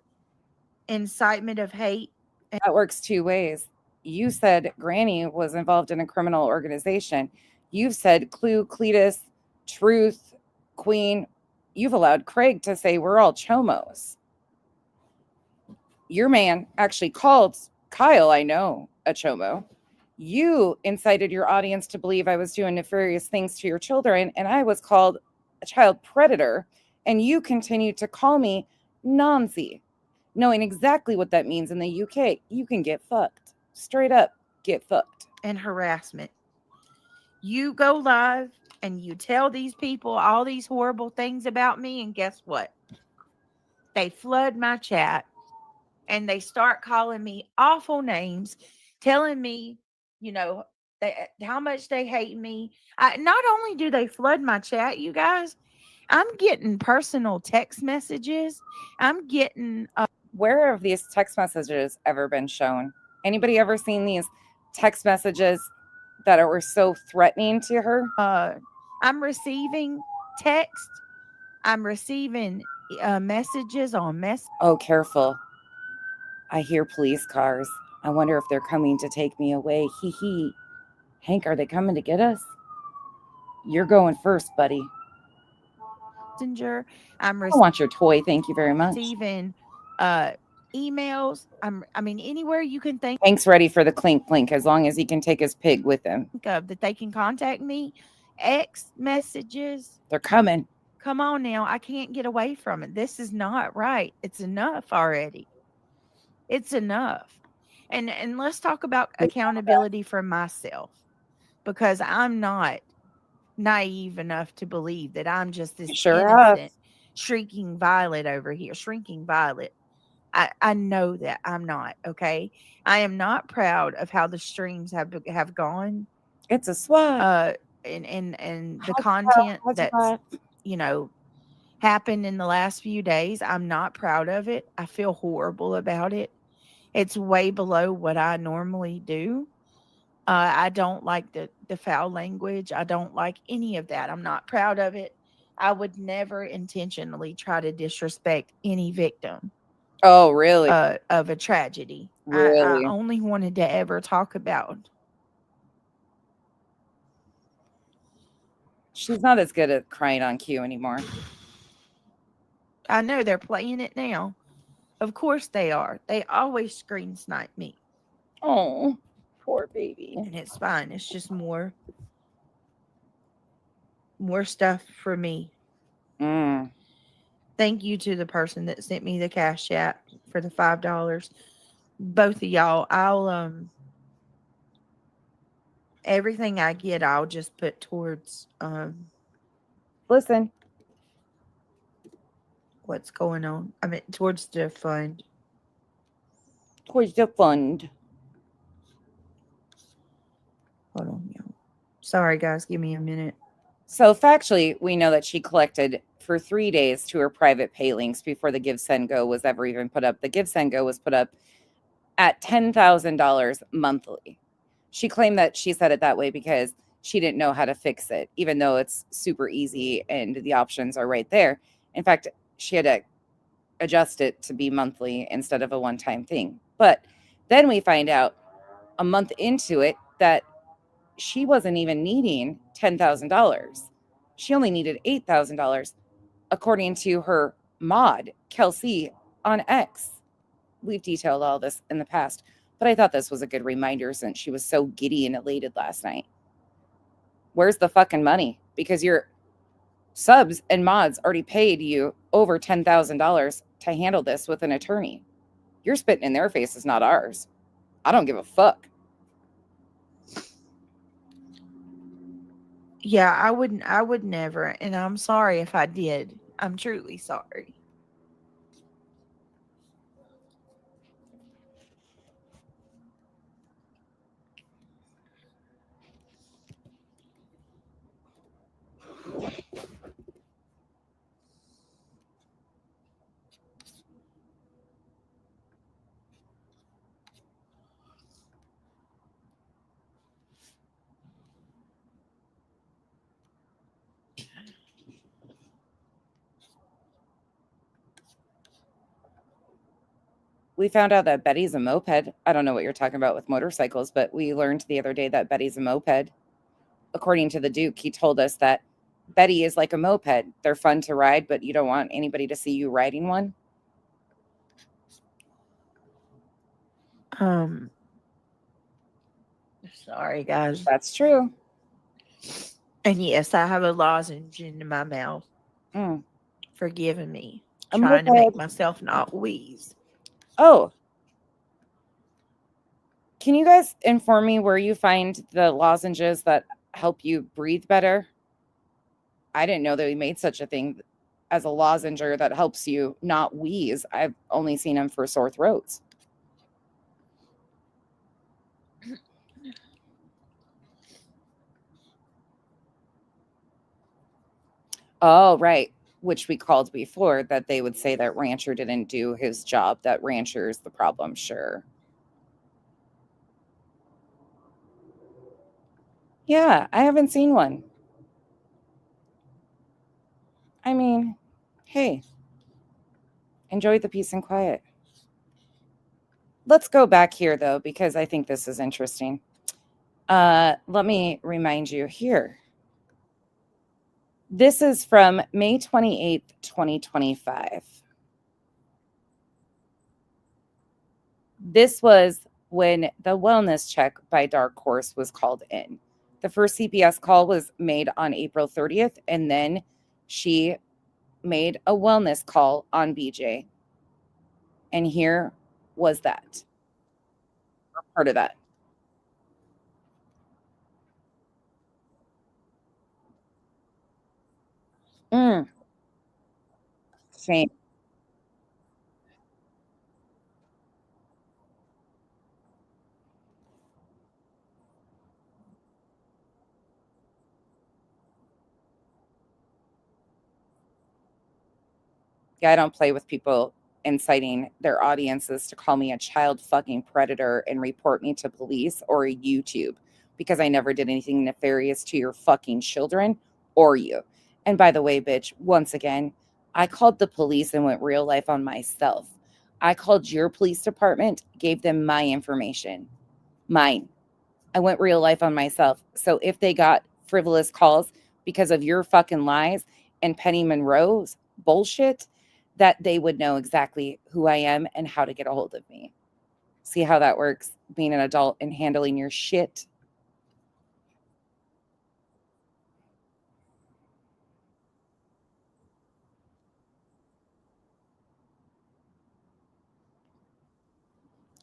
incitement of hate. That works 2 ways. You said Granny was involved in a criminal organization. You've said Clue, Cletus, Truth, Queen. You've allowed Craig to say we're all chomos. Your man actually called Kyle, I know, a chomo. You incited your audience to believe I was doing nefarious things to your children, and I was called a child predator, and you continued to call me Nancy, knowing exactly what that means in the UK. You can get fucked. Straight up, get fucked. And harassment. You go live and you tell these people all these horrible things about me, and guess what? They flood my chat and they start calling me awful names, telling me, you know, how much they hate me. Not only do they flood my chat, you guys, I'm getting personal text messages. I'm getting Where have these text messages ever been shown? Anybody ever seen these text messages that were so threatening to her? I'm receiving text. I'm receiving messages on Oh, careful. I hear police cars. I wonder if they're coming to take me away. Hee hee. Hank, are they coming to get us? You're going first, buddy. Messenger. I'm I want your toy. Thank you very much. receiving emails. I mean, anywhere you can think Hank's ready for the clink clink as long as he can take his pig with him. of that they can contact me. X messages. They're coming. Come on now. I can't get away from it. This is not right. It's enough already. It's enough. And let's talk about accountability for myself, because I'm not naive enough to believe that I'm just this Sure have. innocent shrinking violet over here. Shrinking violet. I know that I'm not. Okay. I am not proud of how the streams have gone. It's a SWAT. And the content that's, you know, happened in the last few days. I'm not proud of it. I feel horrible about it. It's way below what I normally do. I don't like the foul language. I don't like any of that. I'm not proud of it. I would never intentionally try to disrespect any victim Oh, really? of a tragedy. Really? I only wanted to ever talk about. She's not as good at crying on cue anymore. I know they're playing it now. Of course they are. They always screen snipe me. Oh, poor baby. And it's fine. It's just more stuff for me. Thank you to the person that sent me the cash app for the $5. Both of y'all. I'll everything I get, I'll just put towards Listen, what's going on. I mean, towards the fund. towards the fund. Hold on, y'all. Sorry, guys. Give me a minute. So factually, we know that she collected for 3 days to her private pay links before the Give Send Go was ever even put up. The Give Send Go was put up at $10,000 monthly. She claimed that she said it that way because she didn't know how to fix it, even though it's super easy and the options are right there. In fact, she had to adjust it to be monthly instead of a one-time thing. But then we find out a month into it that she wasn't even needing $10,000. She only needed $8,000, according to her mod, Kelsey, on X. We've detailed all this in the past, but I thought this was a good reminder since she was so giddy and elated last night. Where's the fucking money? Because your subs and mods already paid you over $10,000 to handle this with an attorney. You're spitting in their faces, not ours. I don't give a fuck. Yeah, I would never, and I'm sorry if I did. I'm truly sorry. We found out that Betty's a moped. I don't know what you're talking about with motorcycles, but we learned the other day that Betty's a moped. According to the Duke, he told us that Betty is like a moped. They're fun to ride, but you don't want anybody to see you riding one. Sorry, guys. That's true. And yes, I have a lozenge in my mouth. Mm. Forgiving me. A Trying to make moped. myself not wheeze. Oh. Can you guys inform me where you find the lozenges that help you breathe better? I didn't know that we made such a thing as a lozenger that helps you not wheeze. I've only seen them for sore throats. Oh, right. Which we called before, that they would say that Rancher didn't do his job, that Rancher is the problem. Sure. Yeah, I haven't seen one. I mean, hey, enjoy the peace and quiet. Let's go back here, though, because I think this is interesting. Let me remind you here. This is from May 28th, 2025. This was when the wellness check by Dark Horse was called in. The first CPS call was made on April 30th, and then she made a wellness call on BJ. And here was that. Part of that. Shame. Yeah, I don't play with people inciting their audiences to call me a child fucking predator and report me to police or YouTube, because I never did anything nefarious to your fucking children or you. And by the way, bitch, once again, I called the police and went real life on myself. I called your police department, gave them my information. Mine. I went real life on myself. So if they got frivolous calls because of your fucking lies and Penny Monroe's bullshit, that they would know exactly who I am and how to get a hold of me. See how that works, being an adult and handling your shit.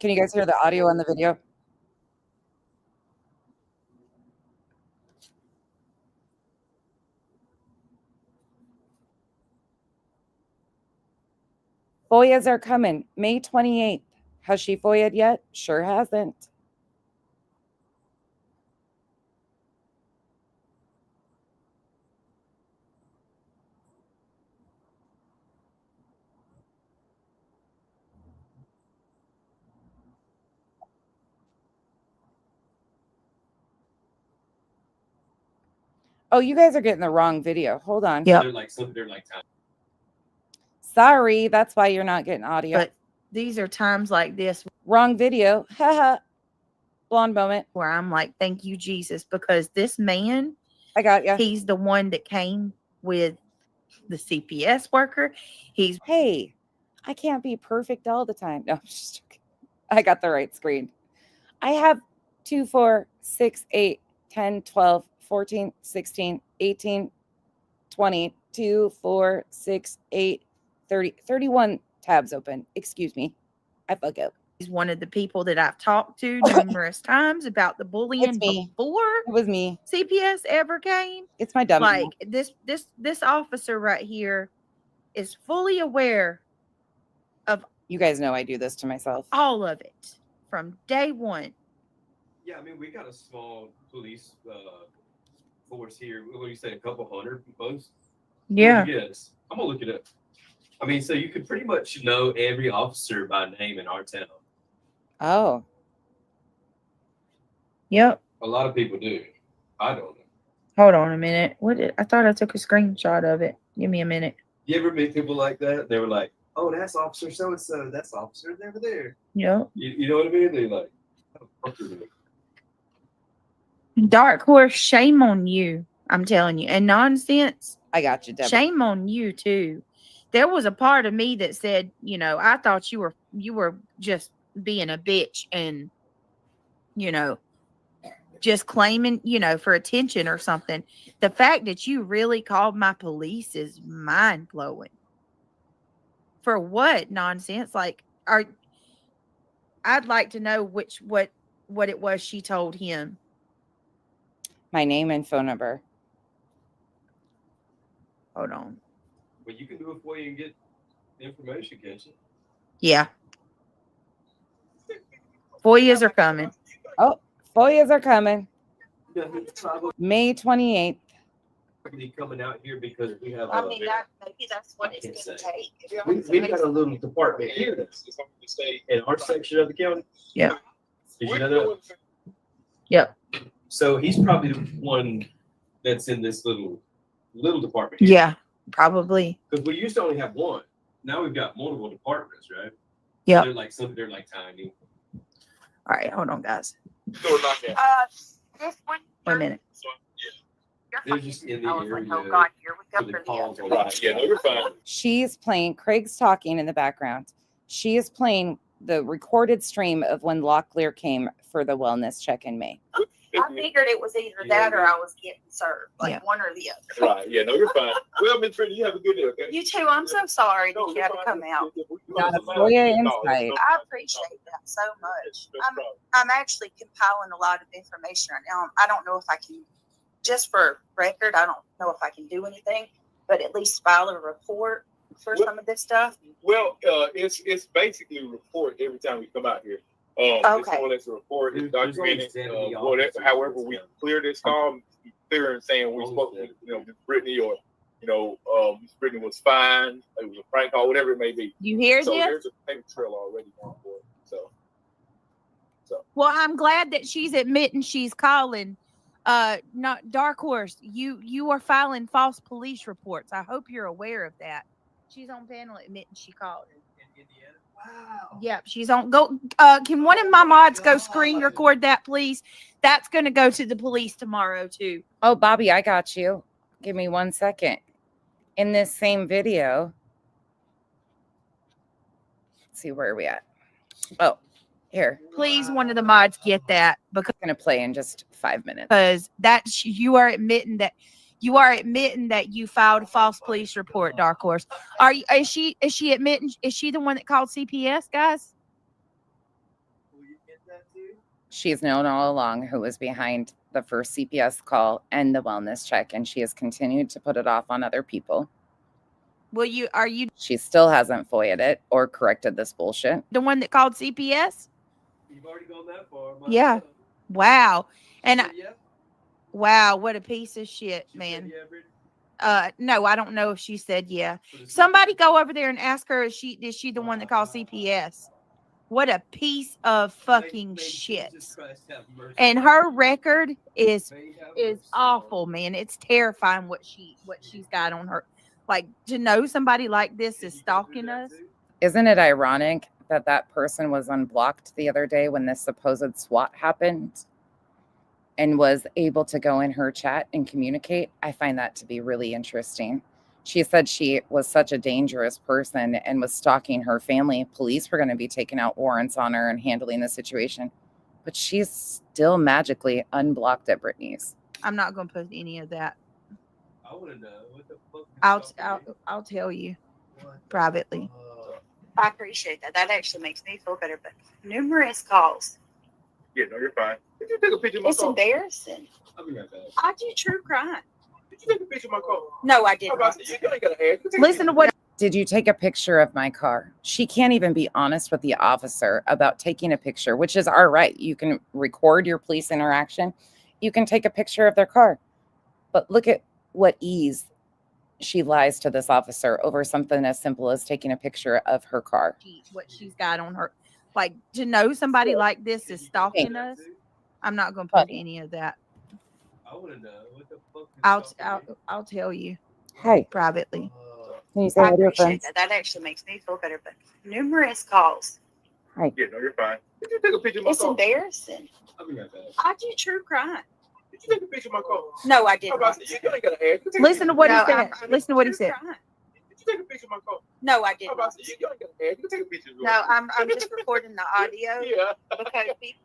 Can you guys hear the audio on the video? FOIAs are coming. May 28th. Has she FOIA'd yet? Sure hasn't. Oh, you guys are getting the wrong video. Hold on. Yep. They're like time. Sorry, that's why you're not getting audio. But these are times like this Wrong video. Haha. Blonde moment. where I'm like, thank you, Jesus, because this man, I got you. he's the one that came with the CPS worker. He's Hey, I can't be perfect all the time. No, I'm just joking. I got the right screen. I have 2, 4, 6, 8, 10, 12, 14, 16, 18, 20, 2, 4, 6, 8, 30, 31 tabs open. Excuse me. I fuck up. he's one of the people that I've talked to numerous times about the bullying It's me. before It was me. CPS ever came. It's my dumb. Like this officer right here is fully aware You guys know I do this to myself. all of it from day one. Yeah, I mean, we got a small police force here. What do you say, a couple hundred most? Yeah. Yes. I'm gonna look it up. I mean, so you could pretty much know every officer by name in our town. Oh, Yep. A lot of people do. I don't know. Hold on a minute. I thought I took a screenshot of it. Give me a minute. You ever meet people like that? They were like, "Oh, that's Officer so and so. That's Officer over there." Yep. You know what I mean? They're like, "How the fuck are they?" Dark Horse, shame on you. I'm telling you. And Nonsense, I got you, Deborah. shame on you too. There was a part of me that said, you know, I thought you were just being a bitch and, you know, just claiming, you know, for attention or something. The fact that you really called my police is mind blowing. For what? Nonsense? Like, I'd like to know what it was she told him. My name and phone number. Hold on. Well, you can do it for you and get information, can't you? Yeah. FOIAs are coming. Oh, FOIAs are coming. Yeah, it's probably May 28th. coming out here because we have. maybe that's what I it's can't going to say. take. We've got a little department here that's in our section of the county. Yeah. Did you know that? Yep. So he's probably the one that's in this little department here. Yeah, probably. Because we used to only have one. Now we've got multiple departments, right? Yeah. They're like tiny. All right, hold on, guys. This one. Wait a minute. They're just in the area. here we for the calls on Right. Yeah, no, you're fine. She's playing, Craig's talking in the background. She is playing the recorded stream of when Locklear came for the wellness check in May. I figured it was either that or I was getting served, like Yeah. one or the other. Right. Yeah, no, you're fine. Well, Miss Brittany, you have a good day, okay? You too. I'm so sorry No, that you you're had to fine. come out. Got a FOIA insight. I appreciate that so much. I'm actually compiling a lot of information right now. I don't know if I can, just for record, I don't know if I can do anything, but at least file a report for some of this stuff. Well, it's basically a report every time we come out here. It's Okay. more or less a report. It's There's only documented. 70 Whatever, officers however in we this clear this call, clear and saying we spoke to, Miss Brittany or, Miss Brittany was fine. It was a prank call, whatever it may be. You hear So this? there's a paper trail already on board. So. Well, I'm glad that she's admitting she's calling. Not Dark Horse. You are filing false police reports. I hope you're aware of that. She's on panel admitting she called. In Indiana. Wow. Yep, she's on. Go. Can one of my mods go screen record that, please? That's going to go to the police tomorrow too. Oh, Bobby, I got you. Give me 1 second. In this same video, let's see, where are we at? Oh, here. Please, one of the mods get that because I'm going to play in just 5 minutes. that's you are admitting that you filed a false police report. Dark Horse. Is she admitting? Is she the one that called CPS, guys? She's known all along who was behind the first CPS call and the wellness check, and she has continued to put it off on other people. Are you She still hasn't FOIA'd it or corrected this bullshit. the one that called CPS? You've already gone that far. Yeah. Wow. And She said yeah? wow, what a piece of shit, She said man. yeah, Brittany? No, I don't know if she said yeah. So does Somebody go over there and ask her, is she the one that called CPS? What a piece of fucking May shit. Jesus Christ have mercy. And her record is May have is mercy. awful, man. It's terrifying what she's got on her. Like, to know somebody like this Did is you go through stalking that us. too? Isn't it ironic that that person was unblocked the other day when this supposed SWAT happened and was able to go in her chat and communicate? I find that to be really interesting. She said she was such a dangerous person and was stalking her family. Police were going to be taking out warrants on her and handling the situation. But she's still magically unblocked at Brittany's. I'm not going to put any of that. I want to know what the fuck. I'll tell you What the privately. fuck? I appreciate that. That actually makes me feel better. But numerous calls. Yeah, no, you're fine. Did you take a picture of my It's car? embarrassing. I'll be right back. I do true crime. Did you take a picture of my car? No, I did I'm about not. to say, you ain't gotta ask. Listen to what Did you take a picture of my car? She can't even be honest with the officer about taking a picture, which is our right. You can record your police interaction. You can take a picture of their car. But look at what ease she lies to this officer over something as simple as taking a picture of her car. what she's got on her. Like, to know somebody like this is Did you go stalking through that us. too? I'm not going to put any of that. I want to know what the fuck. is I'll stalking me? I'll tell you Hey, privately. can you say I hi to your appreciate friends? that. That actually makes me feel better. But numerous calls. Hi. Yeah, no, you're fine. Did you take a picture of my It's car? embarrassing. I'll be right back. I do true crime. Did you take a picture of my car? No, I did I'm about not. to say, you ain't gotta ask. Listen to what he No, said. I'm Listen to what he true said. crime. Did you take a picture of my car? No, I did I'm not. about to say, you ain't gotta ask. You can take a picture of No, I'm just recording the audio Yeah. because people,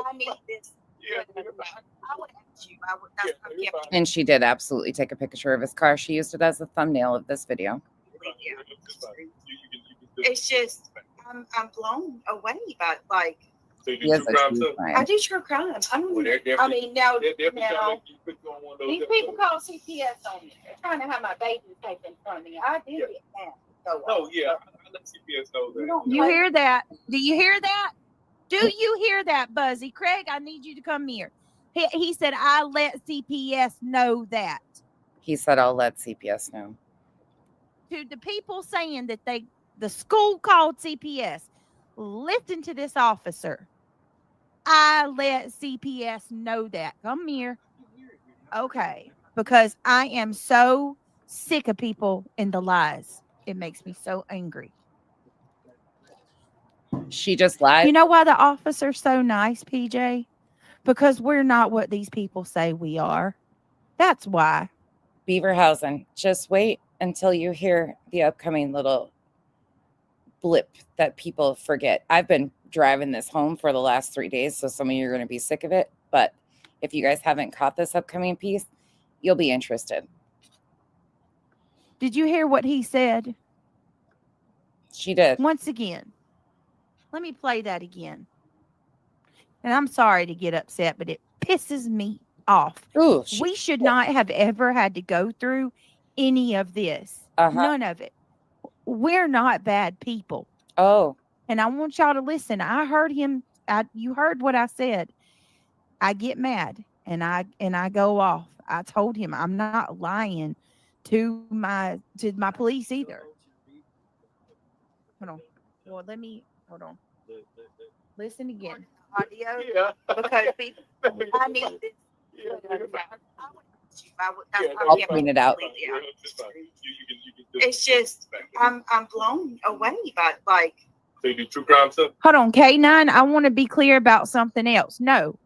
I need this. Yeah, you're fine. I would ask you. I would. That's, Yeah, I you're can't fine. And she did absolutely take a picture of his car. She used it as the thumbnail of this video. believe you. It's fine. You can It's just I'm blown away by like So you He do is true a crime true too? I crime. do true crime. I don't. Well, they're I definitely, mean now they're definitely trying now to put you on one of those these people episodes. call CPS on me. They're trying to have my baby taken from me. I did it now. So No, yeah, I let CPS know You that. don't You hear that? Do you hear that? Do you hear that, Buzzy? Craig, I need you to come here. He said, I let CPS know that. He said, I'll let CPS know. To the people saying that the school called CPS, listen to this officer. I let CPS know that. Come here. Okay. Because I am so sick of people in the lies. It makes me so angry. She just lied. You know why the officer's so nice, PJ? Because we're not what these people say we are. That's why. Beaverhausen, just wait until you hear the upcoming little blip that people forget. I've been driving this home for the last 3 days, so some of you are going to be sick of it. But if you guys haven't caught this upcoming piece, you'll be interested. Did you hear what he said? She did. Once again. Let me play that again. And I'm sorry to get upset, but it pisses me off. Ooh, We should not have ever had to go through any of this. None of it. We're not bad people. Oh, And I want y'all to listen. I heard him. You heard what I said. I get mad and I go off. I told him I'm not lying to my police either. Hold on. Well, hold on. Listen again. audio Yeah. because people I need this. Yeah, I you're fine. would ask you. I would. Yeah, I I'll can't clean it out. believe you. It's fine. You can do It's just I'm blown away by like. So you do true crime too? Hold on, K9. I want to be clear about something else. No.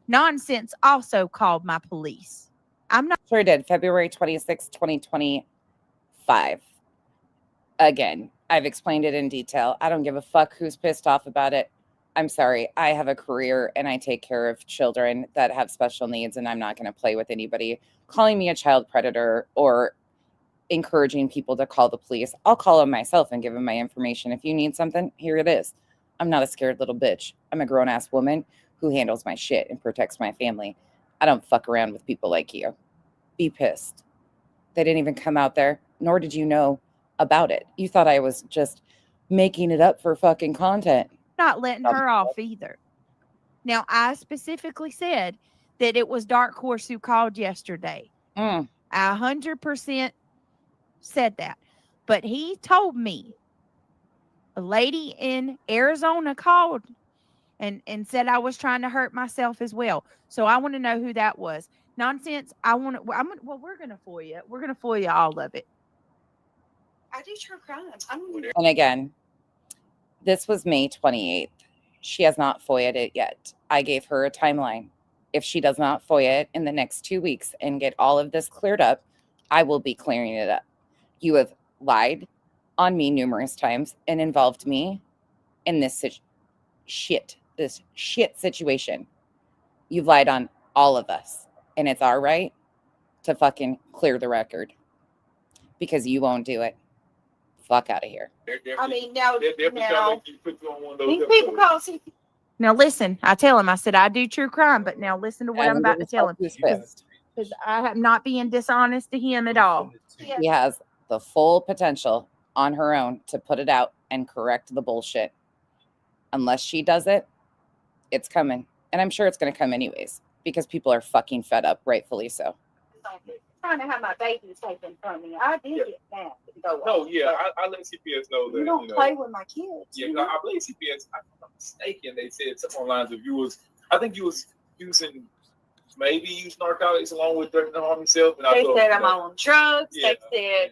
Nonsense also called my police. I'm not. sure did. February 26, 2025. Again, I've explained it in detail. I don't give a fuck who's pissed off about it. I'm sorry. I have a career and I take care of children that have special needs, and I'm not going to play with anybody calling me a child predator or encouraging people to call the police. I'll call them myself and give them my information. If you need something, here it is. I'm not a scared little bitch. I'm a grown-ass woman who handles my shit and protects my family. I don't fuck around with people like you. Be pissed. They didn't even come out there, nor did you know about it. You thought I was just making it up for fucking content. Not letting her off either. Now, I specifically said that it was Dark Horse who called yesterday. Mm. I 100% said that. But he told me a lady in Arizona called and said I was trying to hurt myself as well. So I want to know who that was. Nonsense. We're going to FOIA you. We're going to FOIA all of it. I do true crimes. I don't And again, this was May 28th. She has not FOIA'd it yet. I gave her a timeline. If she does not FOIA it in the next 2 weeks and get all of this cleared up, I will be clearing it up. You have lied on me numerous times and involved me in this shit situation. You've lied on all of us, and it's our right to fucking clear the record because you won't do it. Fuck out of here. I mean, now, They're definitely trying to make you put you on one of those these people episodes. call CPS. Now listen, I tell him, I said, I do true crime, but now listen to what I'm about to tell him. Who's pissed. Because I am not being dishonest to him at all. She has the full potential on her own to put it out and correct the bullshit. Unless she does it, it's coming. And I'm sure it's going to come anyways because people are fucking fed up, rightfully so. Trying to have my babies taken from me. I did get mad. No, yeah, I let CPS know that. You don't play with my kids. Yeah, you know? I believe CPS. If I'm not mistaken, they said something on lines of you was. I think you was using narcotics along with threatening to harm himself. And They said I'm on drugs. Yeah. They said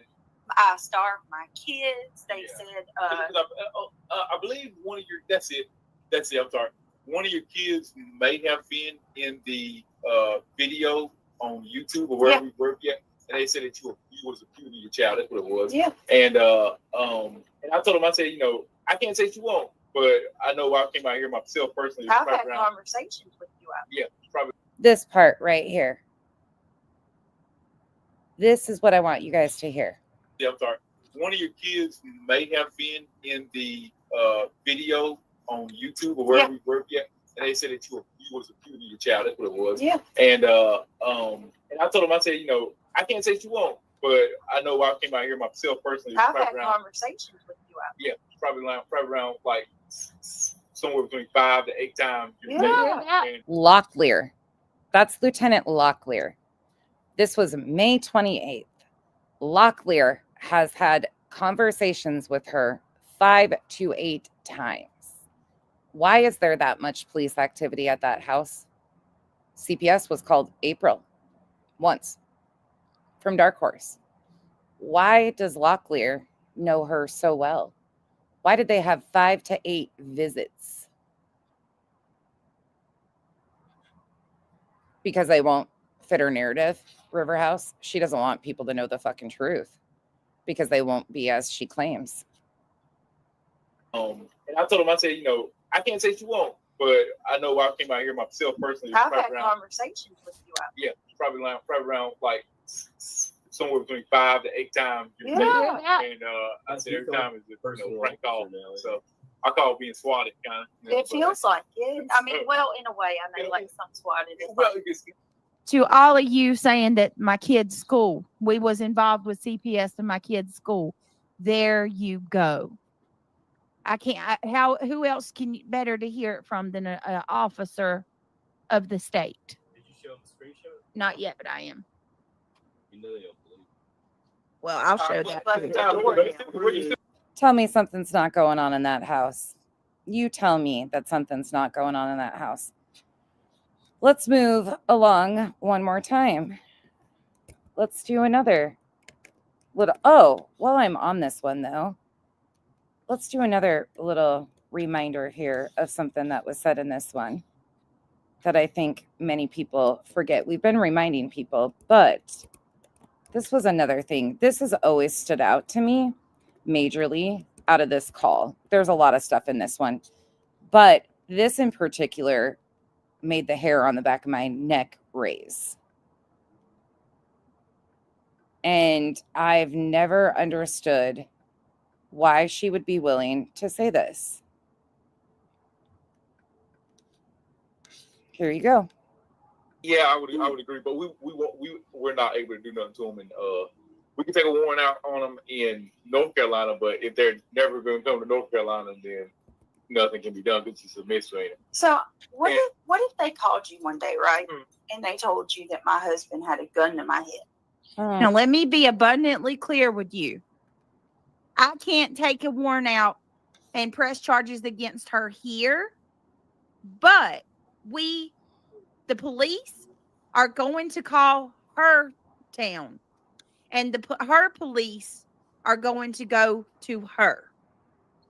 I starved my kids. They Yeah. said I believe one of your. That's it. I'm sorry. One of your kids may have been in the video on YouTube or wherever you work at, and they said that you was abusing your child. That's what it was. Yeah. And I told him, I said, I can't say you won't, but I know I came out here myself personally. I've had conversations with you out Yeah, probably. This part right here. This is what I want you guys to hear. Yeah, I'm sorry. One of your kids may have been in the video on YouTube or wherever you work at, and they said that you was abusing your child. That's what it was. Yeah. And I told him, I said, I can't say you won't, but I know I came out here myself personally. I've had conversations with you out Yeah, probably around like somewhere between 5 to 8 times. Yeah. And Locklear. That's Lieutenant Locklear. This was May 28th. Locklear has had conversations with her 5 to 8 times. Why is there that much police activity at that house? CPS was called April once from Dark Horse. Why does Locklear know her so well? Why did they have 5 to 8 visits? Because they won't fit her narrative, River House. She doesn't want people to know the fucking truth because they won't be as she claims. And I told him, I said, I can't say you won't, but I know I came out here myself personally. I've had conversations with you out Yeah, probably around like somewhere between 5 to 8 times. Yeah. And I said every time is a prank call. So I call it being swatted, kind of. It feels like it. I mean, well, in a way, I know like some swatted. Well, it's To all of you saying that my kid's school, we was involved with CPS in my kid's school. There you go. I can't. Who else can better to hear it from than an officer of the state? Did you show them the screenshot? Not yet, but I am. You know they don't believe. Well, I'll show that. Tell me something's not going on in that house. You tell me that something's not going on in that house. Let's move along one more time. Let's do another little. Oh, while I'm on this one, though, let's do another little reminder here of something that was said in this one that I think many people forget. We've been reminding people, but this was another thing. This has always stood out to me majorly out of this call. There's a lot of stuff in this one, but this in particular made the hair on the back of my neck raise. And I've never understood why she would be willing to say this. Here you go. Yeah, I would agree, but we're not able to do nothing to him we can take a warrant out on them in North Carolina, but if they're never going to come to North Carolina, then nothing can be done because it's a misdemeanor. So what if they called you one day, right? And they told you that my husband had a gun to my head? Now, let me be abundantly clear with you. I can't take a warrant out and press charges against her here, but the police, are going to call her town, and her police are going to go to her.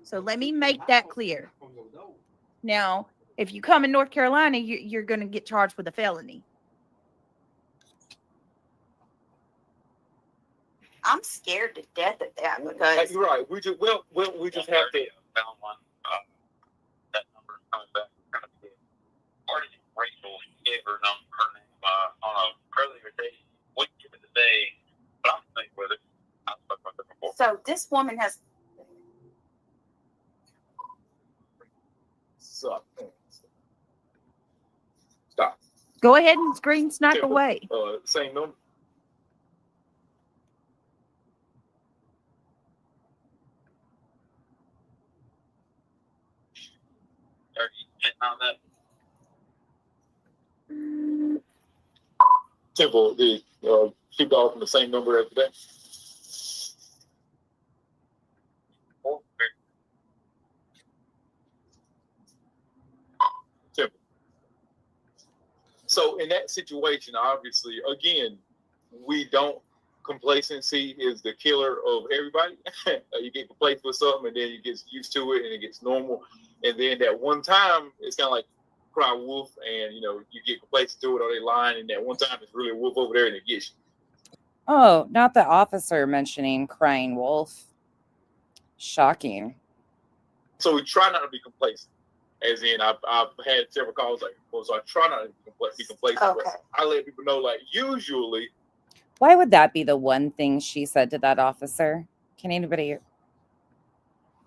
So let me make that clear. Now, if you come in North Carolina, you're going to get charged with a felony. I'm scared to death of that because You're right. We just have to. Found one. That number coming back. Already Rachel gave her name on a earlier date. Wouldn't give it today, but I'm familiar with it. I've spoken with her before. so this woman has Stop. Go ahead and screen snipe Temple, away. Same number. Are you getting on that? Temple, keep off from the same number as today. Temple. So in that situation, obviously, again, we don't. Complacency is the killer of everybody. You get complacent with something, and then you get used to it, and it gets normal. And then that one time, it's kind of like cry wolf, and you get complacent to it, or they lying, and that one time it's really a wolf over there, and it gets you. Oh, not the officer mentioning crying wolf. Shocking. So we try not to be complacent. As in, I've had several calls like, well, so I try not to be complacent. Okay. But I let people know, like, usually. Why would that be the one thing she said to that officer? Can anybody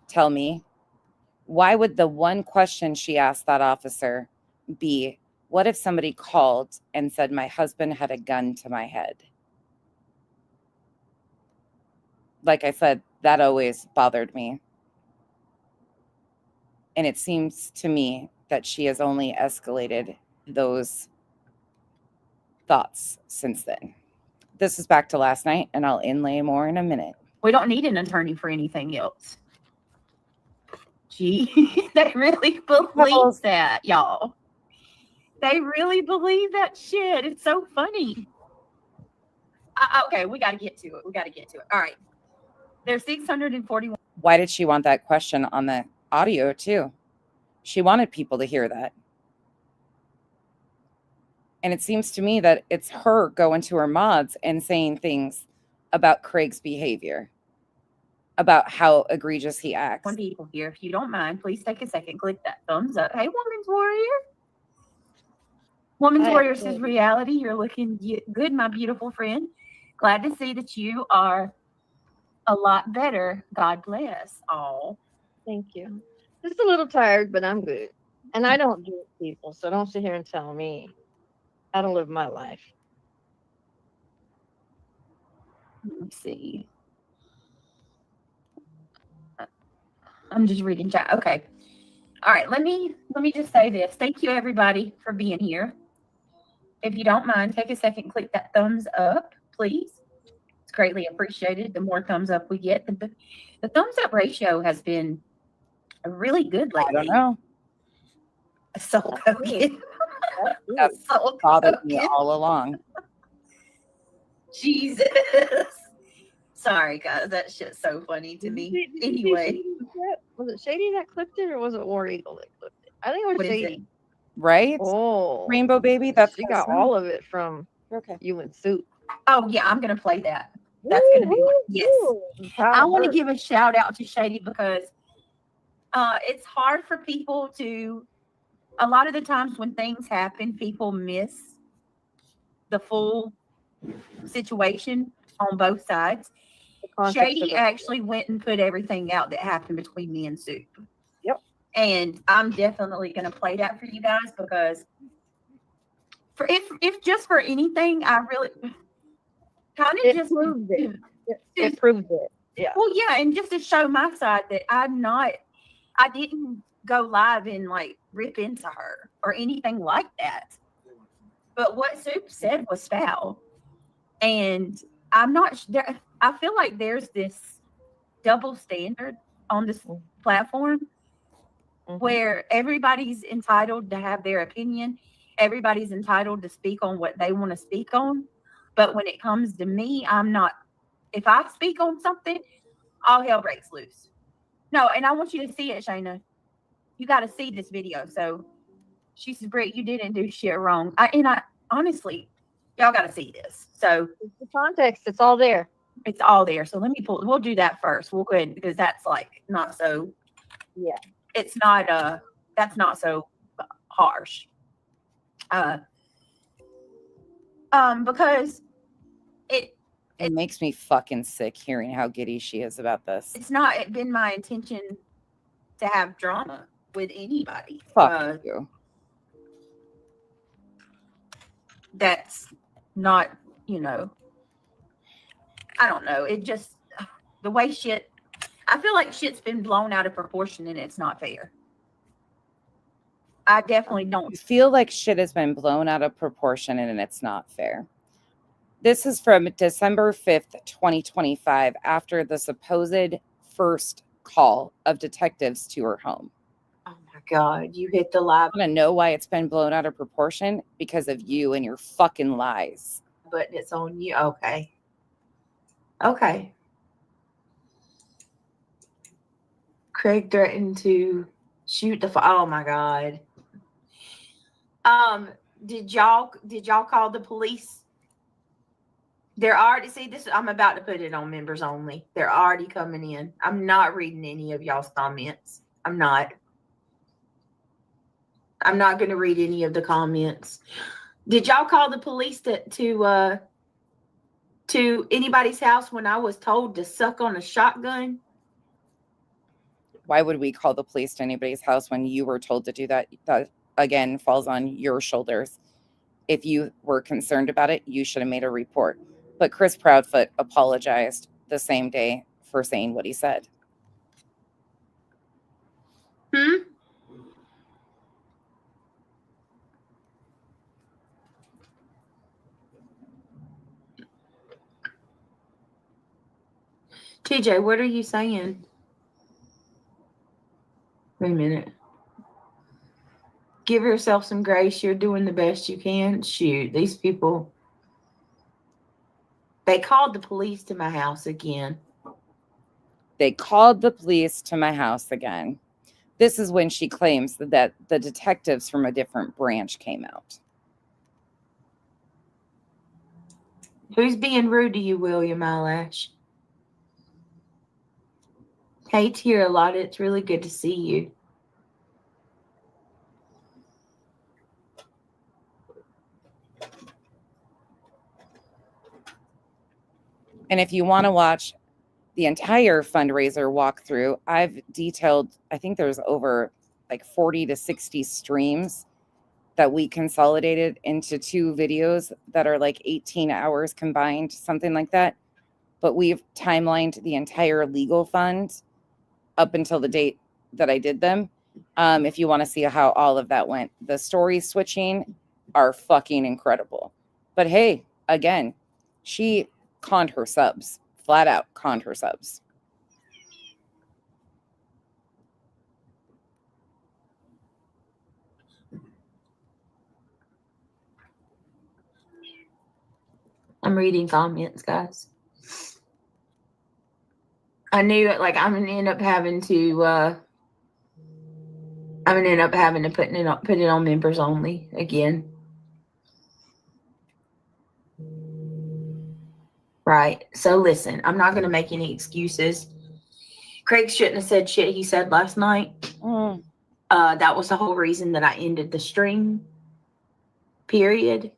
tell me? Why would the one question she asked that officer be, what if somebody called and said my husband had a gun to my head? Like I said, that always bothered me. And it seems to me that she has only escalated those thoughts since then. This is back to last night, and I'll inlay more in a minute. We don't need an attorney for anything else. Gee, they really believe that, y'all. They really believe that shit. It's so funny. Okay, we got to get to it. All right. There's 641. Why did she want that question on the audio too? She wanted people to hear that. And it seems to me that it's her going to her mods and saying things about Craig's behavior, about how egregious he acts. One people here, if you don't mind, please take a second, click that thumbs up. Hey, Woman's Warrior. Woman's Warrior says, reality, you're looking good, my beautiful friend. Glad to see that you are a lot better. God bless all. Thank you. Just a little tired, but I'm good. And I don't do it, people, so don't sit here and tell me how to live my life. Let me see. I'm just reading chat. Okay. All right. Let me just say this. Thank you, everybody, for being here. If you don't mind, take a second, click that thumbs up, please. It's greatly appreciated. The more thumbs up we get, the thumbs up ratio has been really good lately. I don't know. So good. That's bothered me all along. Jesus. Sorry, guys. That shit's so funny to me. Anyway. Was it Shady that clipped it, or was it War Eagle that clipped it? I think it was Shady. Right? Oh. Rainbow Baby. That's she got all of it from you and Soup. Oh, yeah. I'm going to play that. That's going to be one. Yes. I want to give a shout out to Shady because it's hard for people to, a lot of the times when things happen, people miss the full situation on both sides. Shady actually went and put everything out that happened between me and Soup. Yep. And I'm definitely going to play that for you guys because if just for anything, I really kind of just proved it. It proves it. Yeah. Well, yeah, and just to show my side that I didn't go live and like rip into her or anything like that. But what Soup said was foul. And I'm not there. I feel like there's this double standard on this platform where everybody's entitled to have their opinion. Everybody's entitled to speak on what they want to speak on. But when it comes to me, I'm not. If I speak on something, all hell breaks loose. No, and I want you to see it, Shayna. You got to see this video. So she says, Britt, you didn't do shit wrong. I honestly, y'all got to see this. So The context, it's all there. it's all there. So let me pull. We'll do that first. We'll go ahead because that's like not so. Yeah. It's not that's not so harsh. Because It makes me fucking sick hearing how giddy she is about this. it's not been my intention to have drama with anybody. Fuck you. That's not, I don't know. It just the way I feel like shit's been blown out of proportion and it's not fair. I definitely don't You feel like shit has been blown out of proportion and it's not fair. This is from December 5th, 2025, after the supposed first call of detectives to her home. Oh my God, you hit the live I want to know why it's been blown out of proportion because of you and your fucking lies. button. It's on you. Okay. Okay. Craig threatened to shoot oh my God. Did y'all call the police? They're already, see this, I'm about to put it on members only. They're already coming in. I'm not reading any of y'all's comments. I'm not going to read any of the comments. Did y'all call the police to anybody's house when I was told to suck on a shotgun? Why would we call the police to anybody's house when you were told to do that? That, again, falls on your shoulders. If you were concerned about it, you should have made a report. But Chris Proudfoot apologized the same day for saying what he said. TJ, what are you saying? Wait a minute. Give yourself some grace. You're doing the best you can. Shoot, these people. They called the police to my house again. They called the police to my house again. This is when she claims that the detectives from a different branch came out. Who's being rude to you, William Eyelash? Hey, Tira Lotta, it's really good to see you. And if you want to watch the entire fundraiser walkthrough, I've detailed, I think there's over like 40 to 60 streams that we consolidated into 2 videos that are like 18 hours combined, something like that. But we've timelined the entire legal fund up until the date that I did them. If you want to see how all of that went, the story switching are fucking incredible. But hey, again, she conned her subs, flat out conned her subs. I'm reading comments, guys. I knew it. Like I'm gonna end up having to put it on members only again. Right. So listen, I'm not gonna make any excuses. Craig shouldn't have said shit he said last night. That was the whole reason that I ended the stream. Period.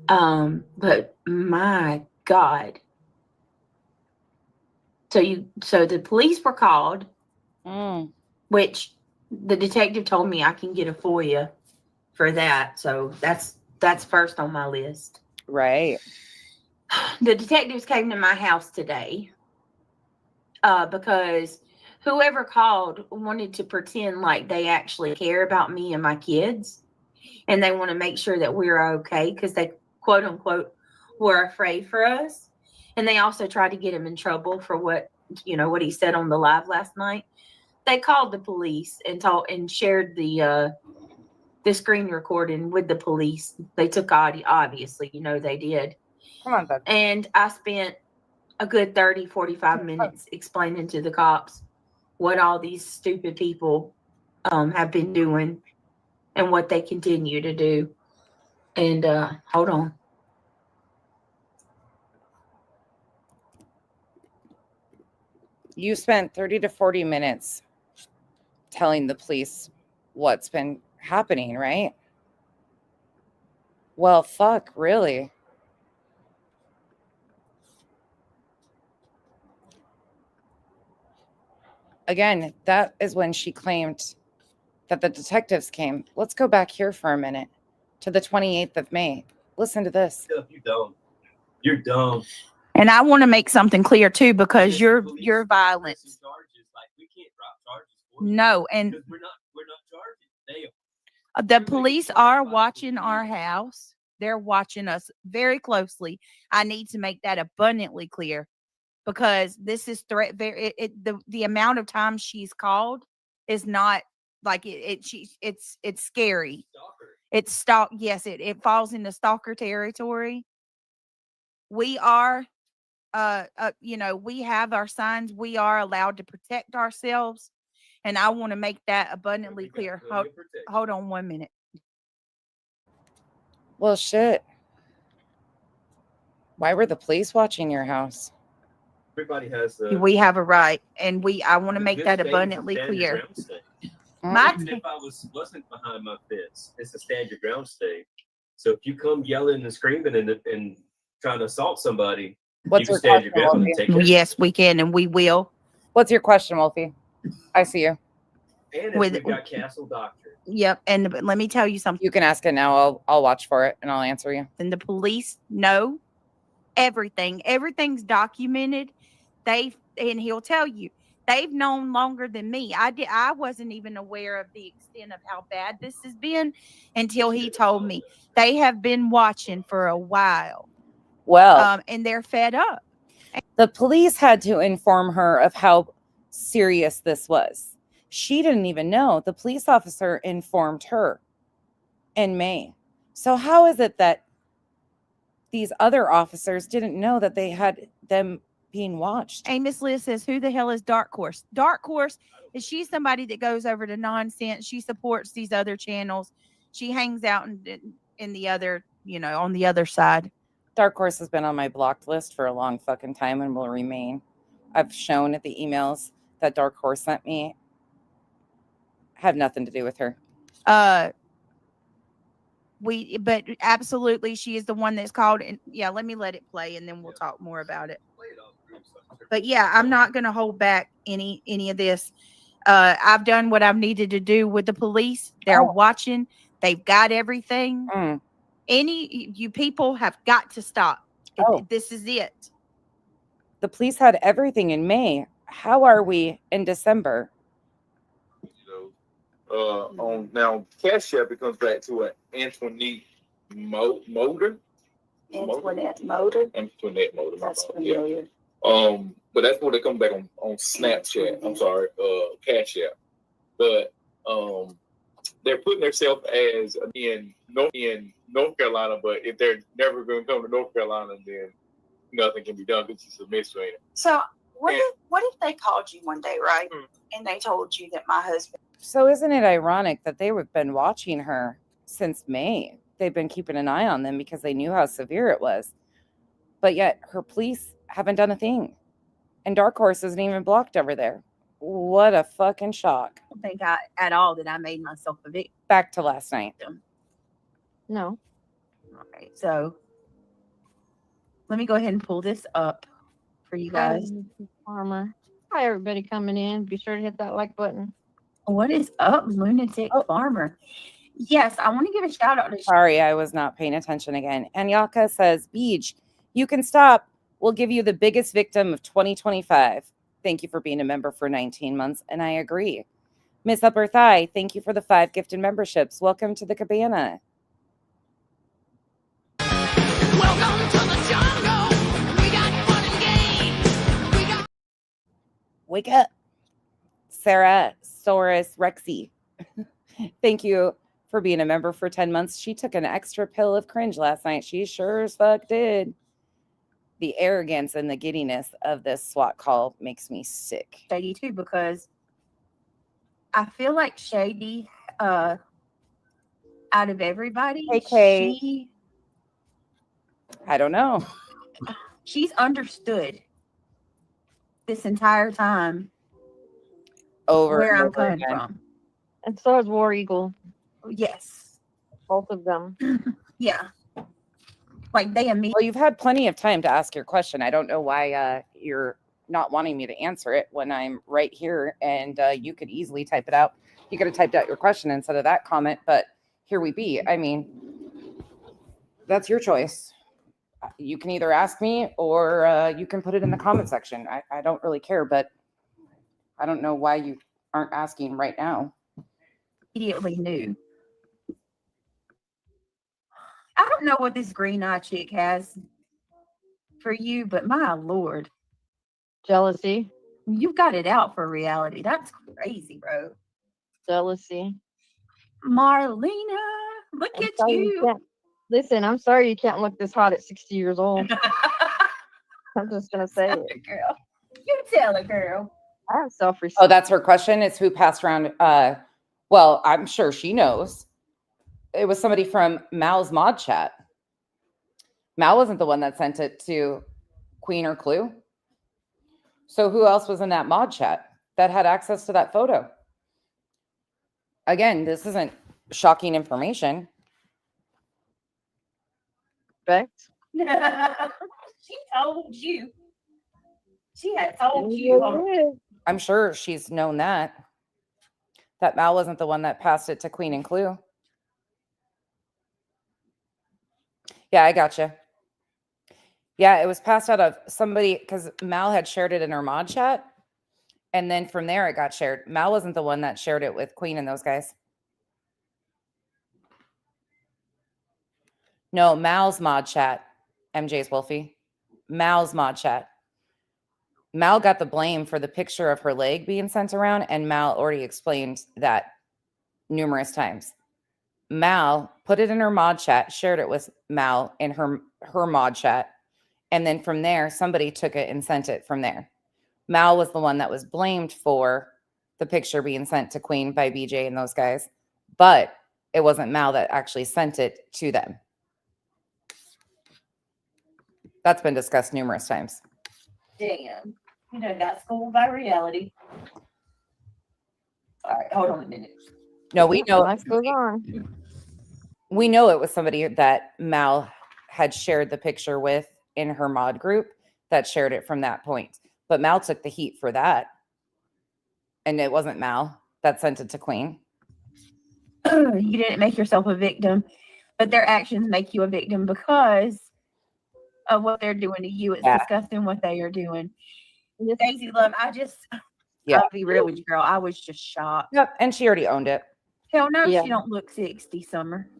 But my God. So the police were called, which the detective told me I can get a FOIA for that. So that's first on my list. Right. The detectives came to my house today because whoever called wanted to pretend like they actually care about me and my kids, and they want to make sure that we're okay because they quote unquote were afraid for us. And they also tried to get him in trouble for what he said on the live last night. They called the police and shared the screen recording with the police. They took audio, obviously, they did. Come on, bud. And I spent a good 30-45 minutes explaining to the cops what all these stupid people have been doing and what they continue to do. And hold on. You spent 30 to 40 minutes telling the police what's been happening, right? Well, fuck, really? Again, that is when she claimed that the detectives came. Let's go back here for a minute to the 28th of May. Listen to this. You're dumb. You're dumb. And I want to make something clear too, because your violence. Like, we can't drop charges for No, and we're not charging. They the police are watching our house. They're watching us very closely. I need to make that abundantly clear, because this is the amount of times she's called is not like it's scary. stalker. It's stalk. Yes, it falls into stalker territory. We are, we have our signs. We are allowed to protect ourselves, and I want to make that abundantly clear. Hold on 1 minute. Well, shit. Why were the police watching your house? Everybody has We have a right, and I want to make that abundantly clear. Even if I wasn't behind my fence, it's a stand your ground state. So if you come yelling and screaming and trying to assault somebody, What's you your can stand your question, ground and Wolfie? take it. Yes, we can, and we will. What's your question, Wolfie? I see you. And if we've got Castle Doctrine. Yep, and let me tell you something. You can ask it now. I'll watch for it and I'll answer you. And the police know everything. Everything's documented. And he'll tell you, they've known longer than me. I wasn't even aware of the extent of how bad this has been until he told me. They have been watching for a while. Well, and they're fed up. the police had to inform her of how serious this was. She didn't even know. The police officer informed her in May. So how is it that these other officers didn't know that they had them being watched? Amos Liz says, who the hell is Dark Horse? Dark Horse, is she somebody that goes over to Nonsense? She supports these other channels. She hangs out in the other, on the other side. Dark Horse has been on my blocked list for a long fucking time and will remain. I've shown the emails that Dark Horse sent me. Have nothing to do with her. But absolutely, she is the one that's called. And yeah, let me let it play, and then we'll talk more about it. But yeah, I'm not going to hold back any of this. I've done what I've needed to do with the police. They're watching. They've got everything. You people have got to stop. This is it. The police had everything in May. How are we in December? On now Cash App, it comes back to an Antoinette Motor. Antoinette Motor. Antoinette Motor. That's familiar. But that's where they come back on Snapchat. I'm sorry, Cash App. But they're putting themselves as in North Carolina. But if they're never going to come to North Carolina, then nothing can be done because it's a mystery. So what if they called you one day, right? And they told you that my husband. So isn't it ironic that they've been watching her since May? They've been keeping an eye on them because they knew how severe it was. But yet her police haven't done a thing. And Dark Horse isn't even blocked over there. What a fucking shock. I don't think at all that I made myself a victim. Back to last night. No. All right, so let me go ahead and pull this up for you guys. Farmer. Hi, everybody coming in. Be sure to hit that like button. What is up, Lunatic Farmer? Yes, I want to give a shout out to. Sorry, I was not paying attention again. And Yaka says, Beej, You can stop. We'll give you the biggest victim of 2025. Thank you for being a member for 19 months, and I agree. Miss Upper Thigh, thank you for the 5 gifted memberships. Welcome to the cabana. Welcome to the jungle. We got fun and games. We got Wake up. Sarah Saurus Rexy. Thank you for being a member for 10 months. She took an extra pill of cringe last night. She sure as fuck did. The arrogance and the giddiness of this SWAT call makes me sick. Shady too, because I feel like Shady, out of everybody, Okay. I don't know. she's understood this entire time Over where and I'm over coming again. from. And so is War Eagle, Yes. both of them. Yeah. Like they immediately. Well, you've had plenty of time to ask your question. I don't know why you're not wanting me to answer it when I'm right here, and you could easily type it out. You could have typed out your question instead of that comment, but here we be. I mean, that's your choice. You can either ask me or you can put it in the comment section. I don't really care, but I don't know why you aren't asking right now. Immediately knew. I don't know what this green eye chick has for you, but my lord, Jealousy, you've got it out for reality. That's crazy, bro. jealousy. Marlena, look I'm at sorry you. can't- Listen, I'm sorry you can't look this hot at 60 years old. I'm just gonna say Tell it. it, girl. You tell it, girl. I have self-respect. Oh, that's her question. It's who passed around. Well, I'm sure she knows. It was somebody from Mal's mod chat. Mal wasn't the one that sent it to Queen or Clue. So who else was in that mod chat that had access to that photo? Again, this isn't shocking information. She told you. She had told you. I'm sure she's known that Mal wasn't the one that passed it to Queen and Clue. Yeah, I gotcha. Yeah, it was passed out of somebody because Mal had shared it in her mod chat. And then from there, it got shared. Mal wasn't the one that shared it with Queen and those guys. No, Mal's mod chat. MJ's Wolfie. Mal's mod chat. Mal got the blame for the picture of her leg being sent around, and Mal already explained that numerous times. Mal put it in her mod chat, shared it with Mal in her mod chat, and then from there, somebody took it and sent it from there. Mal was the one that was blamed for the picture being sent to Queen by BJ and those guys, but it wasn't Mal that actually sent it to them. That's been discussed numerous times. Damn. You done got schooled by reality. All right, hold on a minute. No, we know. Life goes on. We know it was somebody that Mal had shared the picture with in her mod group that shared it from that point. But Mal took the heat for that. And it wasn't Mal that sent it to Queen. You didn't make yourself a victim, but their actions make you a victim because of what they're doing to you. It's disgusting what they are doing. Daisy Love, I'll be real with you, girl. I was just shocked. Yep, and she already owned it. Hell no, Yeah. she don't look 60, Summer.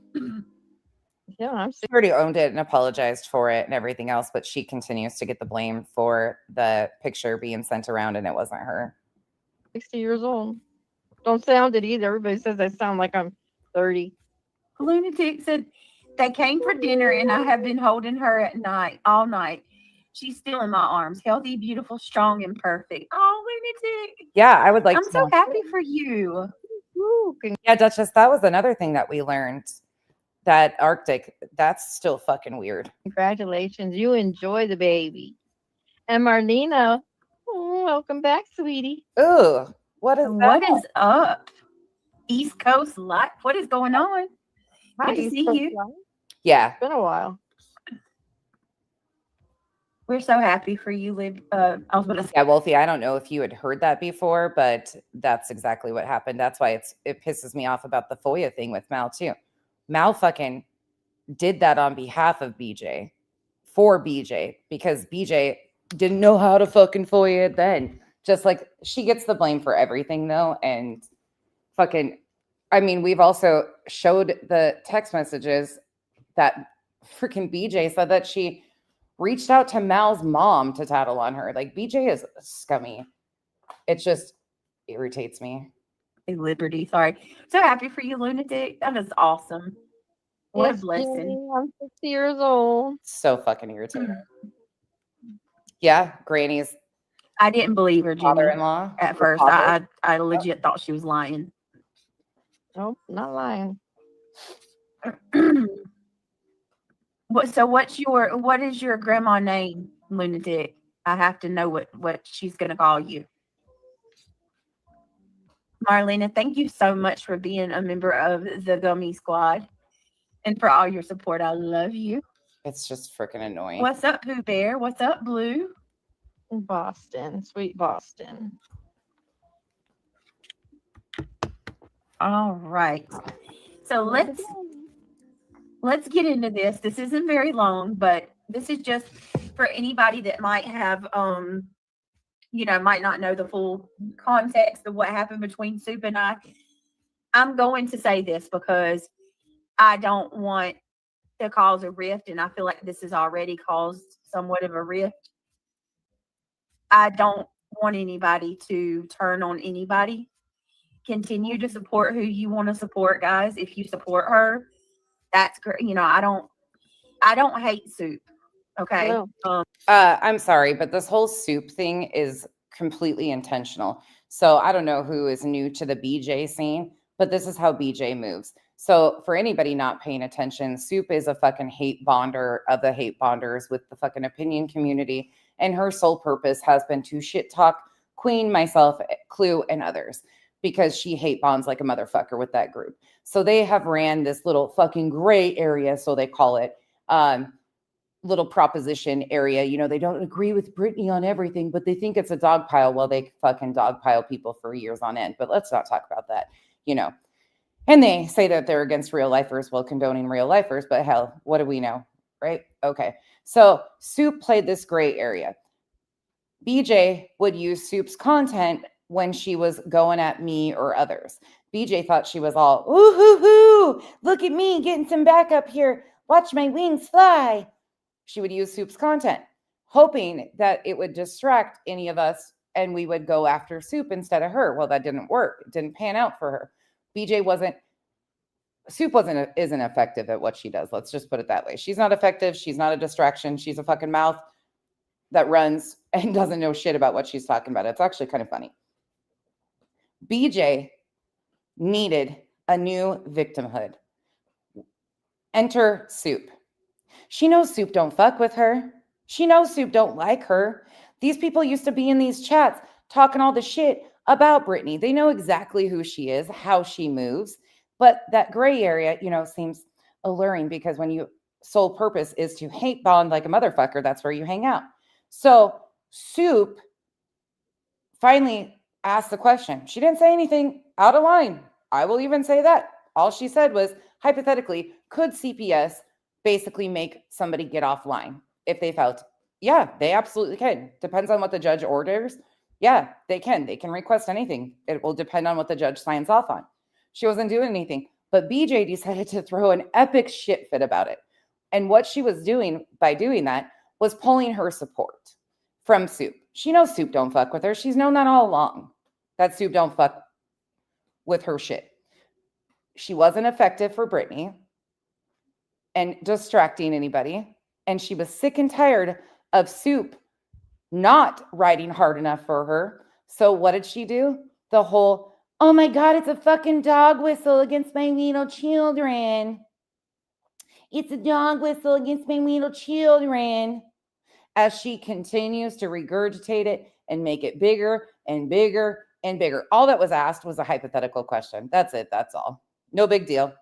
Yeah, I'm She already owned it and apologized for it and everything else, but she continues to get the blame for the picture being sent around, and it wasn't her. 60 years old. Don't sound it either. Everybody says I sound like I'm 30. Lunatic said they came for dinner and I have been holding her at night, all night. She's still in my arms, healthy, beautiful, strong, and perfect. Oh, Lunatic. Yeah, I would like I'm to so know. happy for you. Woo, Yeah, Duchess, that was another thing that we learned. That Arctic, that's still fucking weird. Congratulations. You enjoy the baby. And Marlena, welcome back, sweetie. Ooh, what is What that? is up? East Coast Life. What is going on? Hi, Good to East see Coast you. Life. Yeah. It's been a while. We're so happy for you, Lib. I was going to say, Yeah, Wolfie, I don't know if you had heard that before, but that's exactly what happened. That's why it pisses me off about the FOIA thing with Mal too. Mal fucking did that on behalf of BJ for BJ because BJ didn't know how to fucking foil it then. Just like she gets the blame for everything though. And fucking, I mean, we've also showed the text messages that freaking BJ said that she reached out to Mal's mom to tattle on her. Like BJ is scummy. It just irritates me. Liberty, sorry. So happy for you, lunatic. That is awesome. What a Yes, blessing. dear, I'm 60 years old. So fucking irritating. Yeah, Granny's I didn't believe her, Jenny, father-in-law at first. I legit thought she was lying. Nope, not lying. What is your grandma name, lunatic? I have to know what she's gonna call you. Marlena, thank you so much for being a member of the Gummy Squad and for all your support. I love you. It's just freaking annoying. What's up, Pooh Bear? What's up, Blue? Boston, sweet Boston. All right. So let's get into this. This isn't very long, but this is just for anybody that might have might not know the full context of what happened between Soup and I. I'm going to say this because I don't want to cause a rift, and I feel like this has already caused somewhat of a rift. I don't want anybody to turn on anybody. Continue to support who you want to support, guys. If you support her, that's great. I don't hate Soup. Okay. No. I'm sorry, but this whole Soup thing is completely intentional. So I don't know who is new to the BJ scene, but this is how BJ moves. So for anybody not paying attention, Soup is a fucking hate bonder of the hate bonders with the fucking opinion community. And her sole purpose has been to shit talk Queen, myself, Clue, and others because she hate bonds like a motherfucker with that group. So they have ran this little fucking gray area, so they call it, little proposition area. They don't agree with Brittany on everything, but they think it's a dog pile. Well, they fucking dog pile people for years on end, but let's not talk about that, And they say that they're against real lifers while condoning real lifers, but hell, what do we know, right? Okay. So Soup played this gray area. BJ would use Soup's content when she was going at me or others. BJ thought she was all, ooh, hoo, hoo, look at me getting some backup here. Watch my wings fly. She would use Soup's content, hoping that it would distract any of us and we would go after Soup instead of her. Well, that didn't work. It didn't pan out for her. Soup isn't effective at what she does. Let's just put it that way. She's not effective. She's not a distraction. She's a fucking mouth that runs and doesn't know shit about what she's talking about. It's actually kind of funny. BJ needed a new victimhood. Enter Soup. She knows Soup don't fuck with her. She knows Soup don't like her. These people used to be in these chats talking all the shit about Brittany. They know exactly who she is, how she moves. But that gray area, seems alluring because when your sole purpose is to hate bond like a motherfucker, that's where you hang out. So Soup finally asked the question. She didn't say anything out of line. I will even say that. All she said was, hypothetically, could CPS basically make somebody get offline if they felt? Yeah, they absolutely can. Depends on what the judge orders. Yeah, they can. They can request anything. It will depend on what the judge signs off on. She wasn't doing anything, but BJ decided to throw an epic shit fit about it. And what she was doing by doing that was pulling her support from Soup. She knows Soup don't fuck with her. She's known that all along, that Soup don't fuck with her shit. She wasn't effective for Brittany and distracting anybody. And she was sick and tired of Soup not riding hard enough for her. So what did she do? The whole, oh my God, it's a fucking dog whistle against my little children. It's a dog whistle against my little children. As she continues to regurgitate it and make it bigger and bigger and bigger. All that was asked was a hypothetical question. That's it. That's all. No big deal.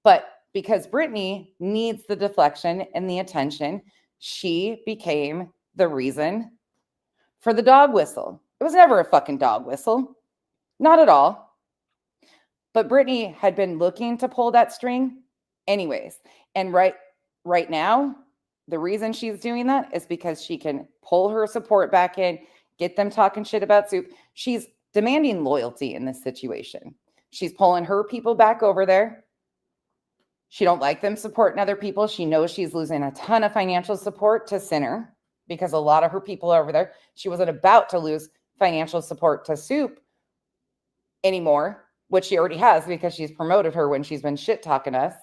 But because Brittany needs the deflection and the attention, she became the reason for the dog whistle. It was never a fucking dog whistle. Not at all. But Brittany had been looking to pull that string anyways. And right now, The reason she's doing that is because she can pull her support back in, get them talking shit about Soup. She's demanding loyalty in this situation. She's pulling her people back over there. She don't like them supporting other people. She knows she's losing a ton of financial support to Sinner because a lot of her people are over there. She wasn't about to lose financial support to Soup anymore, which she already has because she's promoted her when she's been shit talking us.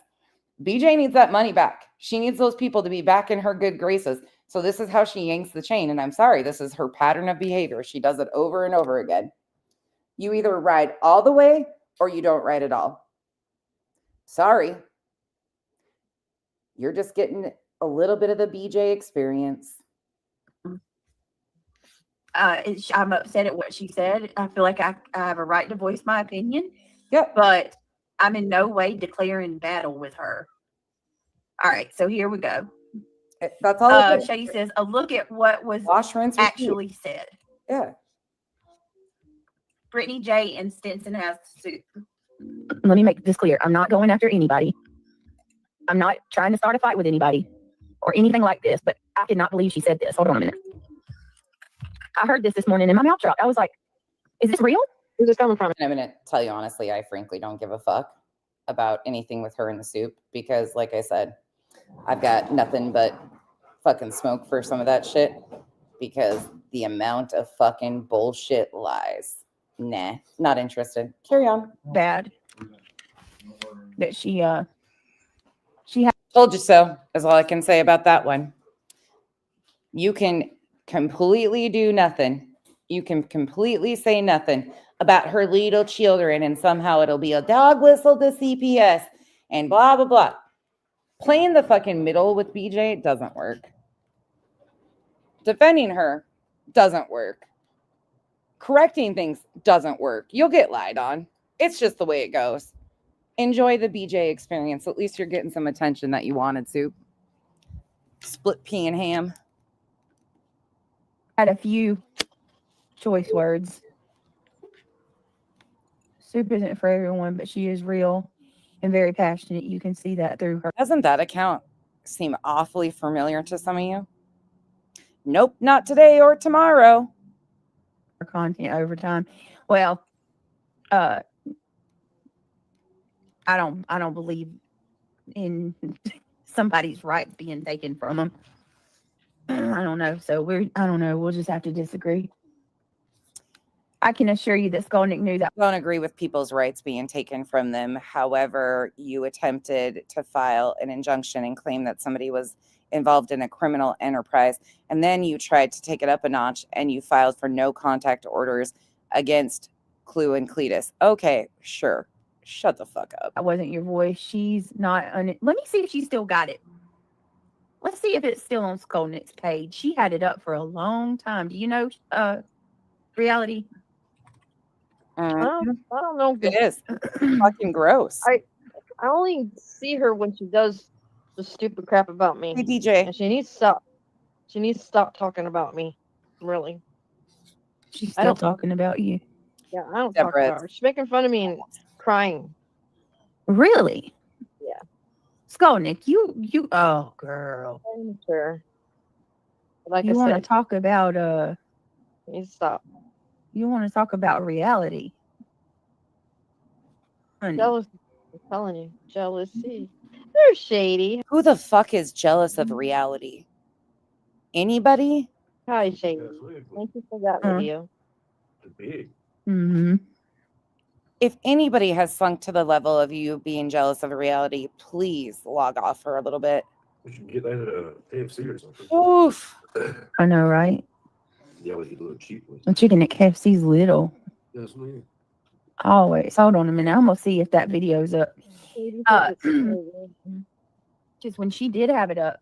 BJ needs that money back. She needs those people to be back in her good graces. So this is how she yanks the chain. And I'm sorry, this is her pattern of behavior. She does it over and over again. You either ride all the way or you don't ride at all. Sorry. You're just getting a little bit of the BJ experience. I'm upset at what she said. I feel like I have a right to voice my opinion. Yep. But I'm in no way declaring battle with her. All right, so here we go. That's all. Shady says, a look at what was Wash, rinse, repeat. actually said. Yeah. Brittany J and Stinson has Soup. Let me make this clear. I'm not going after anybody. I'm not trying to start a fight with anybody or anything like this, but I cannot believe she said this. Hold on a minute. I heard this morning and my mouth dropped. I was like, is this real? Where's this coming from? And I'm going to tell you honestly, I frankly don't give a fuck about anything with her in the Soup because, like I said, I've got nothing but fucking smoke for some of that shit because the amount of fucking bullshit lies. Nah, not interested. Carry on. Bad. That she Told you so, is all I can say about that one. You can completely do nothing. You can completely say nothing about her little children and somehow it'll be a dog whistle to CPS and blah, blah, blah. Playing the fucking middle with BJ doesn't work. Defending her doesn't work. Correcting things doesn't work. You'll get lied on. It's just the way it goes. Enjoy the BJ experience. At least you're getting some attention that you wanted, Soup. Split pea and ham. had a few choice words. Soup isn't for everyone, but she is real and very passionate. You can see that through her. Doesn't that account seem awfully familiar to some of you? Nope, not today or tomorrow. Content over time. Well, I don't believe in somebody's rights being taken from them. I don't know. So I don't know. We'll just have to disagree. I can assure you that Skolnick knew that. I don't agree with people's rights being taken from them. However, you attempted to file an injunction and claim that somebody was involved in a criminal enterprise. And then you tried to take it up a notch and you filed for no contact orders against Clue and Cletus. Okay, sure. Shut the fuck up. That wasn't your voice. She's not. Let me see if she still got it. Let's see if it's still on Skolnick's page. She had it up for a long time. Do you know reality? I don't know. It is fucking gross. I only see her when she does the stupid crap about me. Hey, DJ. And she needs to stop. She needs to stop talking about me. Really. She's still talking about you. Yeah, I don't talk about her. She's making fun of me and crying. Really? Yeah. Skolnick, you oh girl. I'm sure. Like you want to talk about you need to stop. You want to talk about reality. Honey. Jealousy. I'm telling you. Jealousy. They're shady. Who the fuck is jealous of reality? Anybody? Hi, shady. Thank you for that video. Big. Mm-hmm. If anybody has sunk to the level of you being jealous of reality, please log off for a little bit. We should get that at KFC or something. Oof. I know, right? Yeah, we could do it cheaply. The chicken at KFC's little. Yes, man. Always. Hold on a minute. I'm gonna see if that video's up. Just when she did have it up,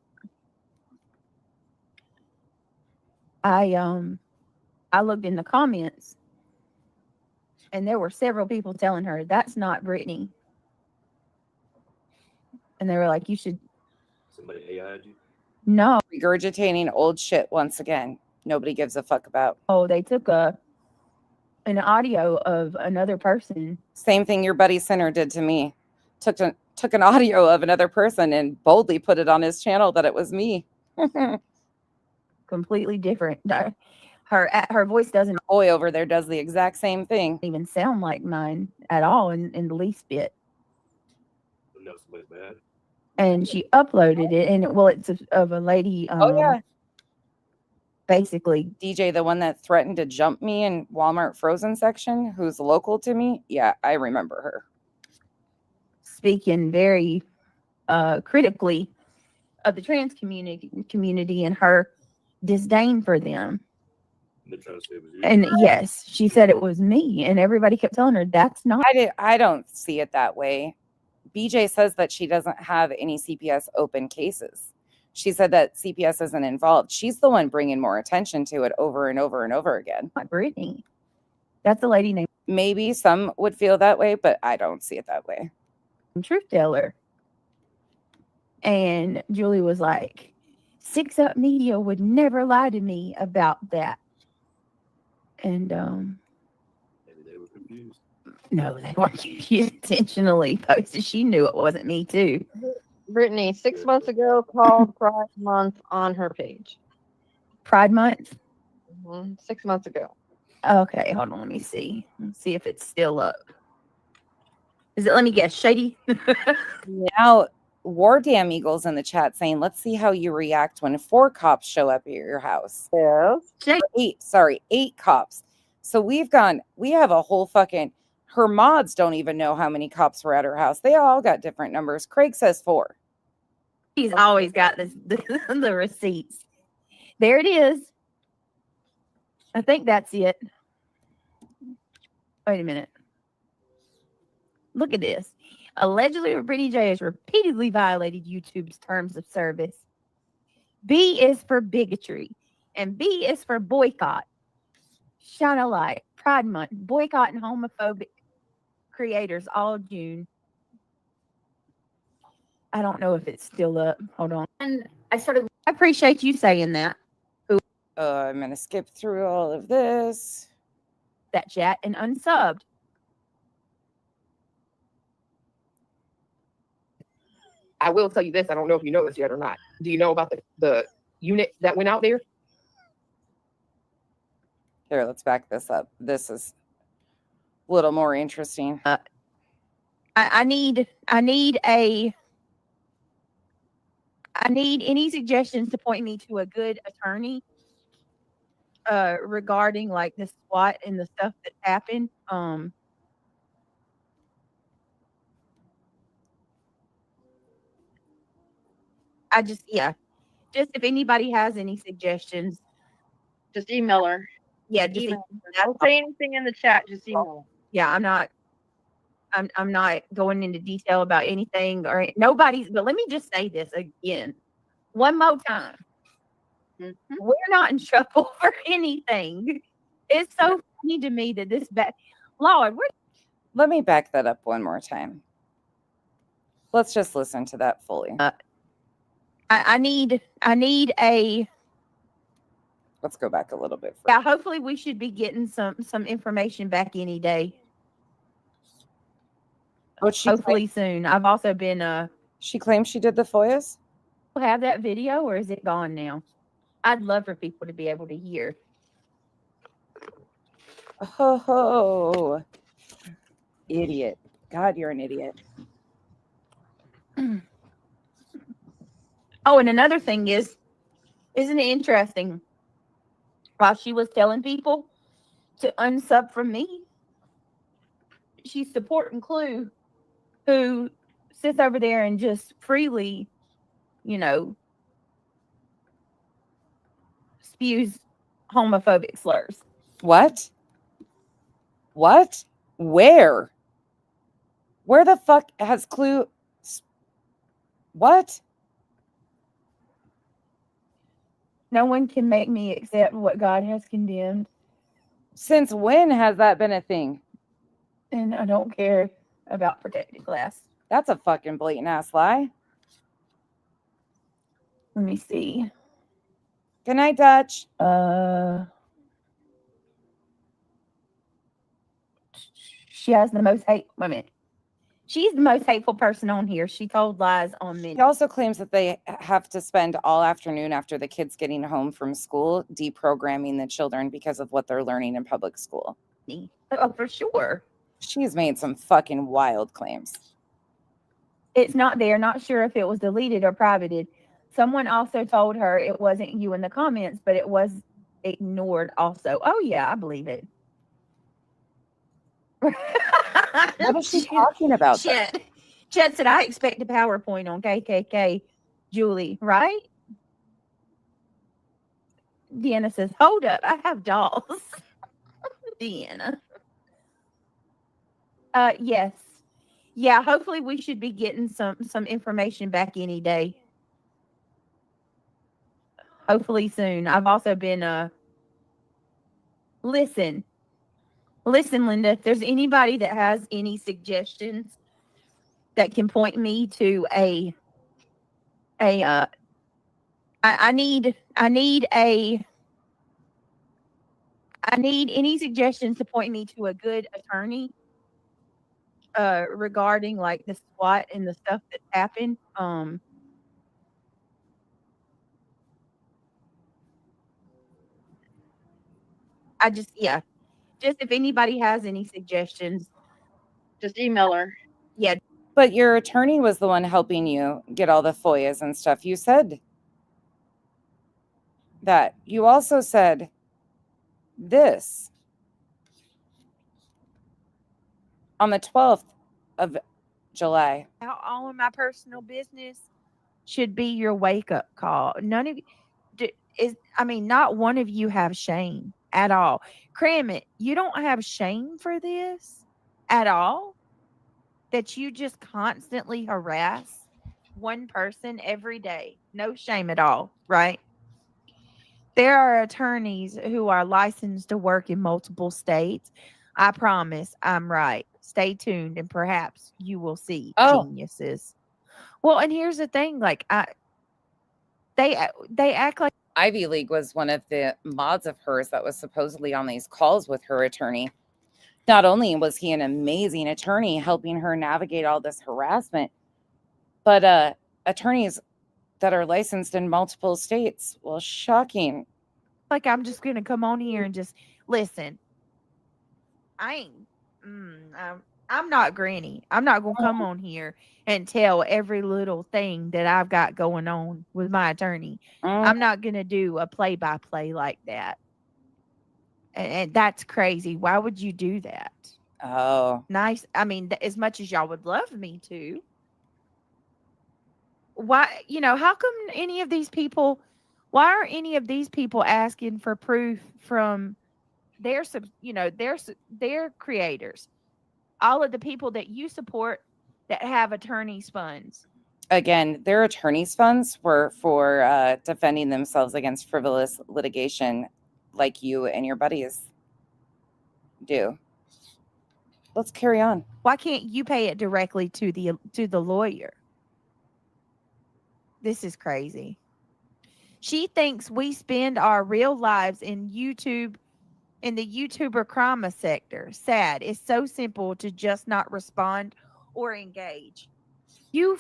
I looked in the comments and there were several people telling her that's not Brittany. And they were like, you should. Somebody AI'd you? No. Regurgitating old shit once again. Nobody gives a fuck about. Oh, they took an audio of another person. Same thing your buddy Sinner did to me. Took an audio of another person and boldly put it on his channel that it was me. Completely different. Her voice doesn't Boy over there does the exact same thing. even sound like mine at all in the least bit. No, somebody's bad. And she uploaded it, and it's of a lady. Oh yeah, Basically, DJ, the one that threatened to jump me in Walmart frozen section, who's local to me. Yeah, I remember her. speaking very critically of the trans community and her disdain for them. They're trying to say it was you. And yes, she said it was me, and everybody kept telling her that's not. I don't see it that way. BJ says that she doesn't have any CPS open cases. She said that CPS isn't involved. She's the one bringing more attention to it over and over and over again. Not Brittany. That's a lady named Maybe some would feel that way, but I don't see it that way. Truth Teller. And Julie was like, Six Up Media would never lie to me about that. And Maybe they were confused. no, they weren't. She intentionally posted. She knew it wasn't me too. Brittany, 6 months ago, called Pride Month on her page. Pride Month. 6 months ago. Okay, hold on. Let me see. Let's see if it's still up. Is it? Let me guess. Shady. Now, War Damn Eagles in the chat saying, let's see how you react when 4 cops show up at your house. Yes. 8 cops. So we have a whole fucking, her mods don't even know how many cops were at her house. They all got different numbers. Craig says 4. He's always got the receipts. There it is. I think that's it. Wait a minute. Look at this. Allegedly, Brittany J has repeatedly violated YouTube's terms of service. B is for bigotry, and B is for boycott. Shine a light. Pride Month. Boycotting homophobic creators all June. I don't know if it's still up. Hold on. And I appreciate you saying that. I'm going to skip through all of this. That chat and unsubbed. I will tell you this. I don't know if you know this yet or not. Do you know about the unit that went out there? Here, let's back this up. This is a little more interesting. I need any suggestions to point me to a good attorney regarding like the SWAT and the stuff that happened. Just if anybody has any suggestions, Just email her. yeah, Don't say anything in the chat. Just email her. yeah, I'm not going into detail about anything or nobody's, but let me just say this again, one more time. Mm-hmm. We're not in trouble for anything. It's so funny to me that this Lord, Let me back that up one more time. Let's just listen to that fully. I need a. Let's go back a little bit further. Yeah, hopefully we should be getting some information back any day. Hopefully soon. I've also been She claims she did the FOIAs? have that video or is it gone now? I'd love for people to be able to hear. Oh, idiot. God, you're an idiot. Oh, and another thing isn't it interesting? While she was telling people to unsub from me, she's supporting Clue, who sits over there and just freely, spews homophobic slurs. What? Where? Where the fuck has Clue? What? No one can make me accept what God has condemned. Since when has that been a thing? And I don't care about protected class. That's a fucking blatant ass lie. Let me see. Good night, Dutch. She has the most hate. Wait a minute. She's the most hateful person on here. She told lies on me. He also claims that they have to spend all afternoon after the kids getting home from school deprogramming the children because of what they're learning in public school. Oh, for sure. She's made some fucking wild claims. It's not there. Not sure if it was deleted or privated. Someone also told her it wasn't you in the comments, but it was ignored also. Oh, yeah, I believe it. What is she talking about? Shit. Chet said, I expect a PowerPoint on KKK, Julie, right? Deanna says, hold up, I have dolls. Deanna. Yes. Yeah, hopefully we should be getting some information back any day. Hopefully soon. I've also been listen, Linda, if there's anybody that has any suggestions that can point me to I need any suggestions to point me to a good attorney regarding like the SWAT and the stuff that happened. Just if anybody has any suggestions, Just email her. Yeah. But your attorney was the one helping you get all the FOIAs and stuff. You said that. You also said this on the 12th of July. All of my personal business should be your wake up call. None of you not one of you have shame at all. Cram it. You don't have shame for this at all. That you just constantly harass one person every day. No shame at all, right? There are attorneys who are licensed to work in multiple states. I promise I'm right. Stay tuned and perhaps you will see geniuses. Well, and here's the thing, like they act like Ivy League was one of the mods of hers that was supposedly on these calls with her attorney. Not only was he an amazing attorney helping her navigate all this harassment, but attorneys that are licensed in multiple states, well, shocking. Like I'm just going to come on here and just listen. I'm not Granny. I'm not going to come on here and tell every little thing that I've got going on with my attorney. I'm not going to do a play-by-play like that. And that's crazy. Why would you do that? Oh. Nice. I mean, as much as y'all would love me to. Why, how come why aren't any of these people asking for proof from their creators? All of the people that you support that have attorneys' funds. Again, their attorneys' funds were for defending themselves against frivolous litigation like you and your buddies do. Let's carry on. Why can't you pay it directly to the lawyer? This is crazy. She thinks we spend our real lives in the YouTuber crime sector. Sad. It's so simple to just not respond or engage. You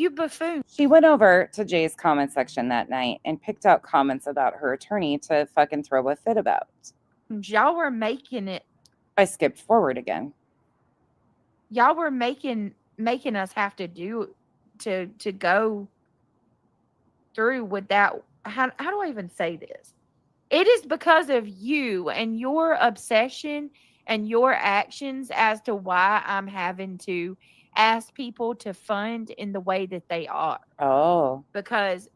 buffoon. She went over to Jay's comment section that night and picked out comments about her attorney to fucking throw a fit about. Y'all were making it. I skipped forward again. Y'all were making us have to go through with that. How do I even say this? It is because of you and your obsession and your actions as to why I'm having to ask people to fund in the way that they are. Oh. Because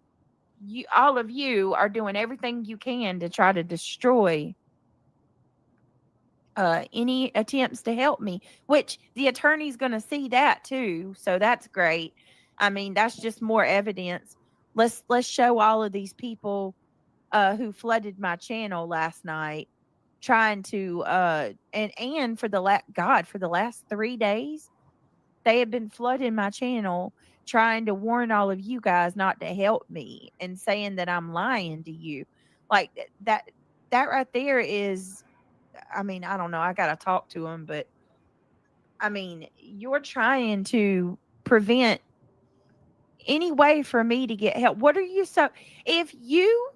all of you are doing everything you can to try to destroy any attempts to help me, which the attorney's going to see that too. So that's great. I mean, that's just more evidence. Let's show all of these people who flooded my channel last night, trying to and for the last 3 days, they have been flooding my channel, trying to warn all of you guys not to help me and saying that I'm lying to you. Like that right there is, I mean, I don't know. I got to talk to them, but I mean, you're trying to prevent any way for me to get help. What are you so if you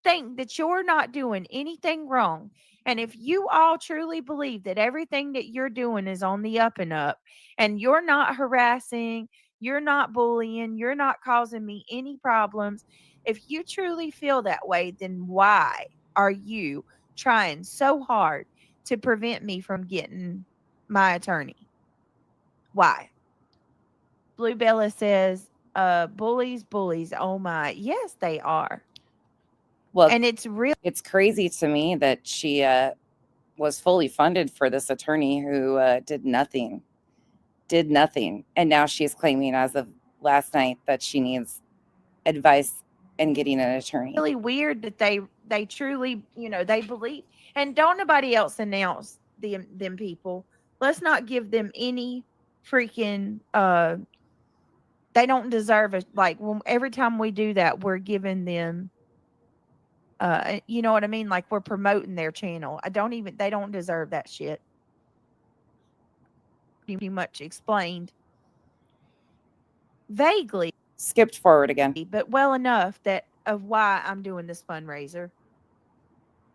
think that you're not doing anything wrong, and if you all truly believe that everything that you're doing is on the up and up, and you're not harassing, you're not bullying, you're not causing me any problems, if you truly feel that way, then why are you trying so hard to prevent me from getting my attorney? Why? Blue Bella says, bullies. Oh my. Yes, they are. Well, And it's real. it's crazy to me that she was fully funded for this attorney who did nothing. And now she's claiming as of last night that she needs advice in getting an attorney. Really weird that they truly, they believe. And don't nobody else announce them people. Let's not give them any freaking they don't deserve it. Like every time we do that, we're giving them you know what I mean? Like we're promoting their channel. They don't deserve that shit. Pretty much explained vaguely, Skipped forward again. but well enough that of why I'm doing this fundraiser.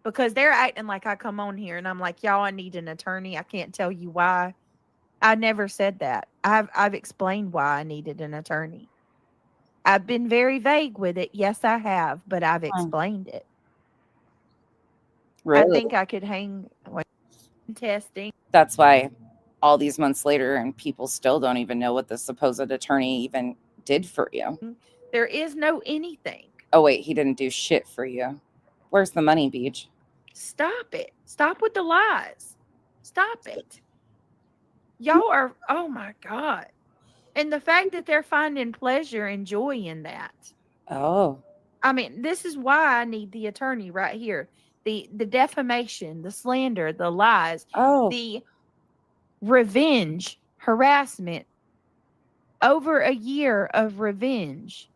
Because they're acting like I come on here and I'm like, y'all, I need an attorney. I can't tell you why. I never said that. I've explained why I needed an attorney. I've been very vague with it. Yes, I have, but I've explained it. Really? I think I could hang testing. That's why all these months later and people still don't even know what the supposed attorney even did for you. There is no anything. Oh, wait, he didn't do shit for you. Where's the money, Beach? Stop it. Stop with the lies. Stop it. Y'all are, oh my God. And the fact that they're finding pleasure and joy in that. Oh. I mean, this is why I need the attorney right here. The defamation, the slander, the lies, the revenge, harassment. Over a year of revenge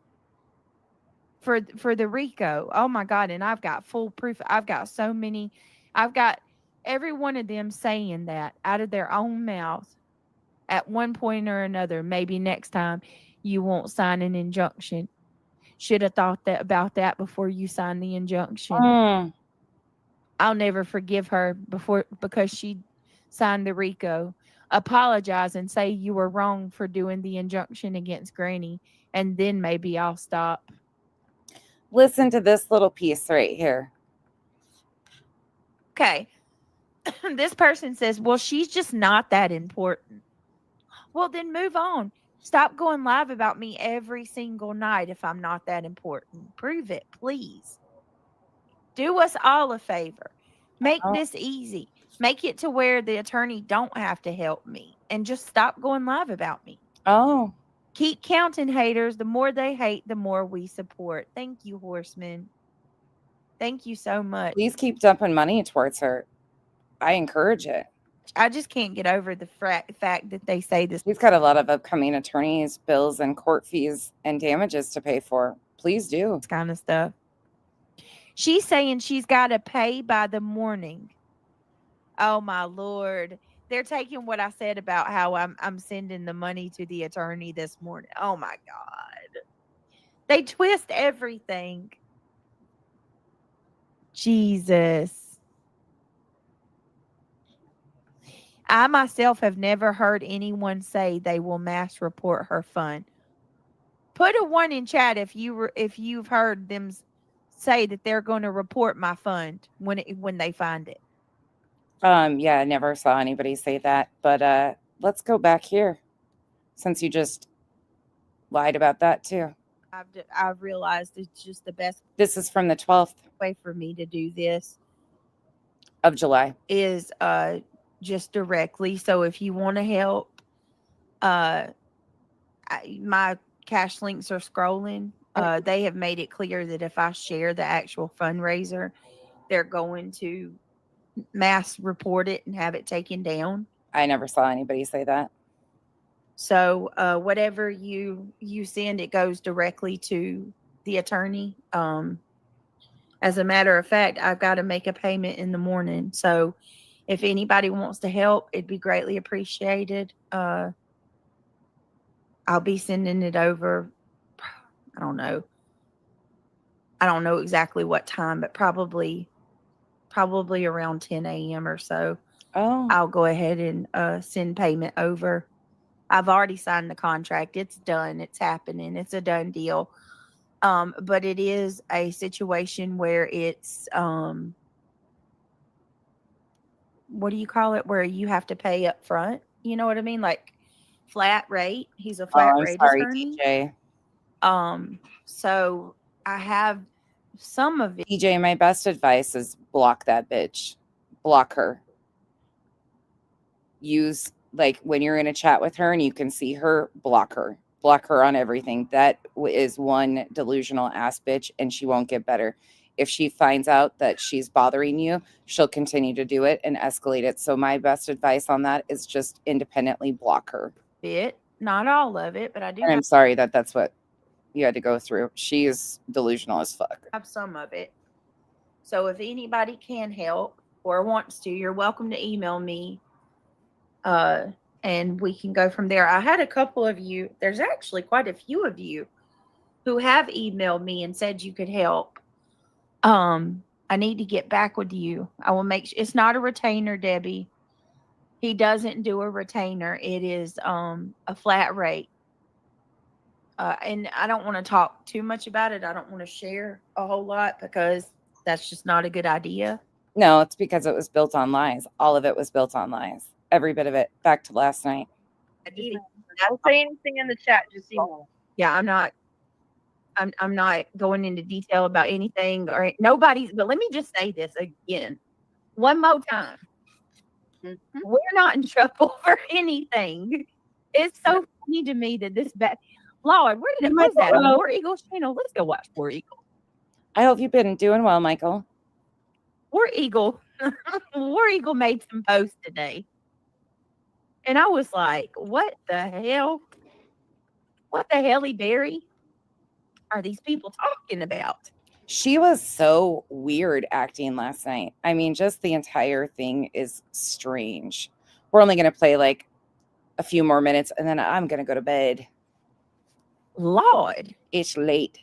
for the RICO. Oh my God. And I've got full proof. I've got so many. I've got every one of them saying that out of their own mouth at one point or another. Maybe next time you won't sign an injunction. Should have thought about that before you sign the injunction. I'll never forgive her because she signed the RICO. Apologize and say you were wrong for doing the injunction against Granny, and then maybe I'll stop. Listen to this little piece right here. Okay. This person says, well, she's just not that important. Well, then move on. Stop going live about me every single night if I'm not that important. Prove it, please. Do us all a favor. Make this easy. Make it to where the attorney don't have to help me. And just stop going live about me. Oh. Keep counting haters. The more they hate, the more we support. Thank you, Horseman. Thank you so much. Please keep dumping money towards her. I encourage it. I just can't get over the fact that they say this. He's got a lot of upcoming attorneys, bills, and court fees and damages to pay for. Please do. This kind of stuff. She's saying she's got to pay by the morning. Oh, my Lord. They're taking what I said about how I'm sending the money to the attorney this morning. Oh, my God. They twist everything. Jesus. I myself have never heard anyone say they will mass report her fund. Put a 1 in chat if you've heard them say that they're going to report my fund when they find it. Yeah, I never saw anybody say that. But let's go back here, since you just lied about that too. I've realized it's just the best. This is from the 12th way for me to do this of July is just directly. So if you want to help, my cash links are scrolling. They have made it clear that if I share the actual fundraiser, they're going to mass report it and have it taken down. I never saw anybody say that. So whatever you send, it goes directly to the attorney. As a matter of fact, I've got to make a payment in the morning. So if anybody wants to help, it'd be greatly appreciated. I'll be sending it over. I don't know exactly what time, but probably around 10 a.m. or so. Oh, I'll go ahead and send payment over. I've already signed the contract. It's done. It's happening. It's a done deal. But it is a situation where it's what do you call it? Where you have to pay up front. You know what I mean? Like flat rate. He's a flat I'm rate sorry, attorney. DJ. So I have some of it. DJ, my best advice is block that bitch. Block her. Use, like, when you're in a chat with her and you can see her, block her. Block her on everything. That is one delusional ass bitch, and she won't get better. If she finds out that she's bothering you, she'll continue to do it and escalate it. So my best advice on that is just independently block her. Bit, not all of it, but I do And I'm sorry that that's what you had to go through. She is delusional as fuck. have some of it. So if anybody can help or wants to, you're welcome to email me. And we can go from there. I had a couple of you, there's actually quite a few of you who have emailed me and said you could help. I need to get back with you. I will make sure it's not a retainer, Debbie. He doesn't do a retainer. It is a flat rate. And I don't want to talk too much about it. I don't want to share a whole lot because that's just not a good idea. No, it's because it was built on lies. All of it was built on lies. Every bit of it. Back to last night. Don't say anything in the chat. Just email. Yeah, I'm not going into detail about anything or nobody's, but let me just say this again, one more time. Mm-hmm. We're not in trouble for anything. It's so funny to me that this bad Lord, where did it was that on War Eagle channel? Let's go watch War Eagle. I hope you've been doing well, Michael. War Eagle made some posts today. And I was like, what the hell? What the Halle Berry are these people talking about? She was so weird acting last night. I mean, just the entire thing is strange. We're only going to play like a few more minutes and then I'm going to go to bed. Lord. It's late.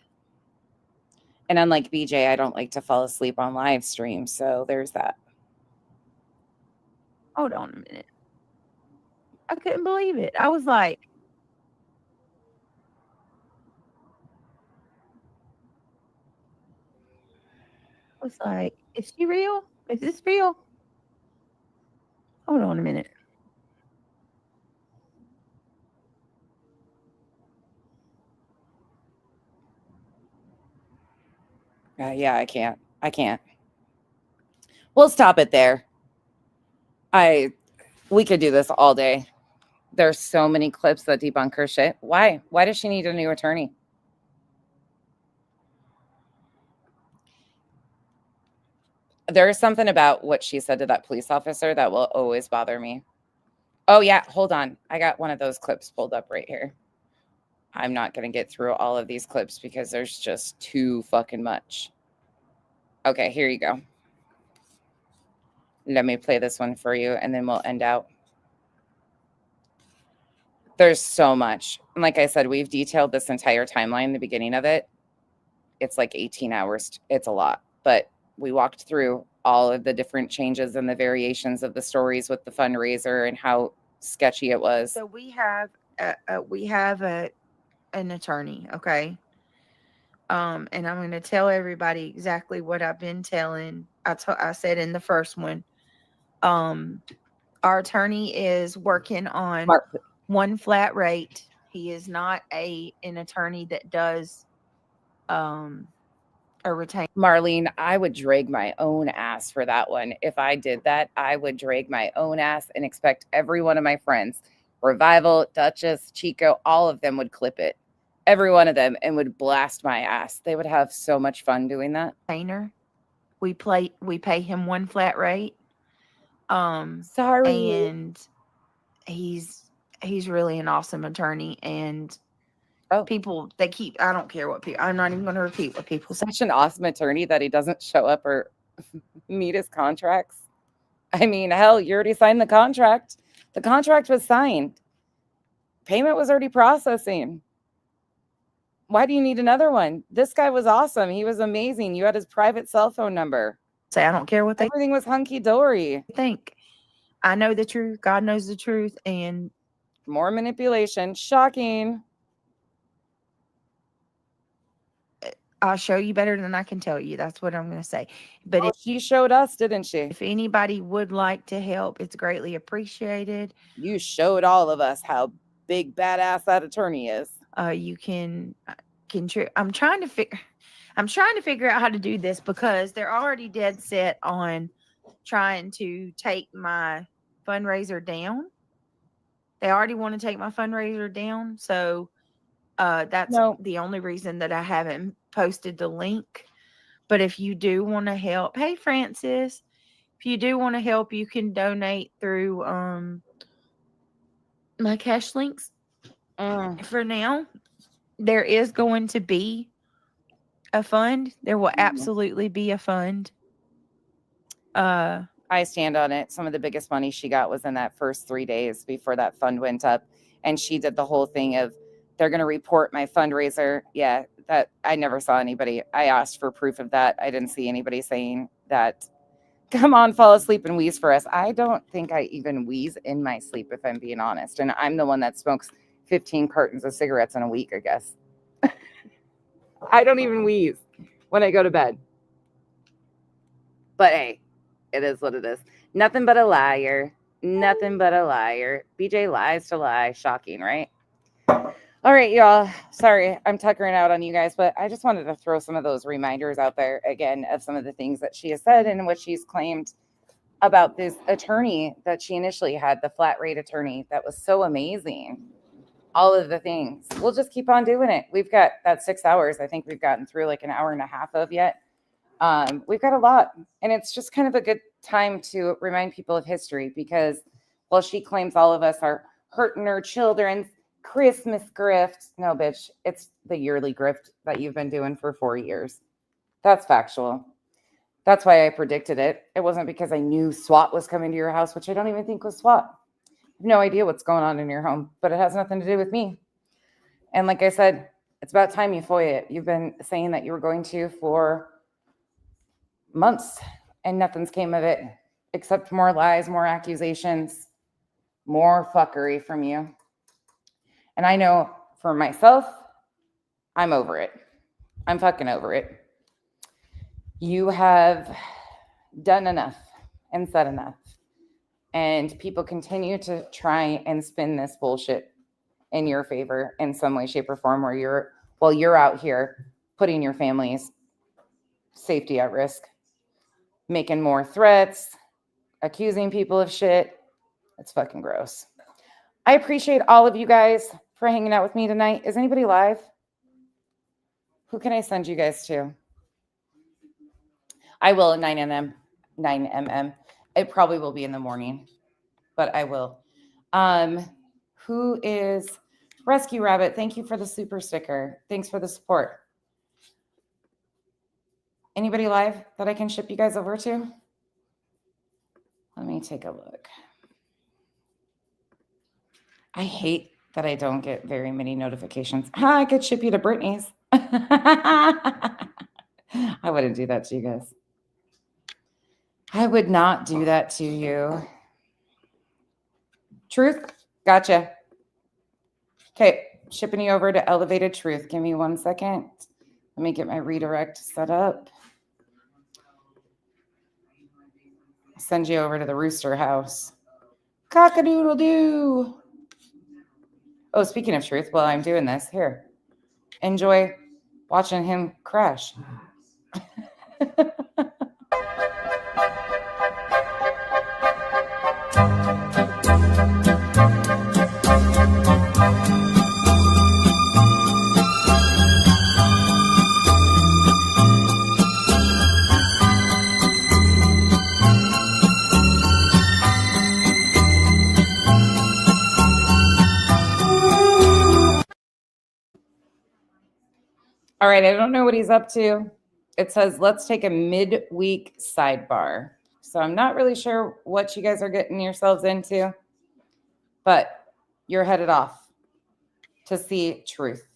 And unlike BJ, I don't like to fall asleep on live stream. So there's that. Hold on a minute. I couldn't believe it. I was like, is she real? Is this real? Hold on a minute. Yeah, I can't. We'll stop it there. We could do this all day. There's so many clips that debunk her shit. Why? Why does she need a new attorney? There is something about what she said to that police officer that will always bother me. Oh, yeah. Hold on. I got one of those clips pulled up right here. I'm not going to get through all of these clips because there's just too fucking much. Okay, here you go. Let me play this one for you and then we'll end out. There's so much. And like I said, we've detailed this entire timeline, the beginning of it. It's like 18 hours. It's a lot. But we walked through all of the different changes and the variations of the stories with the fundraiser and how sketchy it was. So we have an attorney, okay? And I'm going to tell everybody exactly what I've been telling. I said in the first one, our attorney is working on one flat rate. He is not an attorney that does a retain. Marlene, I would drag my own ass for that one. If I did that, I would drag my own ass and expect every one of my friends, Revival, Duchess, Chico, all of them would clip it. Every one of them, and would blast my ass. They would have so much fun doing that. We pay him one flat rate. Sorry. And he's really an awesome attorney. And people, I don't care what people, I'm not even going to repeat what people say. Such an awesome attorney that he doesn't show up or meet his contracts. I mean, hell, you already signed the contract. The contract was signed. Payment was already processing. Why do you need another one? This guy was awesome. He was amazing. You had his private cell phone number. Say, I don't care what they Everything was hunky-dory. think. I know the truth. God knows the truth. And More manipulation. Shocking. I'll show you better than I can tell you. That's what I'm going to say. But Oh, she showed us, didn't she? if anybody would like to help, it's greatly appreciated. You showed all of us how big badass that attorney is. You can I'm trying to figure out how to do this because they're already dead set on trying to take my fundraiser down. They already want to take my fundraiser down. So that's the only reason that I haven't posted the link. But if you do want to help, hey Francis, if you do want to help, you can donate through my cash links. For now, there is going to be a fund. There will absolutely be a fund. I stand on it. Some of the biggest money she got was in that first 3 days before that fund went up. And she did the whole thing of, they're going to report my fundraiser. Yeah, that I never saw anybody. I asked for proof of that. I didn't see anybody saying that. Come on, fall asleep and wheeze for us. I don't think I even wheeze in my sleep, if I'm being honest. And I'm the one that smokes 15 cartons of cigarettes in a week, I guess. I don't even wheeze when I go to bed. But hey, it is what it is. Nothing but a liar. Nothing but a liar. BJ lies to lie. Shocking, right? All right, y'all. Sorry, I'm tuckering out on you guys, but I just wanted to throw some of those reminders out there again of some of the things that she has said and what she's claimed about this attorney that she initially had, the flat rate attorney. That was so amazing. All of the things. We'll just keep on doing it. We've got that 6 hours. I think we've gotten through like an hour and a half of yet. We've got a lot, and it's just kind of a good time to remind people of history because while she claims all of us are hurting her children's Christmas grift, no, bitch, it's the yearly grift that you've been doing for 4 years. That's factual. That's why I predicted it. It wasn't because I knew SWAT was coming to your house, which I don't even think was SWAT. I have no idea what's going on in your home, but it has nothing to do with me. And like I said, it's about time you FOIA it. You've been saying that you were going to for months, and nothing's came of it except more lies, more accusations, more fuckery from you. And I know for myself, I'm over it. I'm fucking over it. You have done enough and said enough. And people continue to try and spin this bullshit in your favor in some way, shape, or form while you're out here putting your family's safety at risk, making more threats, accusing people of shit. It's fucking gross. I appreciate all of you guys for hanging out with me tonight. Is anybody live? Who can I send you guys to? I will at 9 a.m. It probably will be in the morning, but I will. Who is Rescue Rabbit? Thank you for the super sticker. Thanks for the support. Anybody live that I can ship you guys over to? Let me take a look. I hate that I don't get very many notifications. I could ship you to Brittany's. I wouldn't do that to you guys. I would not do that to you. Truth? Gotcha. Okay, shipping you over to Elevated Truth. Give me 1 second. Let me get my redirect set up. Send you over to the Rooster House. Cock-a-doodle-doo. Oh, speaking of truth, while I'm doing this, here, enjoy watching him crash. All right, I don't know what he's up to. It says, let's take a midweek sidebar. So I'm not really sure what you guys are getting yourselves into, but you're headed off to see truth.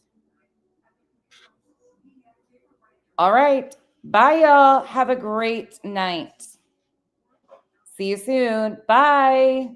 All right. Bye, y'all. Have a great night. See you soon. Bye.